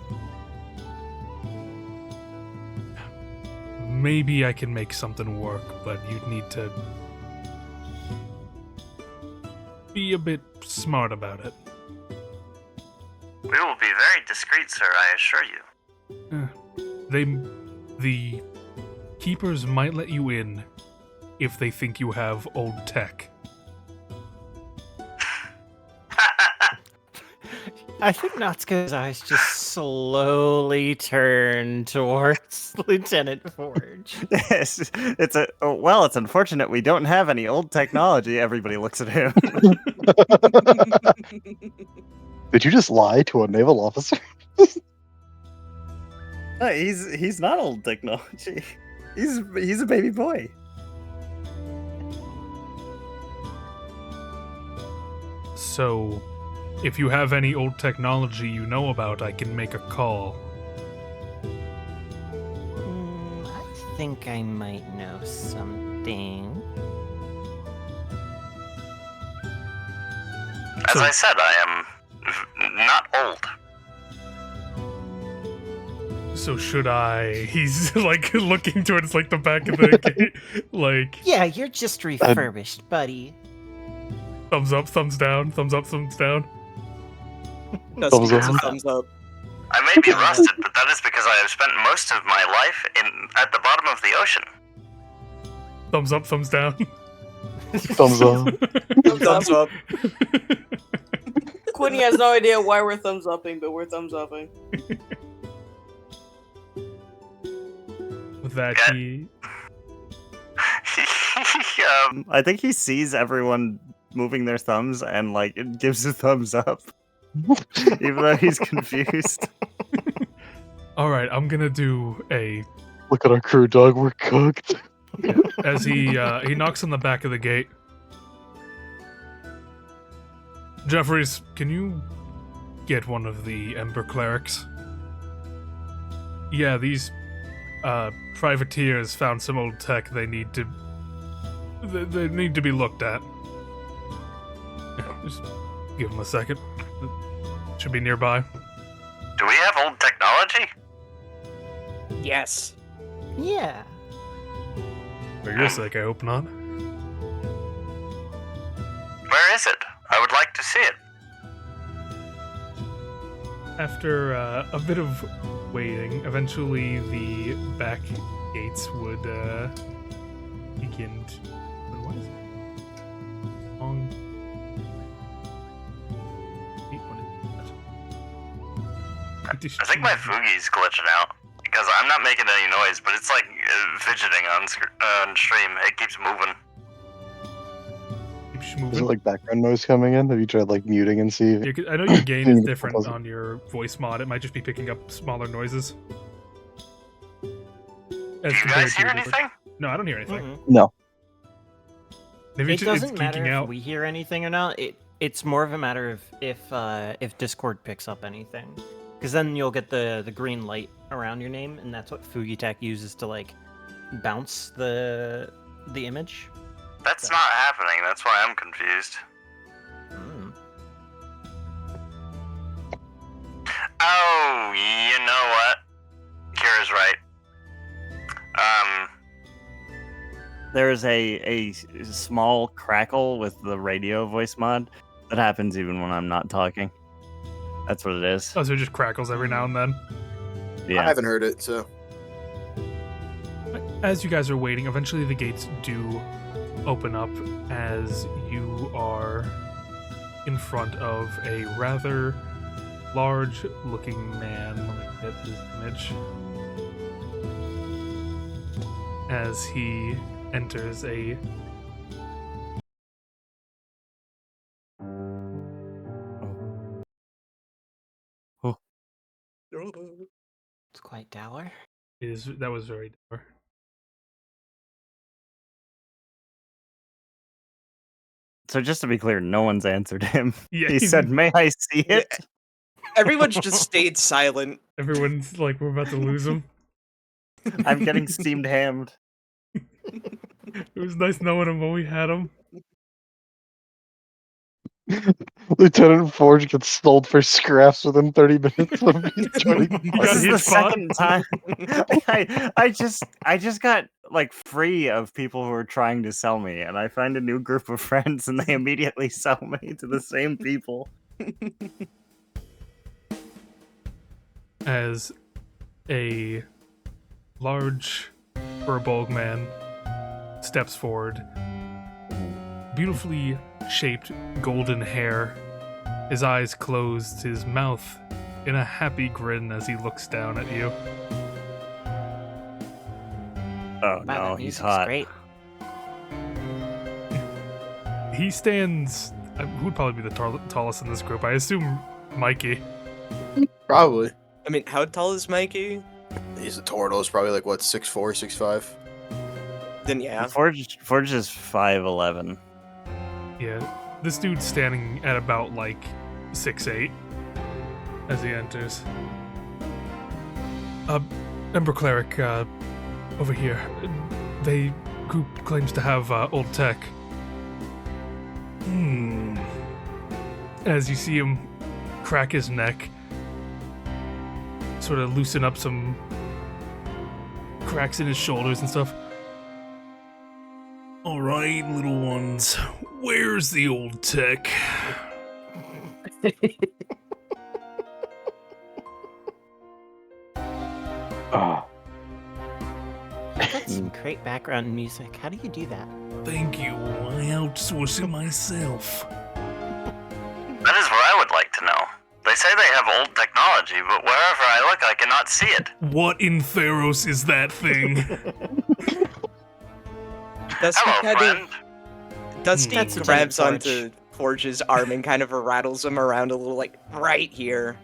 maybe I can make something work, but you'd need to be a bit smart about it. We will be very discreet, sir, I assure you. The keepers might let you in if they think you have old tech. I think Natsuko's eyes just slowly turn towards Lieutenant Forge. Yes, it's unfortunate we don't have any old technology. Everybody looks at him. Did you just lie to a naval officer? No, he's not old technology. He's a baby boy. So, if you have any old technology you know about, I can make a call. I think I might know something. As I said, I am not old. So should I? He's like looking towards like the back of the gate, like Yeah, you're just refurbished, buddy. thumbs up, thumbs down, thumbs up, thumbs down. Thumbs up. Thumbs up. I may be rusted, but that is because I have spent most of my life at the bottom of the ocean. Thumbs up, thumbs down. Thumbs up. Thumbs up. Quinny has no idea why we're thumbs upping, but we're thumbs upping. With that, he I think he sees everyone moving their thumbs and like it gives a thumbs up, even though he's confused. All right, I'm gonna do a Look at our crew, dog. We're cooked. as he knocks on the back of the gate. Jeffries, can you get one of the Ember clerics? Yeah, these privateers found some old tech they need to be looked at. Yeah, just give them a second. It should be nearby. Do we have old technology? Yes. Yeah. For your sake, I hope not. Where is it? I would like to see it. After a bit of waiting, eventually the back gates would begin to... What is it? Long... Wait, what is that? I think my Fugi's glitching out. Because I'm not making any noise, but it's like fidgeting on stream. It keeps moving. Keeps Is it moving. like background noise coming in? Have you tried like muting and see? I know your gain is different on your voice mod. It might just be picking up smaller noises. Do you guys hear anything? No, I don't hear anything. No. Maybe It doesn't it's matter geeking if out. we hear anything or not. It's more of a matter of if Discord picks up anything, because then you'll get the green light around your name, and that's what Fugitech uses to like bounce the image. That's not happening. That's why I'm confused. Mm. Oh, you know what? Kira's right. There's a small crackle with the radio voice mod that happens even when I'm not talking. That's what it is. Oh, so it just crackles every now and then. I Yeah. haven't heard it, so. As you guys are waiting, eventually the gates do open up as you are in front of a rather large-looking man. Let me get his image. As he enters a It's quite dour. that was very dark. So just to be clear, no one's answered him. Yeah, He said, "May I see it?" Everyone's just stayed silent. Everyone's like, we're about to lose him. I'm getting steamed hammed. It was nice knowing him when we had him. Lieutenant Forge gets sold for scraps within 30 minutes of me joining. He This got is hit the spot. second time. I just got like free of people who are trying to sell me, and I find a new group of friends, and they immediately sell me to the same people. As a large furbolg man steps forward, beautifully shaped golden hair, his eyes closed, his mouth in a happy grin as he looks down at you. Oh Wow, no, that he's music's hot. Great. He stands. Who'd probably be the tallest in this group? I assume Mikey. Probably. I mean, how tall is Mikey? He's a turtle. He's probably like what, 6'4", 6'5". Then yeah. Forge is 5'11". Yeah, this dude's standing at about like 6'8" as he enters. Ember Cleric, over here. They group claims to have old tech. As you see him crack his neck, sort of loosen up some cracks in his shoulders and stuff. All right, little ones, where's the old tech? Ah, That's some great background music. How do you do that? Thank you. I outsource it myself. That is what I would like to know. They say they have old technology, but wherever I look, I cannot see it. What in Theros is that thing? Dusty Hello, kind friend. of Dusty That's a grabs giant onto Forge's arm and kind of rattles him around a little, like right here.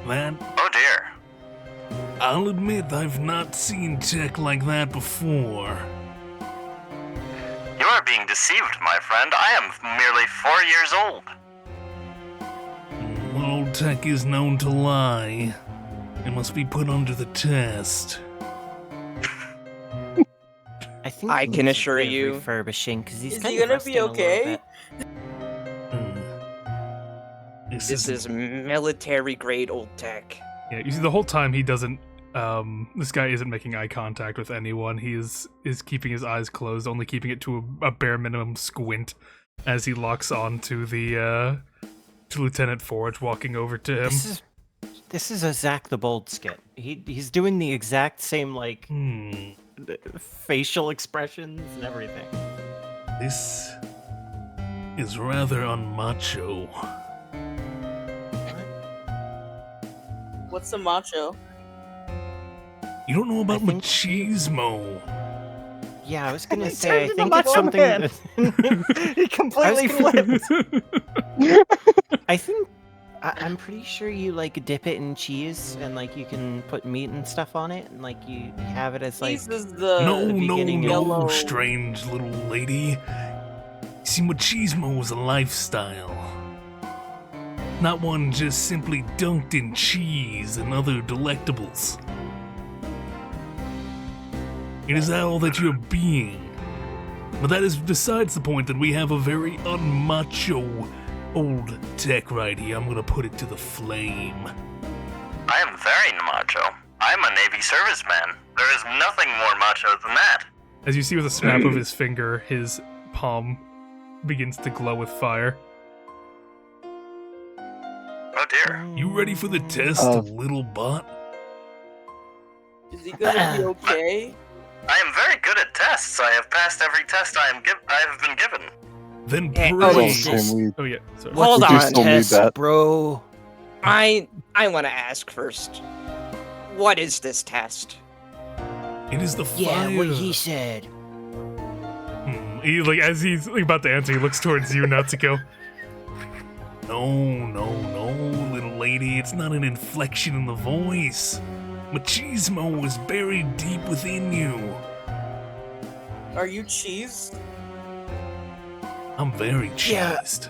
That, Oh dear. I'll admit I've not seen tech like that before. You are being deceived, my friend. I am merely 4 years old. Old tech is known to lie. It must be put under the test. I think I he can needs a assure bit of you. refurbishing because he's Is kind he of gonna be rusting a little okay? bit. This is military grade old tech. Yeah, you see, the whole time he doesn't. This guy isn't making eye contact with anyone. He is keeping his eyes closed, only keeping it to a bare minimum squint as he locks on to the to Lieutenant Forge, walking over to him. This is a Zack the Bold skit. He's doing the exact same like facial expressions and everything. This is rather unmacho. What's a macho? You don't know about I think- machismo. Yeah, I was gonna He say I turned into think it's Macho something. Man. that- He completely gonna- flipped. I think I'm pretty sure you like dip it in cheese and like you can put meat and stuff on it and like you have it as like. Cheese is the No, beginning of yellow. strange little lady. See, machismo was a lifestyle. Not one just simply dunked in cheese and other delectables. It is all that you're being. But that is besides the point that we have a very unmacho old tech right here. I'm gonna put it to the flame. I am very macho. I'm a Navy serviceman. There is nothing more macho than that. As you see with a snap of his finger, his palm begins to glow with fire. Oh dear. You ready for the test, little bot? Is he gonna be okay? I am very good at tests. I have passed every test I have been given. Then Hey, pray. Don't is this- say we Oh yeah, sorry. Hold We do on, still need Test, that. bro. I want to ask first. What is this test? It is the fire. Yeah, what he said. He, like, as he's about to answer, he looks towards you, Natsuko. No, little lady. It's not an inflection in the voice. Machismo is buried deep within you. Are you cheese? I'm very Yeah. cheesed.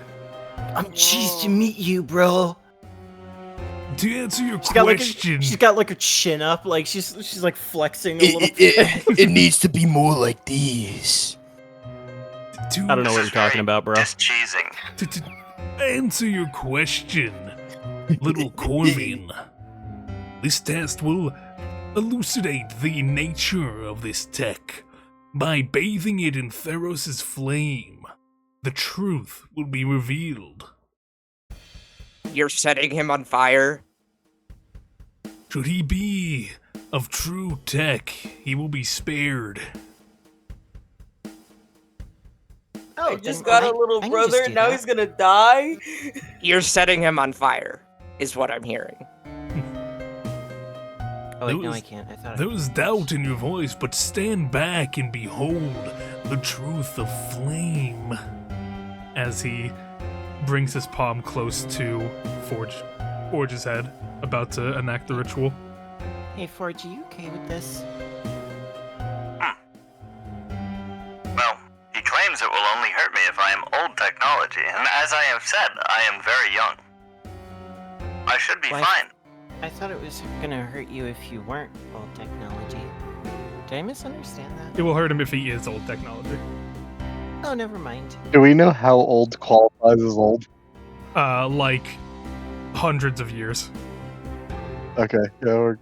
I'm cheesed to meet you, bro. To answer your She's got question, she's got like her chin up, like she's like flexing a little. It needs to be more like these. to, I don't know what This you're is talking very about, bro. Discheesing. to answer your question, little Corvin. This test will elucidate the nature of this tech. By bathing it in Theros' flame, the truth will be revealed. You're setting him on fire? Should he be of true tech, he will be spared. I just got a little I can brother, just and do now that. he's gonna die. You're setting him on fire, is what I'm hearing. Oh wait, no, There I was- can't. I thought There was doubt in your voice, but stand back and behold the truth of flame. As he brings his palm close to Forge's head, about to enact the ritual. Hey, Forge, are you okay with this? Well, he claims it will only hurt me if I am old technology, and as I have said, I am very young. I should be Why- fine. I thought it was gonna hurt you if you weren't old technology. Did I misunderstand that? It will hurt him if he is old technology. Oh, never mind. Do we know how old qualifies as old? Like hundreds of years. Okay, yeah, we're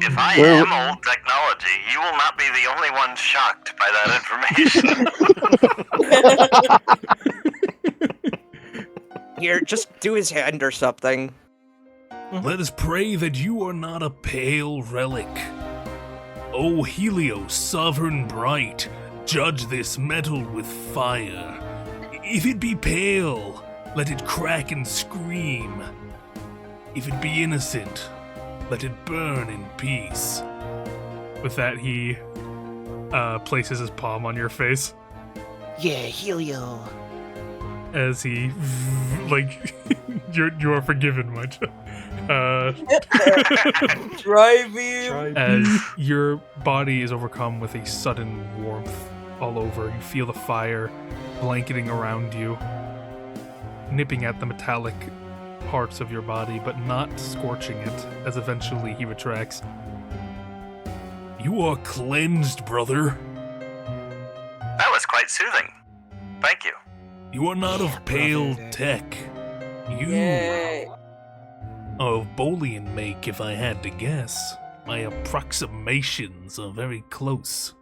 If I Well- am old technology, you will not be the only one shocked by that information. Here, just do his hand or something. Let us pray that you are not a pale relic. O Helios, sovereign bright, judge this metal with fire. If it be pale, let it crack and scream. If it be innocent, let it burn in peace. With that, he places his palm on your face Yeah, Helio. as he, like, you are forgiven, my child. Dry beam. As your body is overcome with a sudden warmth all over, you feel the fire blanketing around you, nipping at the metallic parts of your body, but not scorching it, as eventually he retracts. You are cleansed, brother. That was quite soothing. Thank you. You are not Yeah, of pale brother. tech. You Yay. are of Bolian make, if I had to guess. My approximations are very close.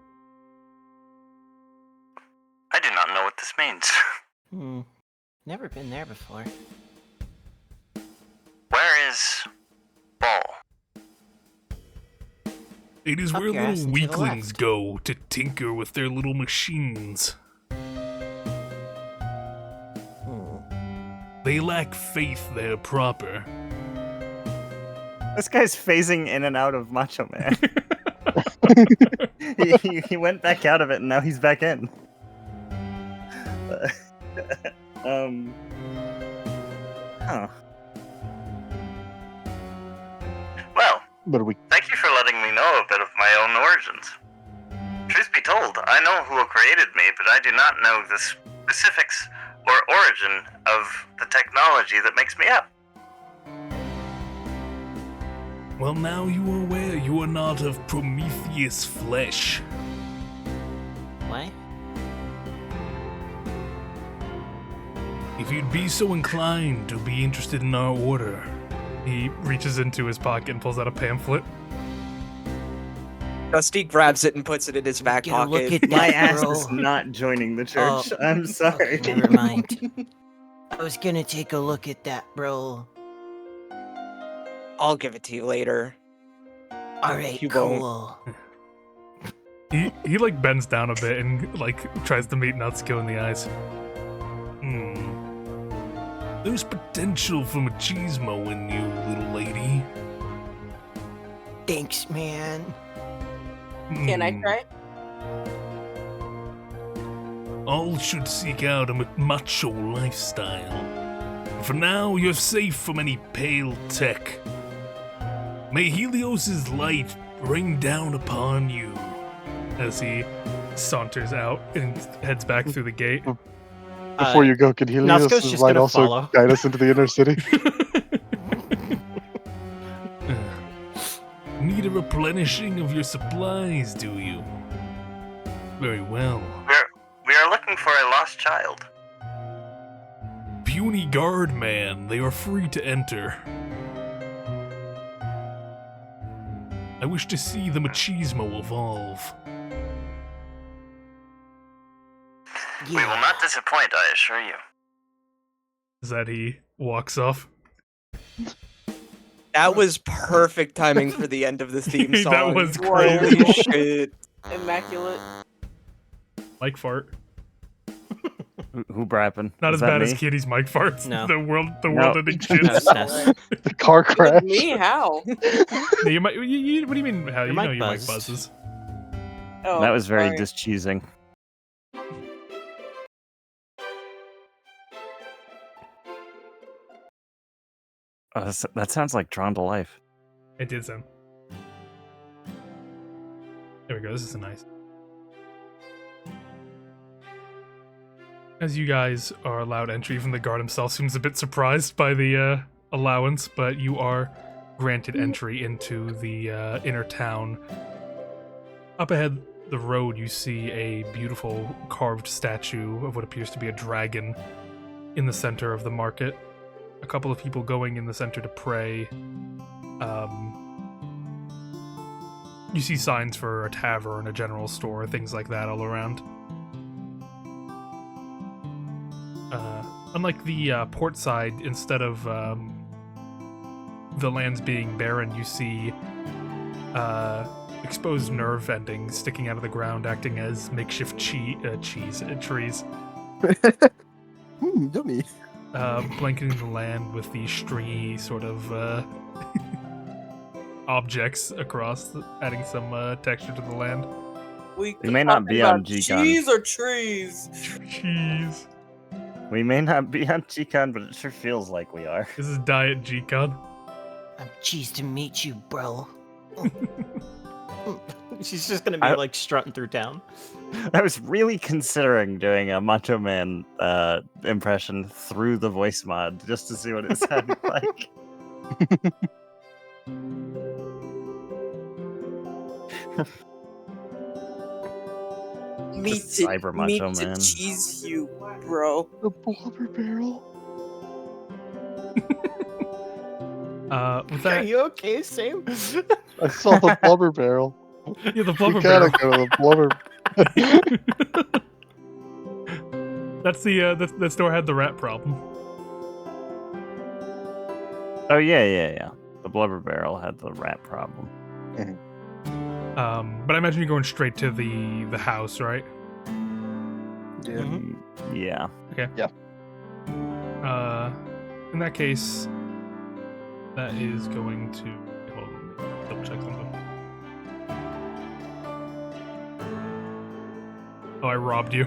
I do not know what this means. Never been there before. Where is Ball? It is Up where your ass little and to the weaklings left. go to tinker with their little machines. They lack faith there proper. This guy's phasing in and out of Macho Man. he went back out of it and now he's back in. Huh. Well, but we thank you for letting me know a bit of my own origins. Truth be told, I know who created me, but I do not know the specifics or origin of the technology that makes me up. Well, now you are aware you are not of Prometheus flesh. What? If you'd be so inclined to be interested in our order. He reaches into his pocket and pulls out a pamphlet. Dusty grabs it and puts it in his back Get a look pocket. at My that, ass bro. is not joining the church. Oh. I'm sorry. Never mind. I was gonna take a look at that, bro. I'll give it to you later. All right, You won't. cool. He like bends down a bit and like tries to meet Natsuko in the eyes. There's potential for machismo in you, little lady. Thanks, man. Can I try? All should seek out a macho lifestyle. For now, you're safe from any pale tech. May Helios's light rain down upon you. As he saunters out and heads back through the gate. Before you go, can Natsuko's Helios' just light gonna also follow. guide us into the inner city? Need a replenishing of your supplies, do you? Very well. We are looking for a lost child. Puny guard man, they are free to enter. I wish to see the machismo evolve. We will not disappoint, I assure you. Is that he walks off? That was perfect timing for the end of the theme That song. was Holy crazy. shit. Immaculate. Mike fart. Who brapping? Not Was as that bad me? as Kitty's Mike farts. No. The world No. ending No, shit. it's Ness. The car crash. Me? How? No, you might. What do you mean? How Your you know mic your mic buzzed. buzzes? Oh, That was very sorry. discheesing. Oh, that sounds like Drawn to Life. It did sound. There we go. This is nice. As you guys are allowed entry, even the guard himself seems a bit surprised by the allowance, but you are granted entry into the inner town. Up ahead, the road, you see a beautiful carved statue of what appears to be a dragon in the center of the market. A couple of people going in the center to pray. You see signs for a tavern, a general store, things like that all around. Unlike the port side, instead of the lands being barren, you see exposed nerve endings sticking out of the ground, acting as makeshift trees, Yummy. blanketing the land with these stringy sort of objects across, adding some texture to the land. We may not be on G-Con. Cheese or trees? Cheese. We may not be on G-Con, but it sure feels like we are. This is Diet G-Con. I'm cheesed to meet you, bro. She's just gonna be like strutting through town. I was really considering doing a Macho Man impression through the voice mod just to see what it sounded like. Meet Just cyber macho man. cheese you, bro. The blubber barrel. With Are that, you okay, Sam? I saw the blubber barrel. yeah, the We blubber gotta barrel. go to the blubber. That's the store had the rat problem. Oh yeah. The blubber barrel had the rat problem. But I imagine you're going straight to the house, right? Yeah. Yeah. In that case, that is going to hold on, let me double check something. Oh, I robbed you.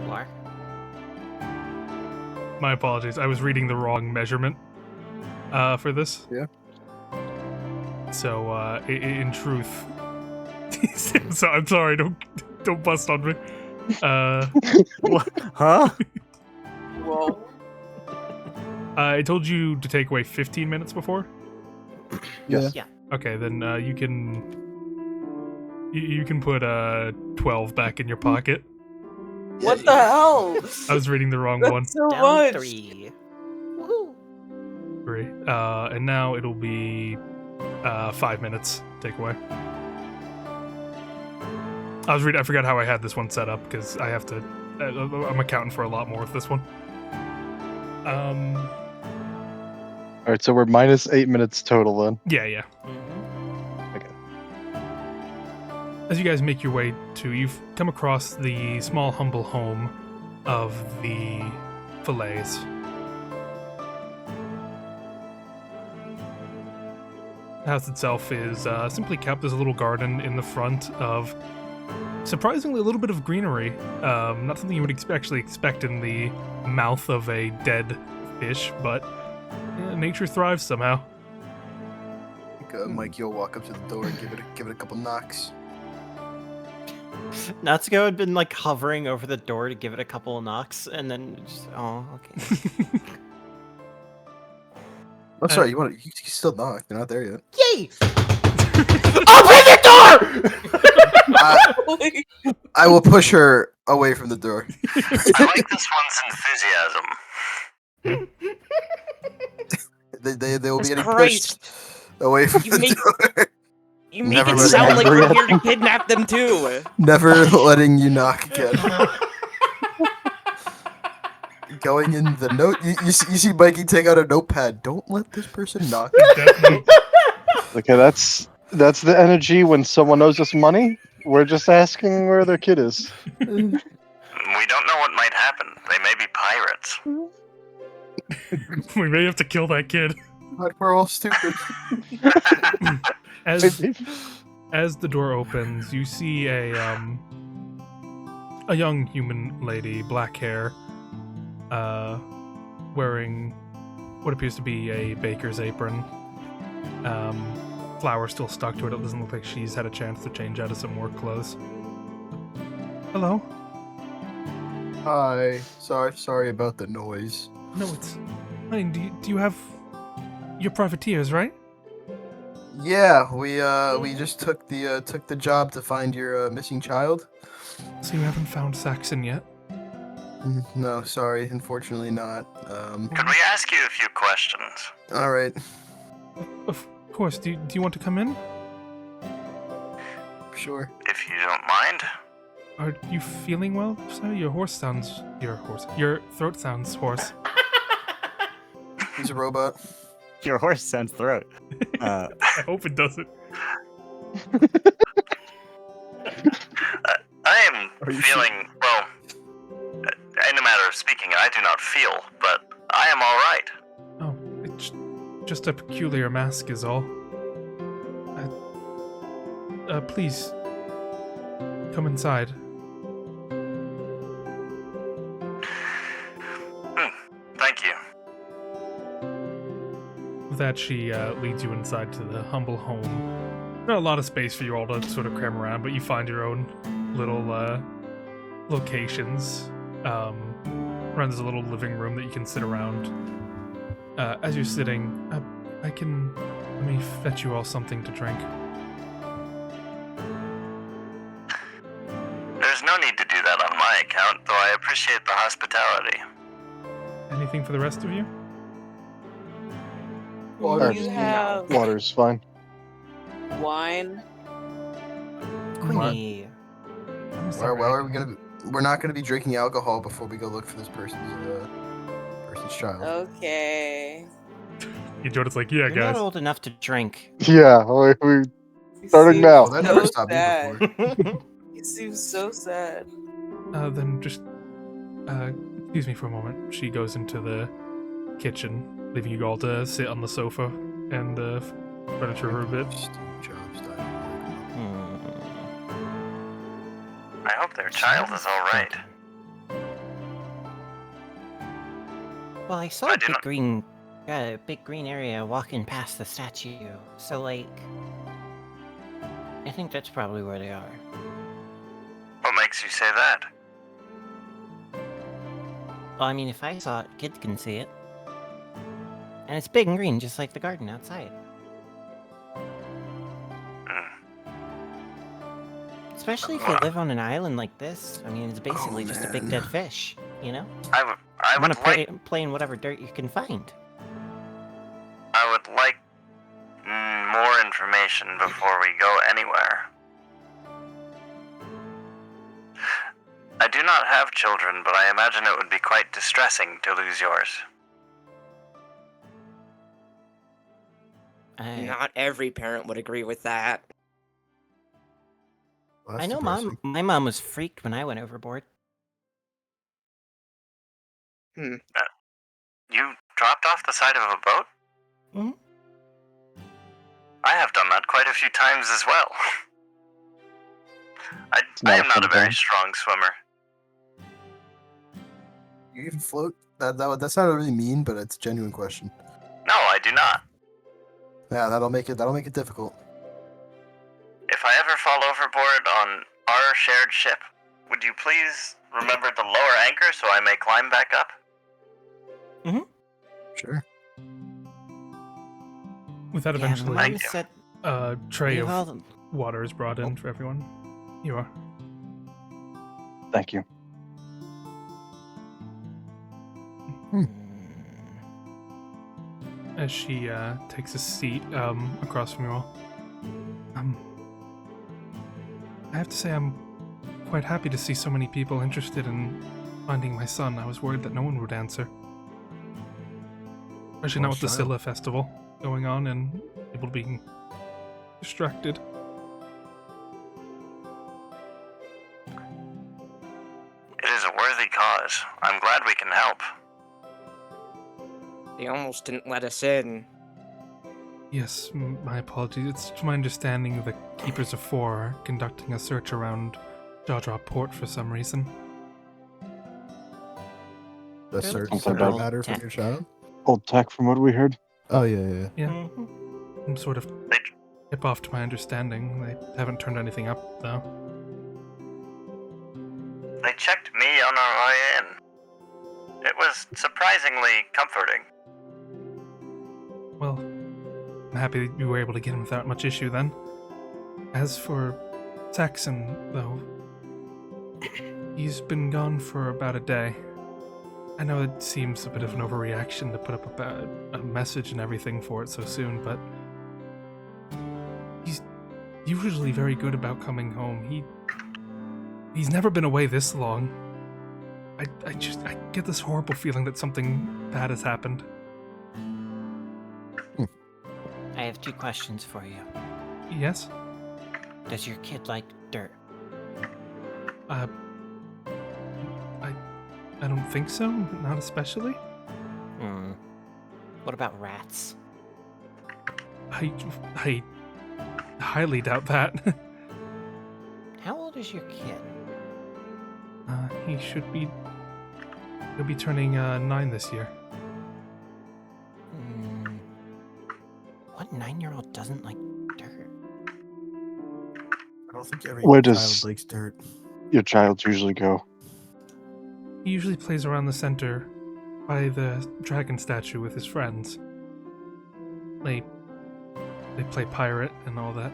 Why? My apologies. I was reading the wrong measurement for this. Yeah. So, in truth, so I'm sorry. Don't bust on me. What? Huh? Whoa. I told you to take away 15 minutes before. Yes. Yeah. Okay, then you can put 12 back in your pocket. What the hell? I was reading the wrong one. That's so Down much. 3. Woohoo. 3. And now it'll be 5 minutes takeaway. I forgot how I had this one set up because I have to. I'm accounting for a lot more with this one. All right, so we're minus 8 minutes total then. Yeah. Okay. As you guys make your way to, you've come across the small, humble home of the Fillets. The house itself is simply kept. There's a little garden in the front of surprisingly a little bit of greenery. Not something you would actually expect in the mouth of a dead fish, but nature thrives somehow. I think, Mike, you'll walk up to the door and give it a couple knocks. Natsuko had been like hovering over the door to give it a couple of knocks, and then just, oh, okay. Oh, sorry, you still knock. They're not there yet. Yay! Open the door! I will push her away from the door. I like this one's enthusiasm. They will be getting Christ. pushed away from You the make- door. You make Never it let sound like anybody we're here to kidnap them too. Never letting you knock again. Going in the note, you see Mikey take out a notepad. Don't let this person knock. Definitely. Okay, that's the energy when someone owes us money. We're just asking where their kid is. We don't know what might happen. They may be pirates. We may have to kill that kid. But we're all stupid. As the door opens, you see a young human lady, black hair, wearing what appears to be a baker's apron. Flour still stuck to it. It doesn't look like she's had a chance to change out of some work clothes. Hello? Hi. Sorry about the noise. No, it's fine. Do you have your privateers, right? Yeah, we just took the job to find your missing child. So you haven't found Saxon yet? No, sorry, unfortunately not. Could we ask you a few questions? All right, Of course. Do you want to come in? sure. If you don't mind. Are you feeling well, sir? Your throat sounds hoarse. He's a robot. Your horse sounds throat. I hope it doesn't. I am Are you feeling, well, in a matter of speaking, I do not feel, but I am alright. Oh, it's just a peculiar mask is all. Please, come inside. Thank you. With that, she leads you inside to the humble home. Not a lot of space for you all to sort of cram around, but you find your own little locations. Runs a little living room that you can sit around. As you're sitting, let me fetch you all something to drink. There's no need to do that on my account, though I appreciate the hospitality. Anything for the rest of you? Do you have Water's fine. wine? Queenie. I'm Well, sorry. are we gonna? We're not gonna be drinking alcohol before we go look for this person's child. Okay. Jordan's like, yeah, You're guys. not old enough to drink. Yeah, we He Starting seems now. Well, that never so stopped sad. me before. He seems so sad. Then just, excuse me for a moment. She goes into the kitchen, leaving you all to sit on the sofa and the furniture for a bit. I hope their child is alright. Well, I saw I a do big green area walking past the statue. So, like, I think that's probably where they are. What makes you say that? Well, I mean, if I saw it, kids can see it. And it's big and green, just like the garden outside. Especially if you live on an island like this. I mean, it's basically just a big man. dead fish, you know? I You would want to like play in whatever dirt you can find. more information before we go anywhere. I do not have children, but I imagine it would be quite distressing to lose yours. Not every parent would agree with that. Well, I that's know depressing. my mom was freaked when I went overboard. You dropped off the side of a boat? Mhm. I have done that quite a few times as well. I not am a not fun a very time. strong swimmer. You even float? That sounded really mean, but it's a genuine question. No, I do not. Yeah, that'll make it difficult. If I ever fall overboard on our shared ship, would you please remember to lower anchor so I may climb back up? Sure. With that, Yeah, eventually, mom you. said a tray leave all of the- water is brought in for everyone. You are. Thank you. As she takes a seat across from you all. I have to say I'm quite happy to see so many people interested in finding my son. I was worried that no one would answer. Especially not with the Child. Scylla festival going on and people being distracted. It is a worthy cause. I'm glad we can help. They almost didn't let us in. Yes, my apologies. It's to my understanding the Keepers of Four are conducting a search around Jaw Drop Port for some reason. The Good. search Something for that about matter from your child? Old tech, from what we heard. Oh, yeah. Yeah. Mhm. Some sort of tip off to my understanding. They haven't turned anything up, though. They checked me on our way in. It was surprisingly comforting. Well, I'm happy that you were able to get him without much issue then. As for Saxon, though, he's been gone for about a day. I know it seems a bit of an overreaction to put up a message and everything for it so soon, but he's usually very good about coming home. He's never been away this long. I get this horrible feeling that something bad has happened. I have 2 questions for you. Yes? Does your kid like dirt? I don't think so. Not especially. What about rats? I highly doubt that. How old is your kid? He'll be turning 9 this year. What 9-year-old doesn't like dirt? I don't think every Where child does- likes dirt. Your child usually go. He usually plays around the center by the dragon statue with his friends. They play pirate and all that.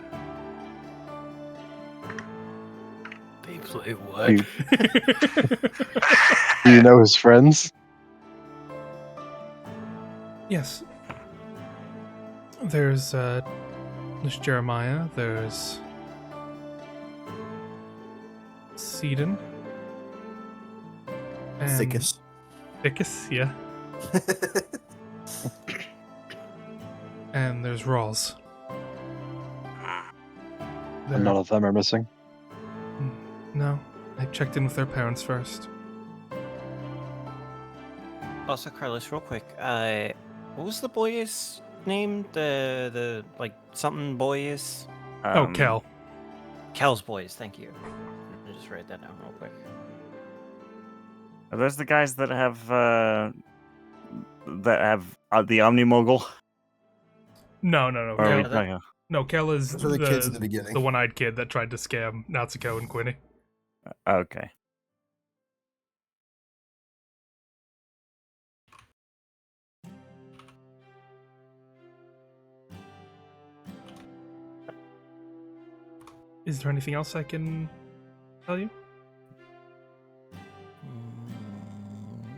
They play Do you know his friends? Yes. There's Jeremiah, there's Seedon. And Thickest. Thickus, yeah. And there's Rawls. And none of them are missing. No, I checked in with their parents first. Also, Carlos, real quick, what was the boy's name? The like something boy's? Oh, Kel. Kel's boys. Thank you. I'll just write that down real quick. Are those the guys that have the Omnimogul? No. Or are Kel, we talking- no, Kel is Those are the kids in the beginning. the one-eyed kid that tried to scam Natsuko and Quinny. Okay. Is there anything else I can tell you?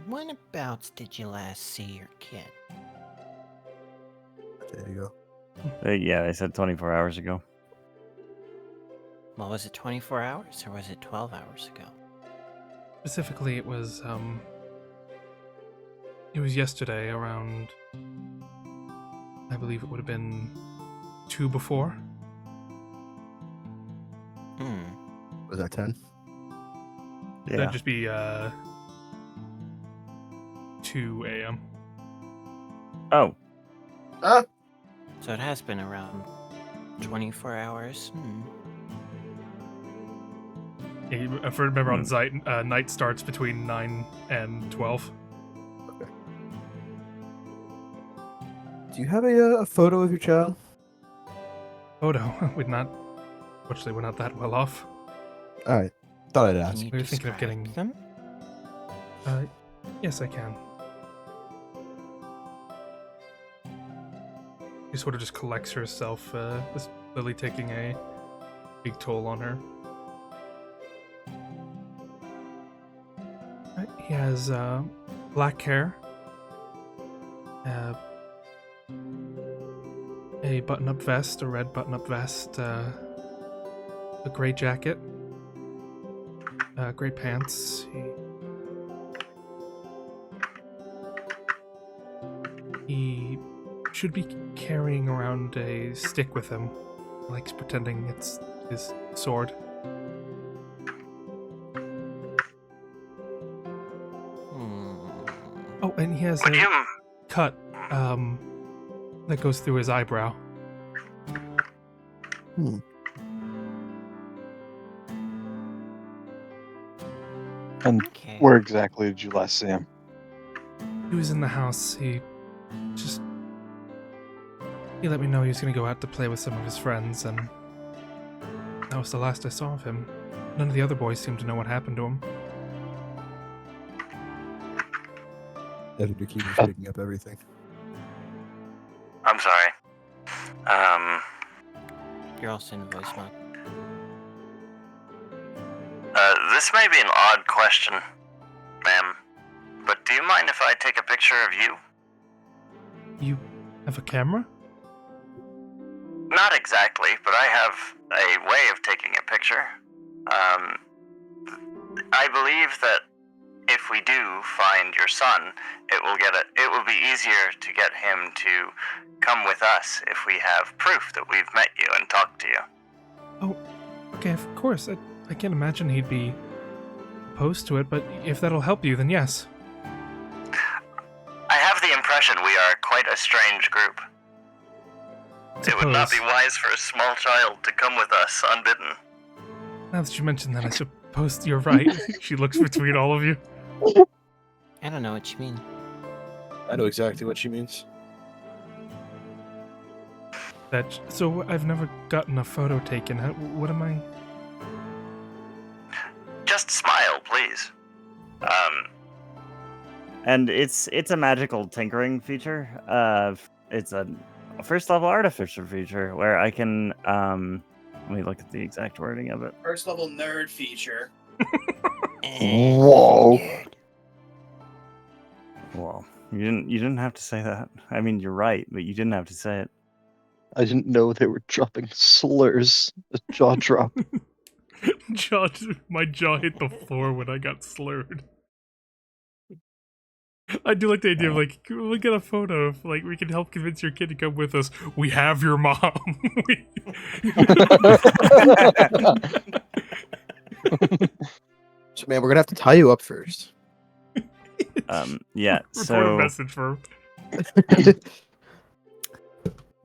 When about did you last see your kid? There you go. Yeah, they said 24 hours ago. Well, was it 24 hours or was it 12 hours ago? Specifically, it was yesterday around, I believe it would have been 2 before. Was that 10? Yeah. That'd just be 2 a.m. Oh, So it has been around 24 hours. If I remember on Zeit, night starts between 9 and 12. Do you have a photo of your child? Photo. We're not. Fortunately, we're not that well off. All right. Thought I'd Can ask. you We were thinking of describe getting- them? Yes, I can. She sort of just collects herself, with Lily taking a big toll on her. Right, he has black hair, a button-up vest, a red button-up vest, a gray jacket, gray pants. He should be carrying around a stick with him, like pretending it's his sword. Oh, and he has Would a you? cut that goes through his eyebrow. And Okay. where exactly did you last see him? He was in the house. He let me know he was going to go out to play with some of his friends, and that was the last I saw of him. None of the other boys seemed to know what happened to him. Editor Keith is picking up everything. I'm sorry. You're also in the voice mode. This may be an odd question, ma'am, but do you mind if I take a picture of you? You have a camera? Not exactly, but I have a way of taking a picture. I believe that if we do find your son, it will be easier to get him to come with us if we have proof that we've met you and talked to you. Oh, okay, of course. I can't imagine he'd be opposed to it, but if that'll help you, then yes. I have the impression we are quite a strange group. It would not be wise for a small child to come with us unbidden. Now that you mention that, I suppose you're right. She looks between all of you. I don't know what you mean. I know exactly what she means. So I've never gotten a photo taken. What am I? Just smile, please. and it's a magical tinkering feature. It's a first level artificer feature where I can let me look at the exact wording of it. First level nerd feature. Whoa. Well, you didn't have to say that. I mean, you're right, but you didn't have to say it. I didn't know they were dropping slurs. A jaw drop. My jaw hit the floor when I got slurred. I do like the idea of like, look at a photo of like we can help convince your kid to come with us. We have your mom. So, man, we're gonna have to tie you up first. Yeah. Record a So message for him.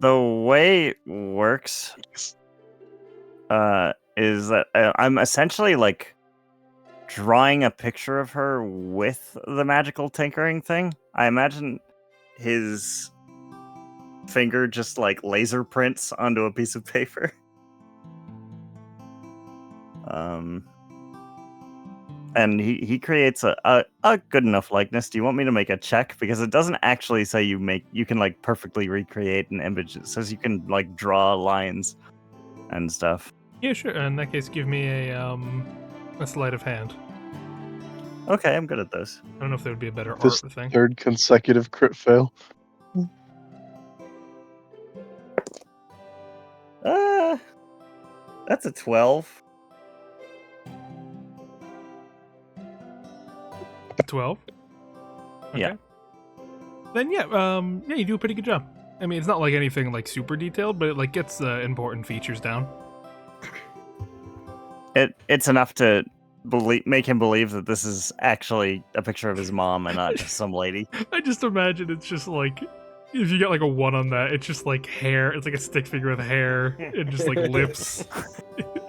the way it works is that I'm essentially like drawing a picture of her with the magical tinkering thing. I imagine his finger just like laser prints onto a piece of paper. And he creates a good enough likeness. Do you want me to make a check? Because it doesn't actually say you can like perfectly recreate an image. It says you can like draw lines and stuff. Yeah, sure. In that case, give me a sleight of hand. Okay, I'm good at those. I don't know if there would be a better This art thing. third consecutive crit fail. That's a 12. 12. Okay. Yeah. Then yeah, you do a pretty good job. I mean, it's not like anything like super detailed, but it like gets important features down. It's enough to make him believe that this is actually a picture of his mom and not just some lady. I just imagine it's just like, if you get like a 1 on that, it's just like hair. It's like a stick figure with hair and just like lips,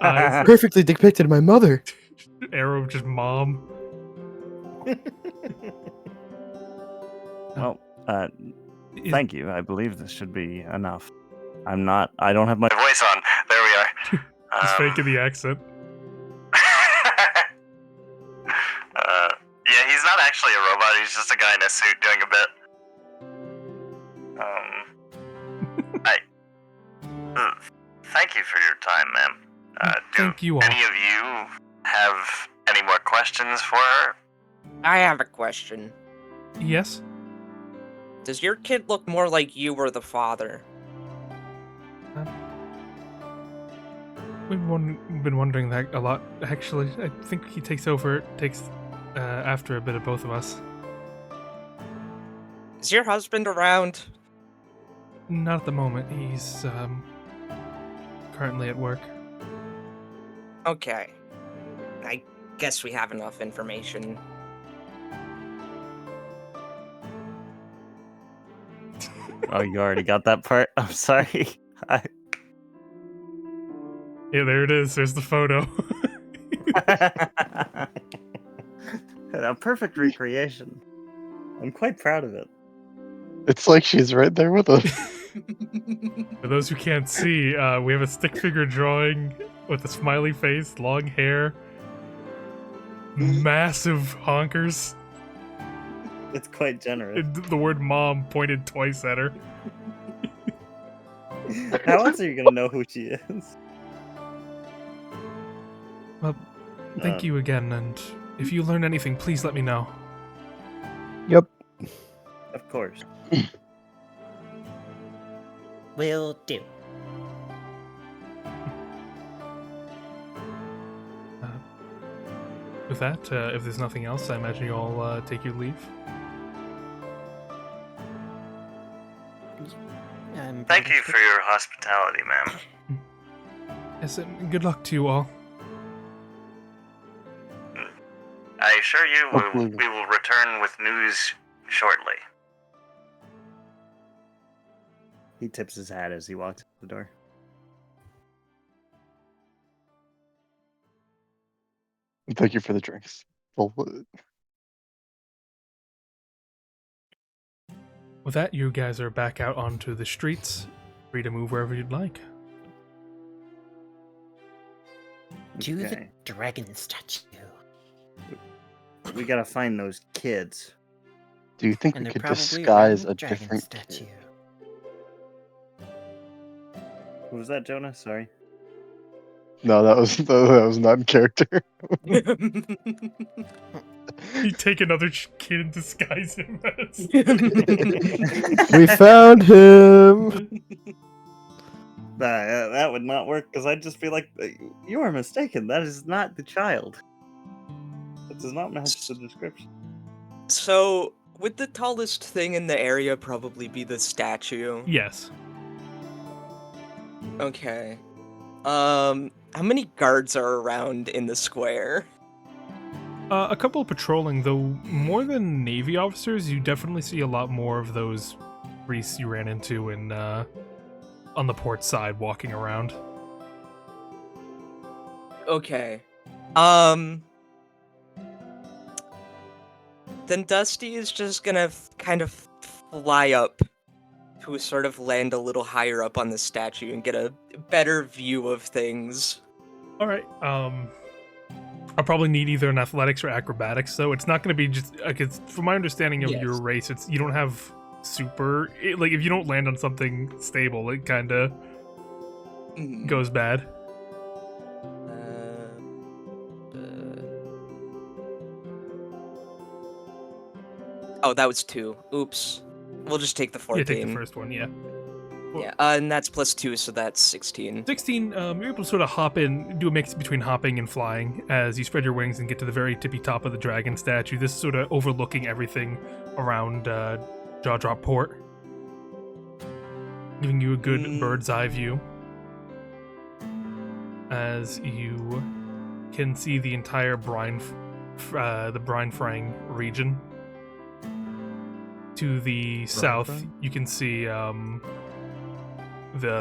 eyes, Perfectly depicted my mother. arrow of just mom. Well, Is- thank you. I believe this should be enough. I don't have my My voice on. There we are. He's faking the accent. Yeah, he's not actually a robot. He's just a guy in a suit doing a bit. Thank you for your time, ma'am. Thank you all. Any of you have any more questions for her? I have a question. Yes? Does your kid look more like you or the father? We've been wondering that a lot, actually. I think he takes after a bit of both of us. Is your husband around? Not at the moment. He's currently at work. Okay. I guess we have enough information. Oh, you already got that part? I'm sorry. Yeah, there it is. There's the photo. A perfect recreation. I'm quite proud of it. It's like she's right there with us. For those who can't see, we have a stick figure drawing with a smiley face, long hair, massive honkers, It's quite generous. and the word mom pointed twice at her. How else are you gonna know who she is? Well, thank you again, and if you learn anything, please let me know. Yep. Of course. Will do. With that, if there's nothing else, I imagine you all take your leave. Thank you for your hospitality, ma'am. Yes, and good luck to you all. I assure you Hopefully. we will return with news shortly. He tips his hat as he walks out the door. Thank you for the drinks. Well, With that, you guys are back out onto the streets, free to move wherever you'd like. To the Okay. dragon statue. We gotta find those kids. do you think And we they're could probably disguise wearing a dragon different statue. What was that, Jonah? Sorry. No, that was not in character. You take another kid and disguise him as. We found him. That would not work because I'd just be like, you are mistaken. That is not the child. That does not match the description. So, would the tallest thing in the area probably be the statue? Yes. Okay. How many guards are around in the square? A couple patrolling, though more than Navy officers, you definitely see a lot more of those priests you ran into in on the port side walking around. Okay. Then Dusty is just gonna kind of fly up to sort of land a little higher up on the statue and get a better view of things. All right. I'll probably need either an athletics or acrobatics, though. It's not going to be just like it's from my understanding of Yes. your race. It's you don't have like if you don't land on something stable, it kind of Mhm. goes bad. Oh, that was 2. Oops. We'll just take the 14. Yeah, take the first one. Yeah. Yeah, and that's +2, so that's 16. 16, you're able to sort of hop in, do a mix between hopping and flying as you spread your wings and get to the very tippy top of the dragon statue. This is sort of overlooking everything around Jaw Drop Port. giving you a good bird's eye view as you can see the entire the Brine-Frang region. To the south, you can see the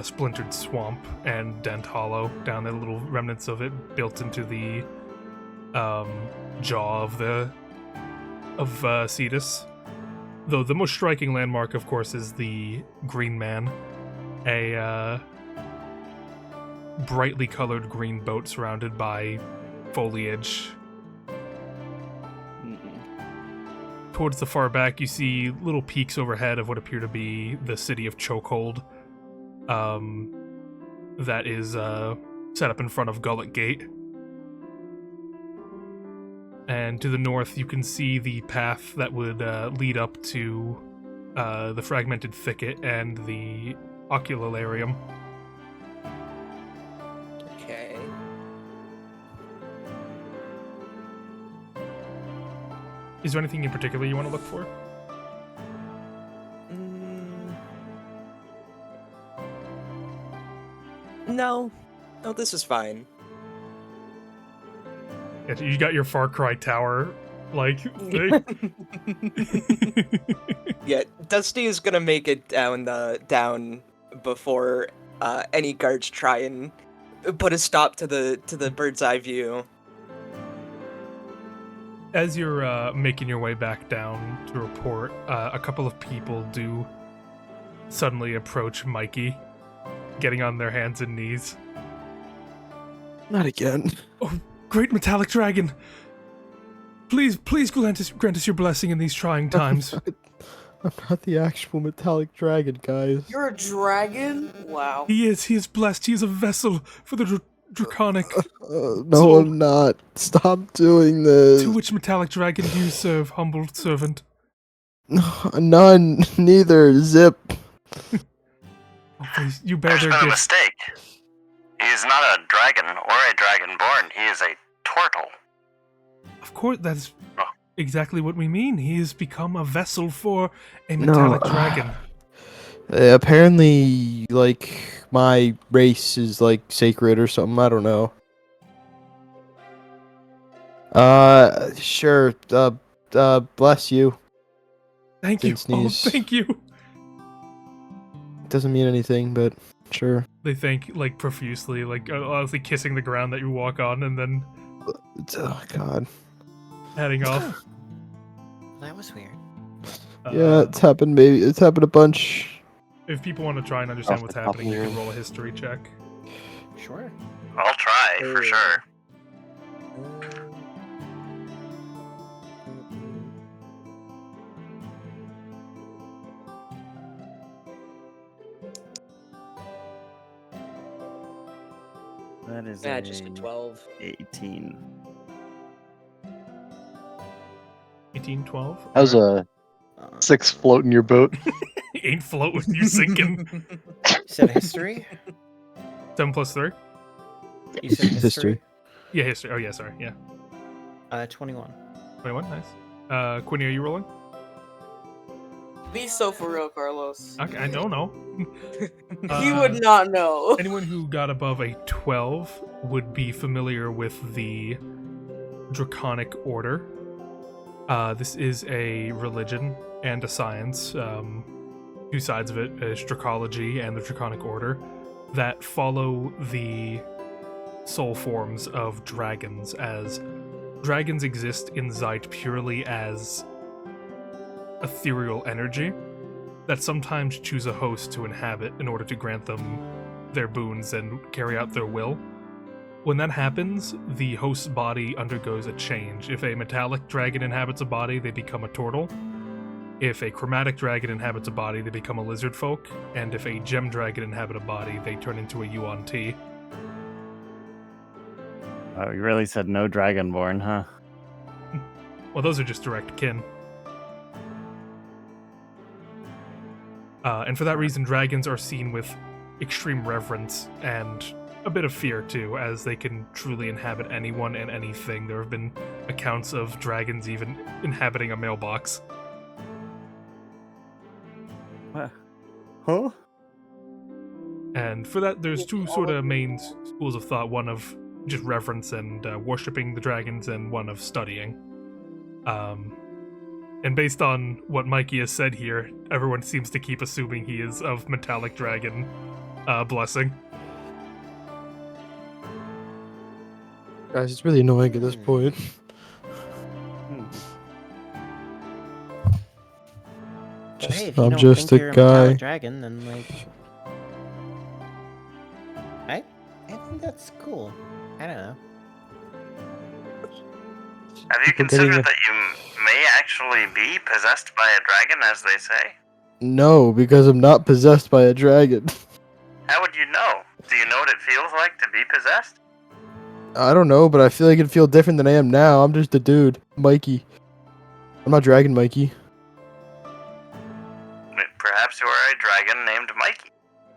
splintered swamp and Dent Hollow down there, little remnants of it built into the jaw of Cetus. Though the most striking landmark, of course, is the Green Man, a brightly colored green boat surrounded by foliage. Towards the far back, you see little peaks overhead of what appear to be the city of Chokehold. That is set up in front of Gullet Gate. And to the north, you can see the path that would lead up to the Fragmented Thicket and the Oculolarium. Okay. Is there anything in particular you want to look for? No. No, this is fine. Yeah, you got your Far Cry Tower, like, thing. Yeah, Dusty is gonna make it down before any guards try and put a stop to the bird's eye view. As you're making your way back down to report, a couple of people do suddenly approach Mikey, getting on their hands and knees. Not again. Oh, great metallic dragon! Please grant us your blessing in these trying times. I'm not the actual metallic dragon, guys. You're a dragon? Wow. He is blessed. He is a vessel for the draconic. No, I'm not. Stop doing this. To which metallic dragon do you serve, humble servant? None. Neither. Zip. Oh, please, you bear There's their been a gifts. mistake. He is not a dragon or a dragonborn. He is a turtle. Of course, that's Oh. exactly what we mean. He has become a vessel for a metallic dragon. Apparently, like, my race is, like, sacred or something. I don't know. Sure. Bless you. Thank you. Didn't Oh, sneeze. thank you. Doesn't mean anything, but sure. They thank, like, profusely, like, honestly kissing the ground that you walk on and then Oh, God. heading off. That was weird. Yeah, it's happened, maybe. It's happened a bunch. If people want to try and understand Off what's the top of happening, you your can head. roll a history check. Sure. I'll try, for sure. That is Yeah, just a 12. 18. 18, 12? How's a 6 float in your boat? Ain't floating, you sinking. You said history? 7 plus 3? You said history? History. Yeah, history. Oh, yeah, sorry. Yeah. 21. 21, nice. Quinny, are you rolling? Be so for real, Carlos. Okay, I don't know. He would not know. Anyone who got above a 12 would be familiar with the Draconic Order. This is a religion and a science, two sides of it, is Dracology and the Draconic Order, that follow the soul forms of dragons, as dragons exist in Zeit purely as ethereal energy that sometimes choose a host to inhabit in order to grant them their boons and carry out their will. When that happens, the host's body undergoes a change. If a metallic dragon inhabits a body, they become a turtle. If a chromatic dragon inhabits a body, they become a lizard folk. And if a gem dragon inhabit a body, they turn into a Yuan Ti. Oh, you really said no dragonborn, huh? Well, those are just direct kin. And for that reason, dragons are seen with extreme reverence and a bit of fear, too, as they can truly inhabit anyone and anything. There have been accounts of dragons even inhabiting a mailbox. Huh? And for that, there's two sort of main schools of thought: one of just reverence and worshipping the dragons, and one of studying. And based on what Mikey has said here, everyone seems to keep assuming he is of metallic dragon blessing. Guys, it's really annoying at this point. But hey, if I'm you don't just think a you're guy. metallic dragon, then like, I think that's cool. I don't know. Have you People getting considered a- that you may actually be possessed by a dragon, as they say? No, because I'm not possessed by a dragon. How would you know? Do you know what it feels like to be possessed? I don't know, but I feel like it'd feel different than I am now. I'm just a dude, Mikey. I'm not Dragon Mikey. Perhaps you are a dragon named Mikey.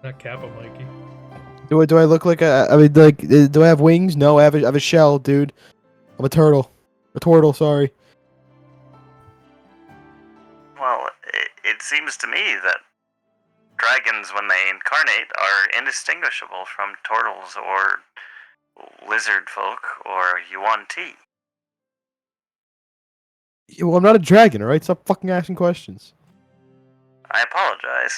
Not Kappa Mikey. Do I look like a? I mean, like, do I have wings? No, I have a shell, dude. I'm a turtle. A turtle, sorry. Well, it seems to me that dragons, when they incarnate, are indistinguishable from turtles or lizard folk or Yuan Ti. Yeah, well, I'm not a dragon, alright? Stop fucking asking questions. I apologize.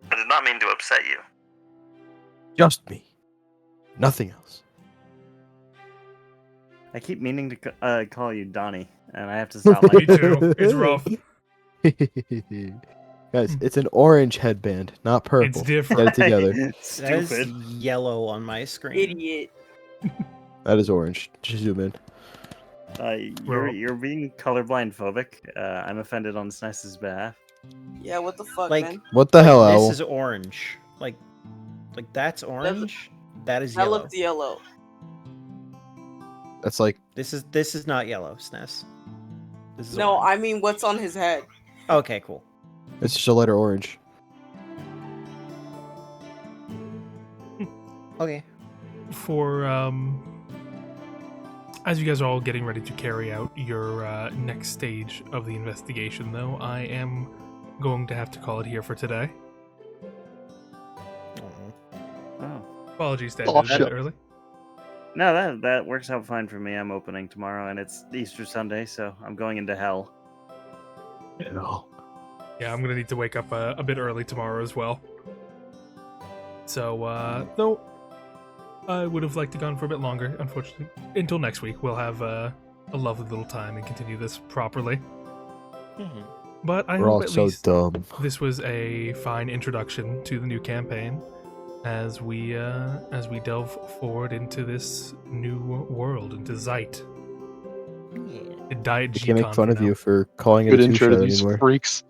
I did not mean to upset you. Just me. Nothing else. I keep meaning to call you Donnie, and I have to stop Me myself. too. It's rough. Guys, it's an orange headband, not purple. It's different. Get it together. That is Stupid. yellow on my screen. Idiot. That is orange. Just zoom in. You're being colorblind phobic. I'm offended on Snice's behalf. Yeah, what the fuck, Like, man? What the hell, Owl? This is orange. Like that's orange. That is That yellow. looked yellow. That's like This is not yellow, Sness. This is No, orange. I mean what's on his head. Okay, cool. it's just a letter orange. Okay. For as you guys are all getting ready to carry out your next stage of the investigation, though, I am going to have to call it here for today. Oh. Apologies, Dad, Oh, it was a shit. bit early. No, that works out fine for me. I'm opening tomorrow, and it's Easter Sunday, so I'm going into hell. Yeah, I'm gonna need to wake up a bit early tomorrow as well. So, though I would have liked to gone for a bit longer, unfortunately. Until next week, we'll have a lovely little time and continue this properly. But I We're all hope at so least dumb. this was a fine introduction to the new campaign as we delve forward into this new world, into Zeit. The Diet We can't make G-Con fun for of now. you for calling it Good a intro to two-shot these anymore. freaks.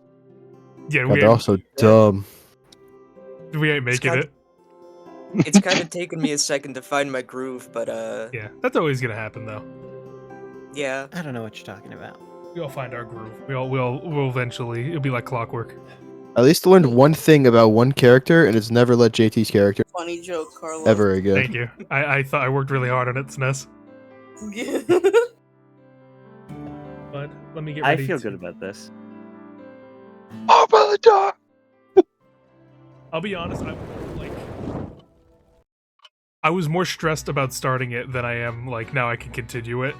Yeah, God, we they're ain't, also dumb. we ain't making kind it. It's kind of taken me a second to find my groove, but Yeah, that's always gonna happen though. yeah. I don't know what you're talking about. We all find our groove. We'll eventually. It'll be like clockwork. At least I learned one thing about one character, and it's never let JT's character Funny joke, Carlos. ever again. Thank you. I thought I worked really hard on it, SNES. But let me get I ready. feel to- good about this. Oh, by the dark. I'll be honest. I was more stressed about starting it than I am like now. I can continue it.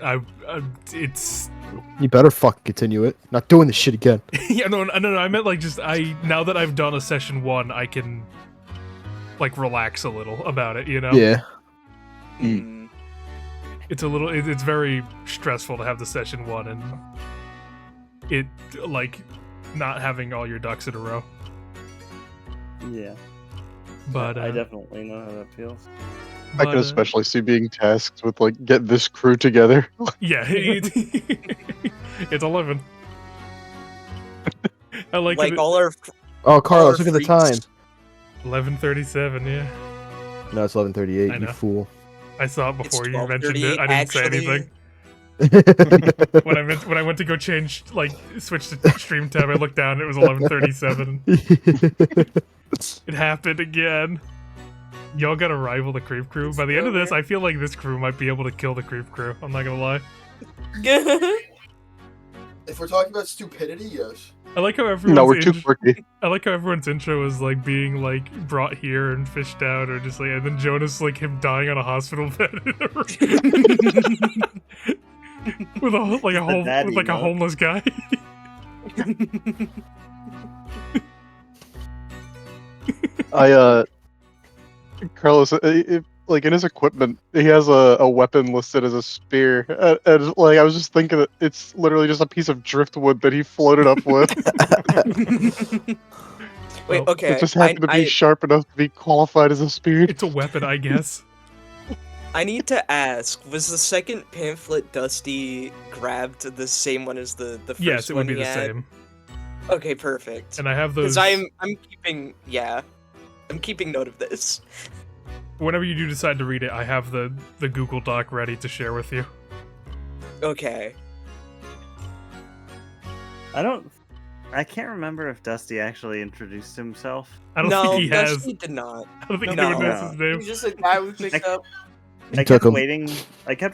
It's You better fucking continue it. Not doing this shit again. yeah no. I meant like just now that I've done a session 1, I can like relax a little about it. You know. Yeah. Mm. It's a little. It's very stressful to have the session 1 and it like not having all your ducks in a row. Yeah, But I definitely know how that feels. I can especially see being tasked with like get this crew together. Yeah, it's 11. I like, Like it. all our Oh, Carlos, look at the freaks. time. 11:37. Yeah, No, it's 11:38. I You know. fool. I saw it It's before you mentioned it. 12:38 I didn't say actually. anything. When I went to go change, like switch to stream tab, I looked down. It was 11:37. It happened again. Y'all gotta rival the creep crew. By the end of this, I feel like this crew might be able to kill the creep crew. I'm not gonna lie. If we're talking about stupidity, yes. I like how everyone's No, we're too quirky. I like how everyone's intro was like being like brought here and fished out, or just like, and then Jonas like him dying on a hospital bed in a room. with a homeless guy. Carlos, like in his equipment, he has a weapon listed as a spear, and like I was just thinking that it's literally just a piece of driftwood that he floated up with. Wait, okay. It just happened to be sharp enough to be qualified as a spear. It's a weapon, I guess. I need to ask, was the second pamphlet Dusty grabbed the same one as the first one? Yes, it would be he the had? same. Okay, perfect. And I have those. Because I'm keeping note of this. Whenever you do decide to read it, I have the Google Doc ready to share with you. Okay. I can't remember if Dusty actually introduced himself. I don't think he has. Dusty did not. I don't think No. anyone knows his name. He's just a guy we picked up. I kept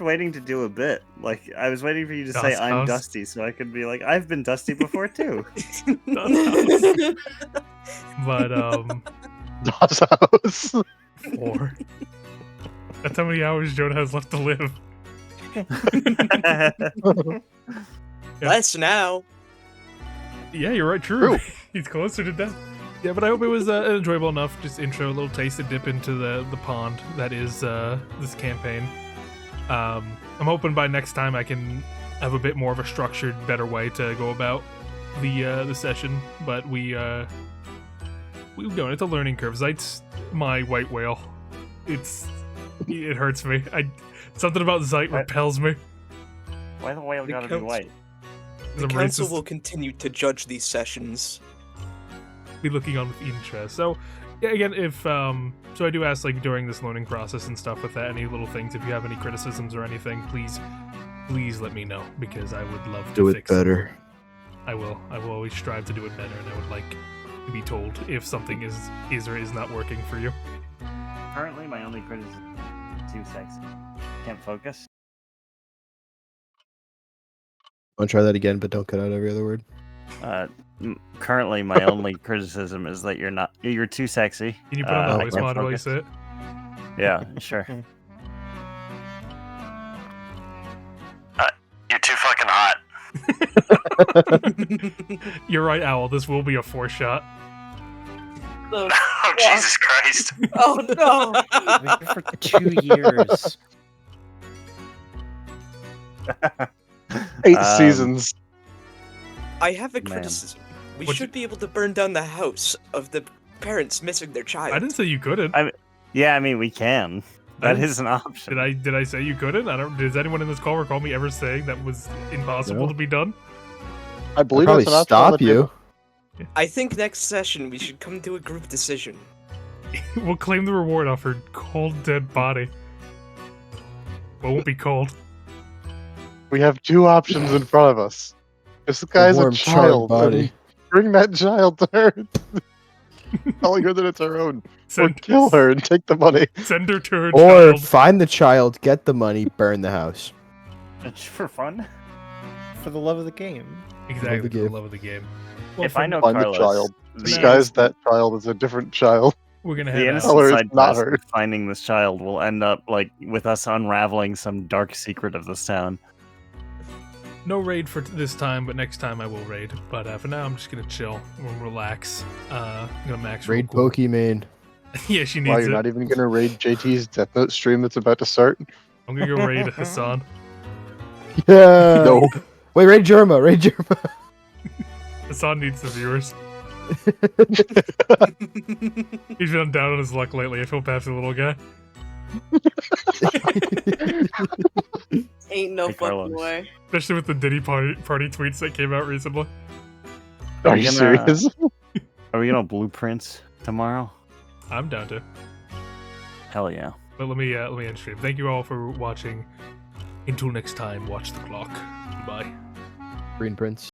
waiting to do a bit. Like, I was waiting for you to say, I'm House. Dusty, so I could be like, I've been Dusty before, too. But, Daw's house. 4. That's how many hours Jonah has left to live. Less now. Yeah, you're right, true. He's closer to death. Yeah, but I hope it was enjoyable enough. Just intro, a little taste to dip into the pond that is this campaign. I'm hoping by next time I can have a bit more of a structured, better way to go about the session. But we're going. It's a learning curve. Zeit's my white whale. It hurts me. Something about Zeit repels me. Why the whale gotta be white? The council will continue to judge these sessions. Be looking on with interest. So, yeah, again, if so I do ask, like, during this learning process and stuff with that, any little things, if you have any criticisms or anything, please let me know, because I would love to Do it fix better. I will always strive to do it better, and I would like to be told if something is or is not working for you. Currently, my only criticism is too sexy. Can't focus. I'll try that again, but don't cut out every other word. Currently, my only criticism is that you're too sexy. Can you put on the I voice can't mod while you focus. say it? Yeah, sure. You're too fucking hot. You're right, Owl. This will be a 4-shot. So, Oh, Jesus Christ. oh no! For 2 years. 8 seasons. I have a Man. criticism. We What should be able to burn down the house of the parents missing their child. I didn't say you couldn't. Yeah, I mean, we can. That is an option. Did I say you couldn't? Does anyone in this call recall me ever saying that was impossible No. to be done? I believe Probably that's an option. stop that- you. I think next session we should come to a group decision. We'll claim the reward off her cold, dead body. Well, it won't be cold. We have 2 options in front of us. This guy's a warm, charred child. body. And bring that child to her. Telling her that it's her own. Or kill her and take the money. Send her to her Or child. find the child, get the money, burn the house. It's for fun. For the love of the game. Exactly, Love the for the game. love of the game. Well, If I know Find the Carlos, child. the Disguise that child as a different child. we're gonna the head innocent out. Color is side not quest her. of finding this child will end up like with us unraveling some dark secret of this town. No raid for this time, but next time I will raid. But for now, I'm just gonna chill and relax. I'm gonna max Raid real quick. Pokemon. Yeah, she Wow, needs you're it. not even gonna raid JT's Death Note stream that's about to start? I'm gonna go raid Hassan. Yeah. No. Wait, Raid Germa. Raid Germa. Hassan needs the viewers. He's been down on his luck lately. I feel bad for the little guy. Ain't no Hey, fucking Carlos. way. Especially with the Diddy party tweets that came out recently. Are you you gonna- serious? Are we gonna blueprints tomorrow? I'm down to. Hell yeah. But let me end stream. Thank you all for watching. Until next time, watch the clock. Goodbye. Green Prince.